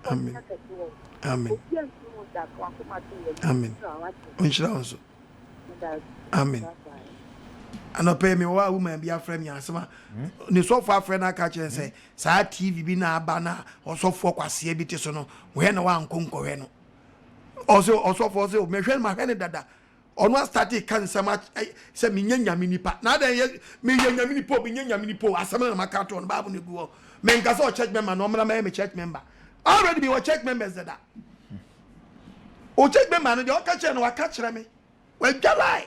Amen. Amen. Amen. Amen. Onshira onso. Amen. Ano pay me wa woman be afrɛ me asema ne sofo afrɛ na ka kyerɛ sɛ saa TV bi na aba na osofo kwase bi te so no we na wa nkonkɔhwɛ no osofo se me hwɛ ma hwɛ ne dada ono start kan sama sɛ me nyanyame nipa na da me nyanyame nipa obi nyanyame nipa asema na maka to no baabu ne gu me nka sɛ church member no mra me church member already be church members that o church member no de o ka kyerɛ no wa ka kyerɛ me we dwalai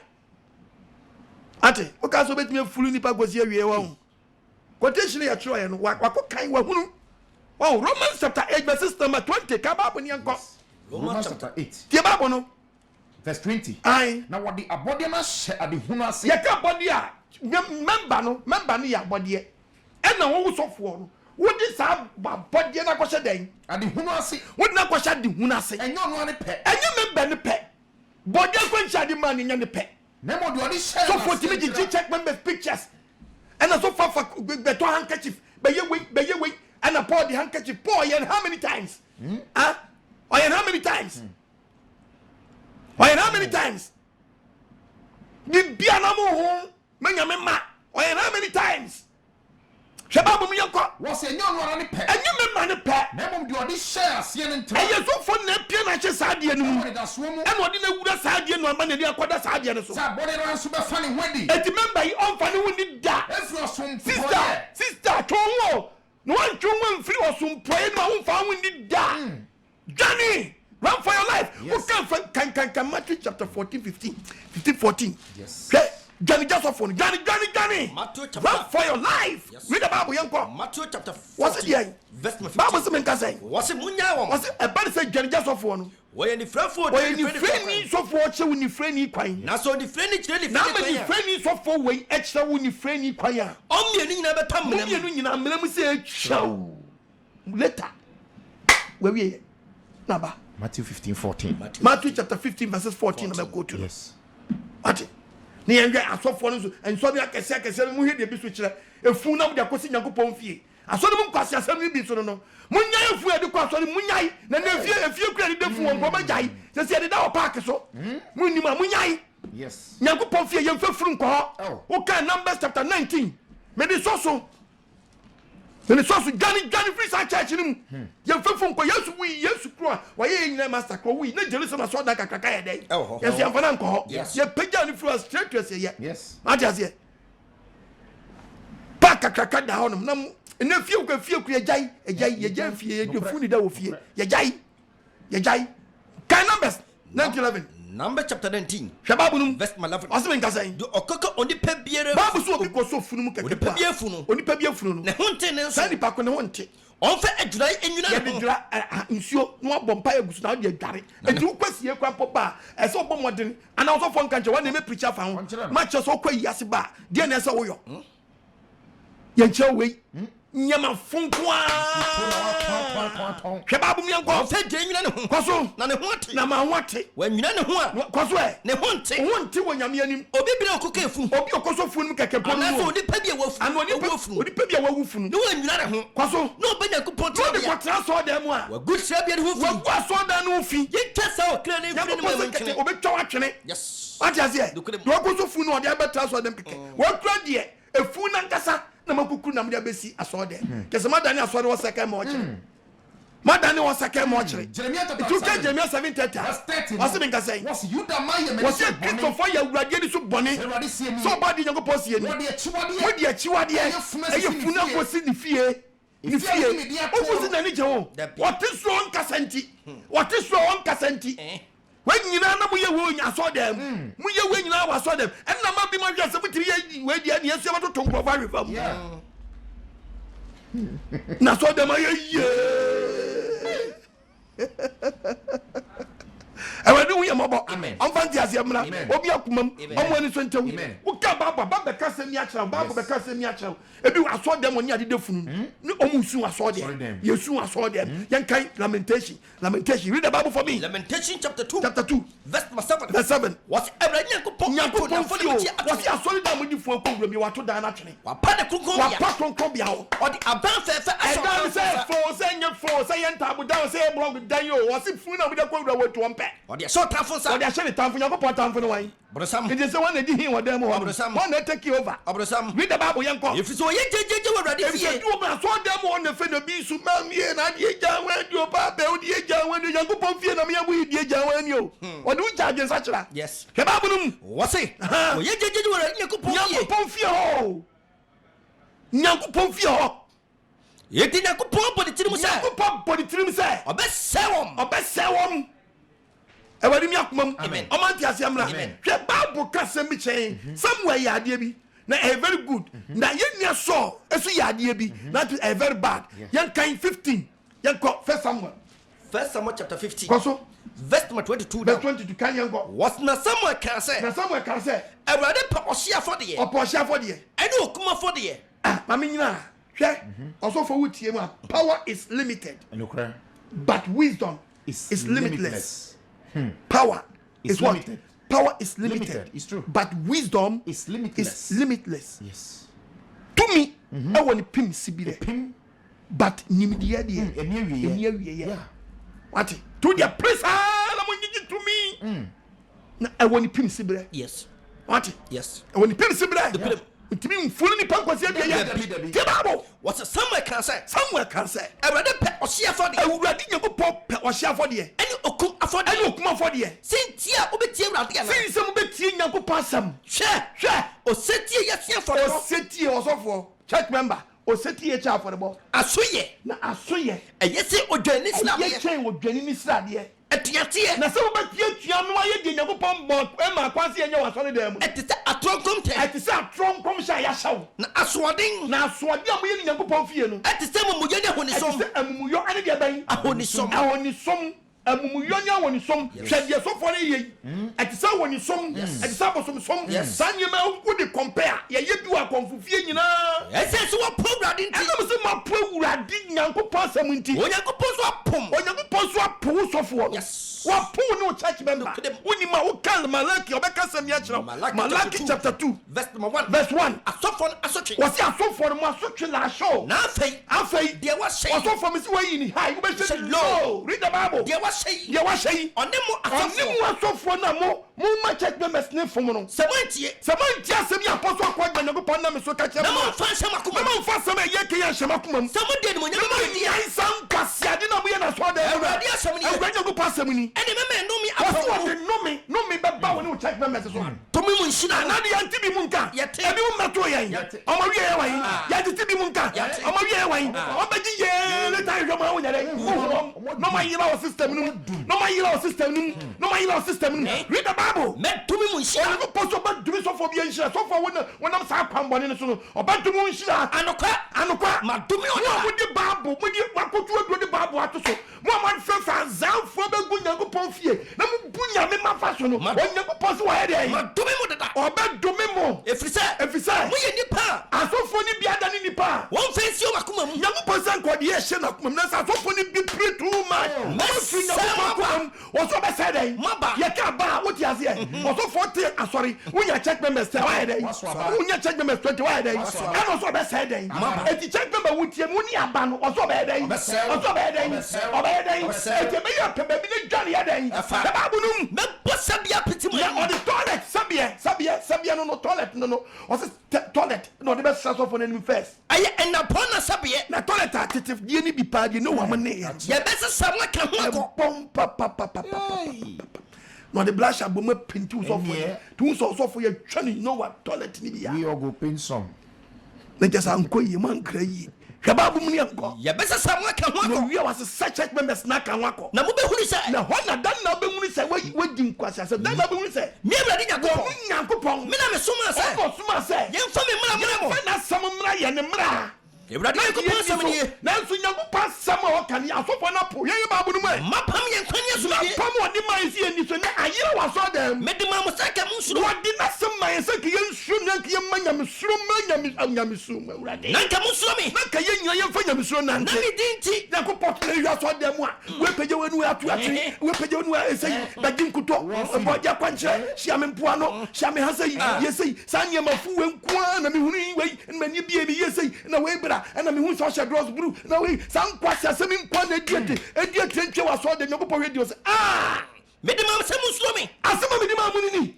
ate o ka so betime fulu nipa gosi awie wa quotation ya tro ye no wako kan wa hunu wa Romans chapter 8 verse number 20 ka Bible ni enko Romans chapter 8 tie Bible no verse 20 na what the abode na hye ade hunu ase ye ka body a member no ya body e na wo sofo no wo di sa body na ko hye den ade hunu ase wo na ko hye de hunu ase enyo no ne pe enyo member ne pe body ko hye de man nya ne pe Nemo do any share. So for me to check members pictures. And so far for the handkerchief. Be ye wait, and I pour the handkerchief. Pour and how many times? Huh? Or how many times? Or how many times? You be an amo home, or how many times? Shababu Miyako was a young one on pet. And you remember the pet. Nemo do any share. And you're so for Nepian Sadian. And what did the Sadian or Mania Quada Sadian? So, body super funny wedding. And remember, you all funny when you die. Sister, Tomo. No one Jung free or some prayer, no one found when you die. Johnny, run for your life. Who can Matthew chapter 15, 14. Yes. Johnny just off on Johnny. Matthew chapter, run for your life. Yes. Read the Bible, young girl. Matthew chapter 14. What's it here? Verse 15. Bible say. What's it munya? What's it? A bad say Johnny just off on. Why any friend for? Why any friend so for when you friend you cry? Na so the friend is really. Now many friend so for way extra when you friend you cry. Only you never come. You na say show. Later. Where we? Naba. Matthew 15:14. Matthew chapter 15 verses 14. Go to. Yes. ate ne yɛnhwɛ asɔfoɔ no so nsɔre akɛseɛ mu hwɛ deɛ bi so kyerɛ efu na mo de akɔsi Nyankopɔn fie Asore Mu Nkwaseasem ni bi so no munya efu e de kɔ asɔre munyai na na efie kura de defu won bɔba jai sɛ sɛ de da wɔ park so munima munyai yes Nyankopɔn fie yɛmfa furu nkɔ wo kan Numbers chapter 19 me de soso gani free sa church ni mu yɛmfa furu nkɔ Yesu kro wa yɛ nyina master kro wi na Jerusalem so da kakaka yɛ dɛ yɛsi amfa na nkɔ yɛ pagya ni furu straight to say yes atiase park kakaka da honom na na fie ko fie ku yɛgya fie yɛfu ni da wo fie yɛgya kan Numbers 19:11 Number chapter 19 Shababunum verse 11 Asome Nkwaseasem do okoko oni pa biere Bible so obi ko so funu mu keke pa oni pa bie funu no ne honte ne so sani pa ko ne honte onfa adwura enwuna ne adwura nsuo no abɔ mpa egusu na de adware edu kwasie kwa pɔ ba ɛsɛ obɔ modern ana so fo nkanche wa na me preacher fa ho ma che so kwa yiase ba de na ɛsɛ woyɔ yɛnkyɛ wei nyama funkoa hweba bu mianko fe dwenwuna ne ho kwaso na ne ho ate na ma ho ate wanwuna ne ho a kwaso ne honte wo nyame anim obi bira okoko efu obi okoso funu mu keke pɔ na so odi pa bia wafu ano odi pa bia wawu funu ne wanwuna ne ho kwaso no obenya kupɔn te bia tra so da mu a wagu tra bia ne ho fi wagu so da no fi yɛtwa sa o kra ne firi ne ma wankyene obetwa watwene yes ati ase do okoso funu odi abɛtra so da keke wakura de efu na nkasa na makuku na mde abesi asode kese madani asode wo seka ma okire madani wo seka ma okire Jeremiah 7:30 Asome Nkwaseasem was you da man ye was Christopher ya wurade ni so bone so body Nyankopɔn sie ni wodi achiwade eye funa kosi ni fie ofusi na ni je wo wote so nkasanti when nyina na mo ye wo nya so dem mo ye wo nyina wa so dem en na ma bi ma hwese mutiri ye we dia ne yesu abato tonko fa refam na so dem ye awadu wo ye mobo amfanti asiamna obi akumam omo ani so ntew wo ka baba be kase mi akira baba be kase mi akira ebi wa so dem oni ade defunu ni omo su aso dem yesu aso dem yankai lamentation read the Bible for me. Lamentation chapter 2 verse 7 was Abraham Nyankopɔn was asori da mo di fu akowura mi wato dan na twene wa pa de kronkron bia o di aban fefe aso say yenta abudan say blog dan yo was fu na mo de akowura wo to ompe o de so tanfo sa o de ahye tanfo Nyankopɔn tanfo no wan Brosam it is the one that did him what them one that take you over Brosam read the Bible yanko if so ye jejeje wo rade fie if you do so them one fe no bi su ma mie na de ja wan di oba be o de ja wan di Nyankopɔn fie na me abu di ja wan ni o o do ja gen sachira yes ke Bible num wo say o ye jejeje wo rade Nyankopɔn fie ho Nyankopɔn fie ho ye di Nyankopɔn body tirim say obesewom ewadi mi akumam omanti asiamra hwe Bible ka sem bi chen somewhere ya ade bi na a very good na yenya so esu ya ade bi na a very bad yan kan 15 yan ko first Samuel chapter 15 koso verse 22 kan yan go was na Samuel kan say awurade pa ohia for de ene okuma for de ma me nyina hwe also for wutie mu power is limited but wisdom is limitless. Power is limited. Power is limited. It's true. But wisdom is limitless. Yes. To me, I want to pim sibire. But nimdiya die. Yeah. What? To the place to me. I want to pim sibire. Yes. What? Yes. I want to pim sibire. Ntimi mfulu ni panko sia bia ya Bible what Samuel can say awurade pe ohia for de awurade Nyankopɔn pe ohia for de ene okum afɔ de sintia obetie awurade ana sinsem obetie Nyankopɔn asɛm hwɛ osetie yasia for osetie osofo church member osetie cha for de bo asoye eyese odwani srabe odwani ni srabe etiatie na se obetie tua no aye de Nyankopɔn bo ma kwanse enye wasɔre dem etise atronkom sha ya hyaw na asoɔden amoye ni Nyankopɔn fie no etise mumuyo ne honisom etise amumuyo ane de ban ahonisom amumuyo nya honisom hwɛ de sofo ne ye etise honisom etise bosom sanye ma wo de compare ye bi wa konfufie nyina ese so wo program nti ɛnam se ma pro wurade Nyankopɔn asɛm nti Onyankopɔn so apom sofo What poor no church member? When ma wo kan Malaki obeka sem ya kira. Malaki chapter 2 verse number 1. Verse 1. Asofo asotwe. Wasi asofo mo asotwe la show. Na afei there was say. Asofo me si we yi ni high. We be say low. Read the Bible. There was say. There was say. Onemo asofo na mo ma church members ne fom no. Semantie asem ya apostle akwa Nyankopon na me so ka kire. Na mo fa asem akoma. Na mo fa asem ye ke ya asem akoma. Samode ni mo nyama ni ansam kwasiade na mo ye na so da. Awurade asem ni. Awurade Nyankopon asem ni. Ene me no mi apo. No me beba woni church members so. To me mun shina na de anti bi mun ka. Ebi mun meto yan. Omo wie ye wan. Ya de bi mun ka. Omo wie ye wan. Obaji ye le ta yo ma wo nyare. No ma yira o system nu. No ma yira o system nu. No ma yira o system nu. Read the Bible. Me to me mun shina. Omo poso ba dumi so for bi enshira. So for wona sa kwambone ne so no. Oba dumi mun shira. Anokwa. Ma dumi ona. Mo di Bible. Mo di wakotu adu di Bible ato so. Mo man fa zanfo be gu Nyankopon fie. Na mo bu nyame ma fa so no. Nyankopon so wa he dey. Ma dumi mo dada. Oba dumi mo. Efisa. Mo ye nipa. Asofo ni bi ada ni nipa. Won fancy o makoma mu. Nyankopon san ko de ye hye na kuma na asofo ni bi pray too much. Mo Nyankopon wo so be say dey. Ye ka ba wo ti ase e. Wo so 40 asori. Wo nya check members say why dey. Wo nya check members 20 why dey. And also be say dey. E ti check member wo tie mu ni aba no. Also be dey. Also be dey. Oba dey. E ti be ya pe be ni dwan ya dey. The Bible no. Me bossa bia piti mo. Ya on the toilet. Sabia no toilet no. O se toilet. No the best source for them first. Aye and upon a sabia. Na toilet attentive die ni bi pa die no wa mane ya. Ya best samwa ka ho pom pa. No the blush aboma pintu so for. Tu so for you twane no what toilet ni bi ya. We all go pin some. Na just anko yi man kra yi. Shababu muni anko. Ya best samwa ka ho no we was such church members na ka ho. Na mo be hunu say. Na ho na dan na be hunu say we di Nkwaseasem. Dan na be hunu say. Me Awurade Nyankopon. Me na me soma say. O soma say. Yen fa me mra mo. Na sam mra ye ne mra. Awurade Nyankopon sam ni. Na nso Nyankopon sam o kan ya sofo na po. Yen ba bu no mai. Mapam yen kwanya so ye. Mapam o di mai si eni so na ayira wa so dem. Me di ma mo saka mu suro. Wo di na sam mai se ke yen suro na ke yen manya me suro manya suro Awurade. Na ka mu suro mi. Na ka yen yen fa nya me suro na. Na mi dinti. Nyankopon na ya so dem a. We peje wenu atu. We peje wenu esei ba di nkuto. Bo ja kwanche. Hia me mpoa no. Hia me hasei. Yesei. Sa nya mafu we nkoa na me hunu we. Mani bia me yesei. Na we bra. Na me hu so hia dross blue. Na we sa Nkwaseasem nkwa na ediete ntwe wa so de Nyankopon radio se. Me di ma se mu suro mi. Asema me di ma mu ni.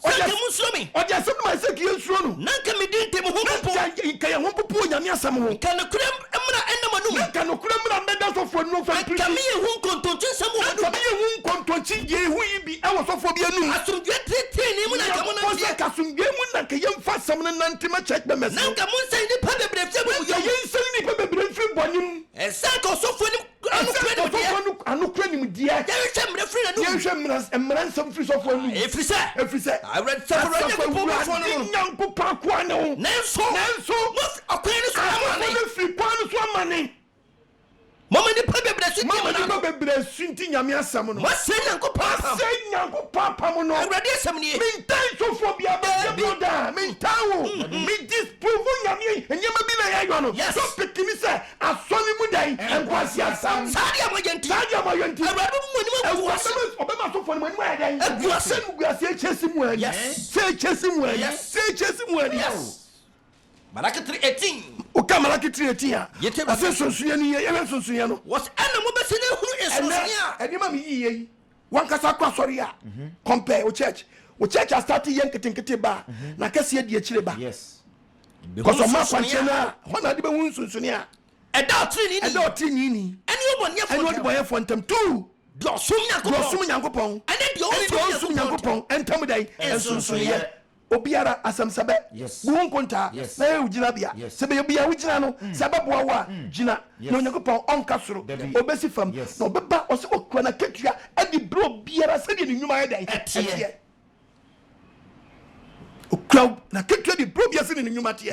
Oja mu suro mi. Oja se ma se ki ensuro no. Na ka me dinti mu hu popo. Nka ye hu popo nyame asem ho. Ka no kura emra enama nu. Nka no kura emra meda so fo no fa. Ka me hu kontonti nsem ho. Ka me hu kontonti ye hu yi bi e wo so fo bi anu. Asumdwe tete ni mu na ka mu na tie. Ka asumdwe mu na ka ye mfa asem na nante ma church members. Na ka mu nsan ni pa bebre fi mu. Ya ye nsan ni pa bebre fi bonim. Esa ka so fo ni anu kura ni mu dia. Ya hwe mre fri na nu. Ya hwe mre nsam fri so fo anu. Efrise. I read several Nyankopon kwa ne ho. Nenso akwani so amane. Ne fi kwani so amane. Mama ni pa bebre su ti mama ni bebre su nti nyame asam no. Ma se Nyankopon pam no. Awurade asam ni. Mintan so fo bia ba broda. Mintan wo. Mi disprove nyame enyema bi na ya yo no. So pikini se asoni mu dan Nkwaseasem. Sadia moyenti. Awurade mu ni ma Nkwaseasem obema so fo ni mu ya dan. Nkwaseasem chesi mu ani. Se chesi mu ani. Malaki 3:18. Oka Malaki 3:18 a. Ase sonsuya ni ye sonsuya no. Was ana mo bese na hunu esonsuya. Enima mi yiye. Wan kasa kwa sori a. Compare o church. O church has started yen kete ba na kase die chire ba. Yes. Because o ma kwanche na hona de be hu sonsuya. Eda otri ni. Eni obonye fo. Eni obonye fo ntem tu. Dosum Nyankopon. Ene de osum Nyankopon entam dai ensonsuya. Obiara asamsabe bu nkonta na ye ugina bia sebe ye bia ugina no sababu wa gina na Onyankopon onka soro obesi fam na obeba ose okwa na ketua adi bro biara se de nyuma ye dai etie okwa na ketua di bro biara se de nyuma tie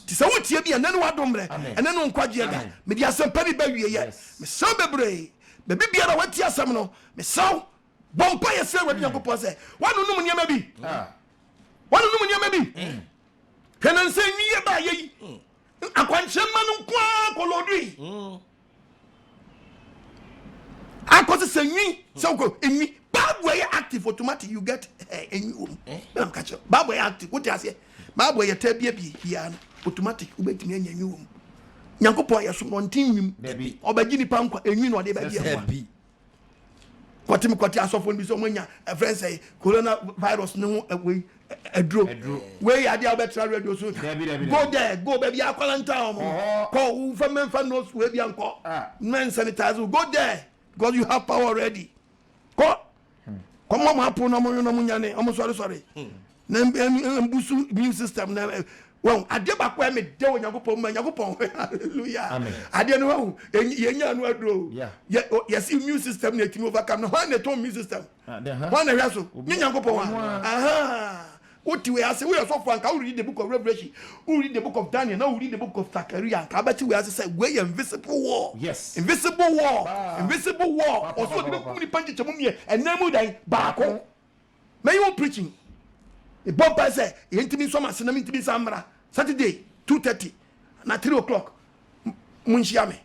ti se wotie bia nanu wadomre ene no nkwagye da me di asampa bi ba wie ye me so bebre be biara watie asam no me so bompa ye se wadi Onyankopon se wanu num niam bi wanu num nyama bi kenan se niye ba yi akwanche manu kwa kolodui akosi say me so go enwi bad way active automatic you get enwi am catch bad way active what you say bad way tabia bi automatic ubetimi anya enwi nyankopon yeso no ntinwim obaji ni pankwa enwi no de ba bi kwatim kwati asofo bi so manya friend say corona virus no we adro we ade obetra radio so go there go baby aqualanta ko fa no we bi anko men sanitize go there because you have power already go come on happen no nyane am sorry na mbusu immune system na well ade ba kwa me de onyankopon ma nyankopon hallelujah ade no hu yenya no adro yes immune system na timi overcome no when the immune system when the reso nyankopon aha what we are say we are so far can read the book of Revelation, we read the book of Daniel, now we read the book of Zechariah. Can bet we are say we invisible war. Yes. Invisible war. Invisible war. Also the book ni panche chamumie and name dai baako. May you preaching. The bomb say intimi so ma senam intimi samra. Saturday 2:30 na 3 o'clock. Munhia me.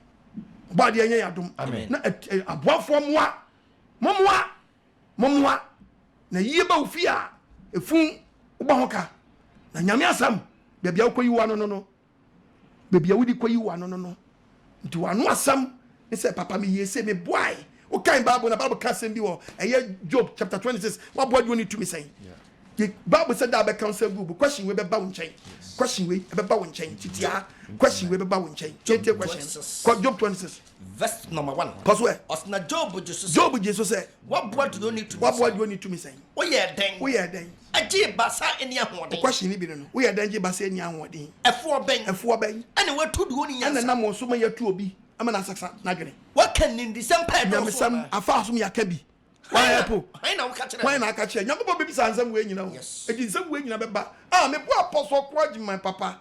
Ba de anya yadom. Na aboafo moa. Na yiba ofia efun ubahoka na nyame asam bebia ukoyi wa no bebia wudi koyi wa no nti wanu asam ne say papa me yese me boy o kan bible na bible kasem bi wo eye Job chapter 26 what boy you need to me saying the bible said that be counsel good question we be ba won chen question we be ba won chen titia question we be ba won chen titia question Job 26 verse number 1 pause where osna Job Jesus say what boy do you need to me saying we are den aji basa eni ahoden the question ni bi no we are den ji basa eni ahoden efo ben ene watu do ni nyansa na mo so ma yatu obi ama na saksa na dwene what can in December nyame sam afa so ya ka bi why apple why na ka che nyako bo bi sansam we nyina wo edi nsam we nyina beba me bo apostle AGYEMANG papa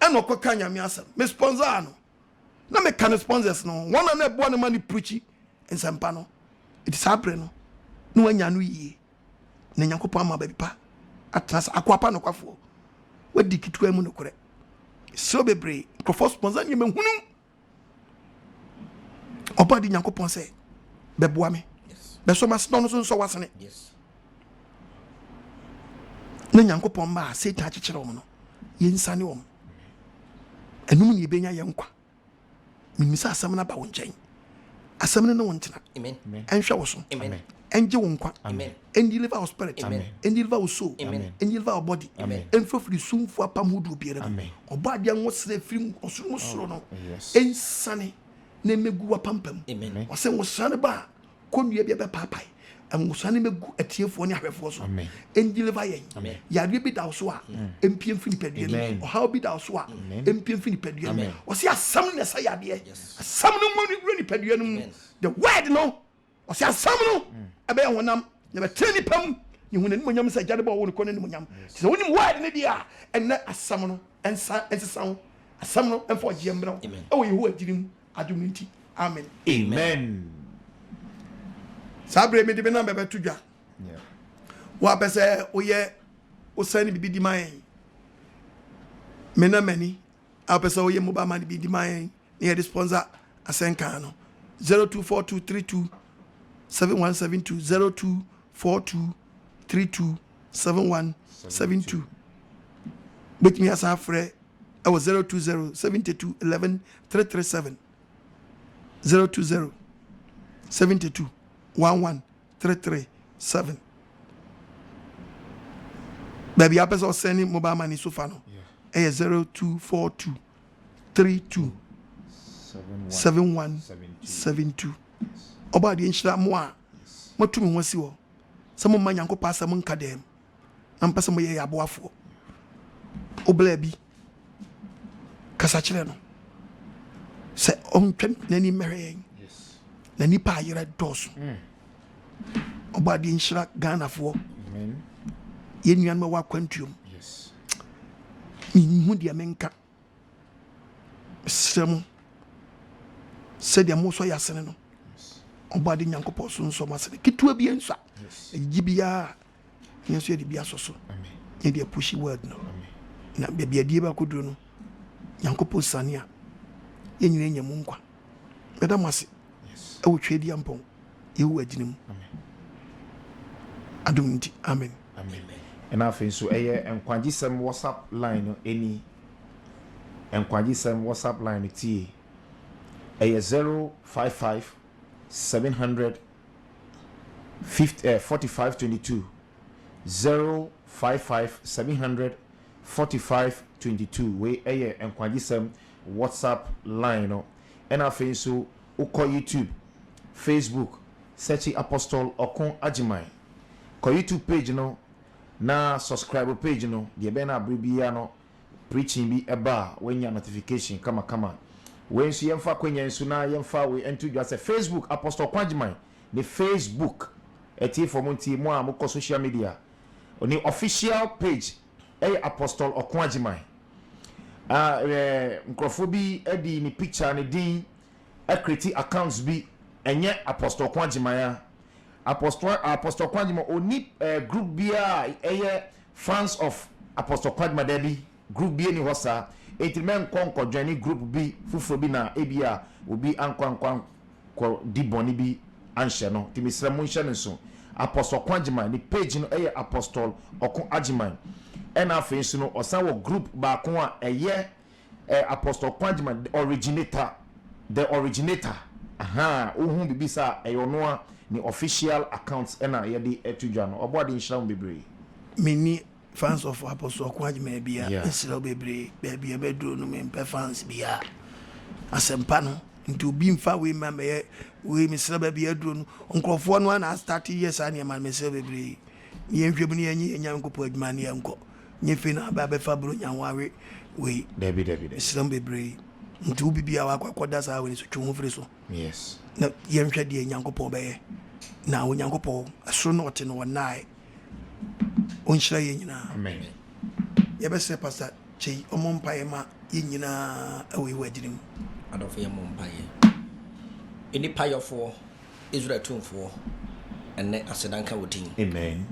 eno ko ka nyame asam me sponsor no na me kan sponsors no one na bo na mani preach ensampa no it is apre no no anya no yie na nyankopon ama ba bi pa atras akwapa no kwafo wadi kitua mu no kore so bebre profo sponsor nyame hunu obadi nyankopon se beboa me beso mas no so wasene na nyankopon ma satan akekere wo no yensane wo enum ni benya yenkwa minisa asam na ba wo nchen asam ne no wontina amen enhwa wo so amen enje wo nkwa amen and deliver our spirit amen and deliver our soul amen and deliver our body amen and for free soon for pamudu biere amen obadi an wo sere firi osuru musoro no ensane na megu wapampam amen wo se wo sane ba konua bia be papai and wo sane megu atiefo ne ahwefo so amen and deliver yen amen ya bi da so a empiem fini pedue o how bi da so a empiem fini pedue o se asam ne sa yade asam no mo ni pedue no the word no o se asam no ebe honam na beteni pam ni hunani mo nyam sa jade ba wo ne konani mo nyam se woni mo word ne dia en asam no ensa ensesan asam no enfo giembra e wo yehu adirim aduminti amen sabre me de be na be tudwa wa pese oye o sani bibi di man mena mani a pese oye mobile man bibi di man ne the sponsor asenka no 024232 7172 0242327172 bet me as afre I was 020 72 11 337 020 72 11 337 baby I person sending mobile money so far no 0242 32 7172 oba de nhyira mo a matumi ho si wo samo manyanko pasa mo nka dem na mpasa mo ye yaboafo obla bi kasa kire no se ontwen nani mere na nipa ayira doso oba de nhyira Ghana fo amen ye nuan ma wa kwantuom mi hu dia menka semu se dia mo so yasene no oba de nyankopɔ so nso masene kitua bi ensa gibia yenso ye de bia soso amen ye de push word no na bia die ba koduro no nyankopɔ sania ye nyina nyam nkwa beda mase e wo twedi ampon yewu aginim adom nti amen and I think so NKWAGYESEM WhatsApp line any NKWAGYESEM WhatsApp line T 055 700 4522 055 700 4522 we NKWAGYESEM WhatsApp line and I think so uko YouTube Facebook search Apostle Okon Agyemang ko YouTube page no na subscribe page no de be na abribia no preaching bi eba when your notification kama when so yemfa kwenya nsu na yemfa we ento dwa say Facebook Apostle Okon Agyemang the Facebook eti for monti mo a mo social media oni official page Apostle Okon Agyemang nkrofo bi edi ni picture ni din create accounts bi enye Apostle Okon Agyemang Apostle Okon Agyemang oni group bia fans of Apostle Okon Agyemang debi group bi ni hosa etimen konko join group bi fufuro bi na ebia obi ankwankwan ko di boni bi anhye no timisra mo nhye nso Apostle Okon Agyemang ni page no Apostle Okon Agyemang and afei nso no osan wo group ba ko a Apostle Okon Agyemang the originator ohun bibisa eyono a ni official accounts na ye de etudwa no obode nhira bebre many fans of Apostle Okon Agyemang bia nhira bebre bia bedro no me fans bia asempa no nti obi mfa we ma me we misra bia dro no nkrofo no na start years ani ma me se bebre ye nhwem ne ye nyankopo adwuma ne yanko nyefe na ba fa bro nyanwawe we debi misra bebre nti obi bia wa kwakoda sa we so twon firi so yes na ye nhwe de nyankopo be na wo nyankopo aso no ote no wonai onhyira ye nyina amen ye be se pastor chei omompae ma ye nyina awe wagirim adofo ye mompae eni payofo Israel tumfo enne asedanka wotin amen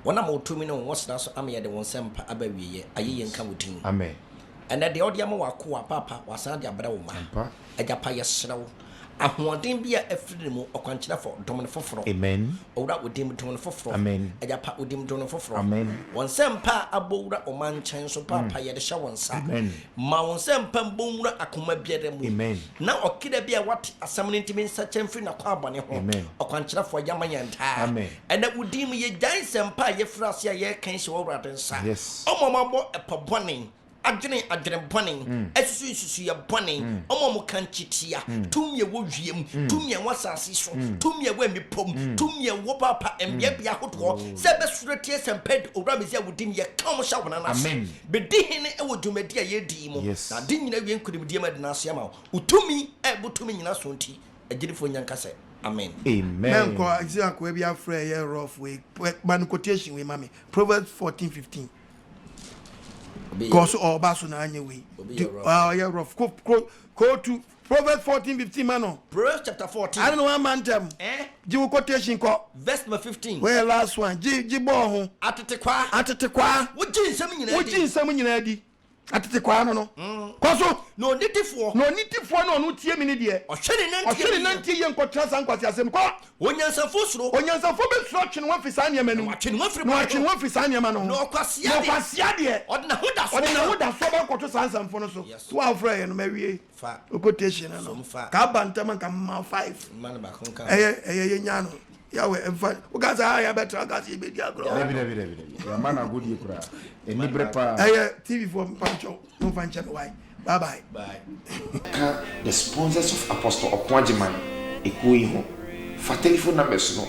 wona mo tumi no wosda so am ye de wonsempa abawiye ayeye nka wotin amen ene de odiam wako papa wasan de abra wo ma agapa ye serew ahoden bia afiri mu okwankyera fo domne foforo amen owura odim domne foforo amen agapa odim domne foforo amen wonsempa abowura omanchen so papa ye de hya wonsa amen ma wonsempa mbowura akoma biere mu amen na okida bia wat asam ne ntimi nsa chemfiri na kwa abone ho okwankyera fo yamanyanta amen ene odim ye gyan sempa ye frase ye kan hye wowura den sa omomabo epobone adwene bɔne asusu ya bɔne ɔmo kanchitia tumye wo wiem tumye wasase so tumye wo mipom tumye wo papa embia bia hodo se be suretie semped owura mezi awodim ye kam sha wona na amen bedi hene e wodumadi ye di mu na di nyina wie nkudimdi ma dina so ma utumi e botumi nyina so nti agirifo nyanka se amen men ko example we be afraid ye rough way man quotation we mami Proverbs 14:15 Cause all basu na anye we. Yeah, rough. Go to Proverbs 14:15 mano. Proverbs chapter 14. I don't know one man them. Jiwu quotation ko. Verse number 15. Where last one? Jibo ho. Atetekwa. Wuji nsam nyina di. Atetekwa no. Kwaso no nitifo no no tie mi ne de. Ohwere nantie ye nkotra san NKWAGYESEM ko. Onyansafo be suro twene wa fisa ne manu. Twene wa fisa ne manu. No kwasia de. Odna hoda so ba koto san samfo no so. To afra ye no mawie. Fa. Quotation no. Ka bantama ka ma 5. Man ba konka. Ye nya no. Yawe emfa ugaza ya betra gazi be dia gro David ya mana good ye kura eni brepa TV for pancho no fancha why bye the sponsors of Apostle Okon Agyemang ekoi ho fa telephone numbers no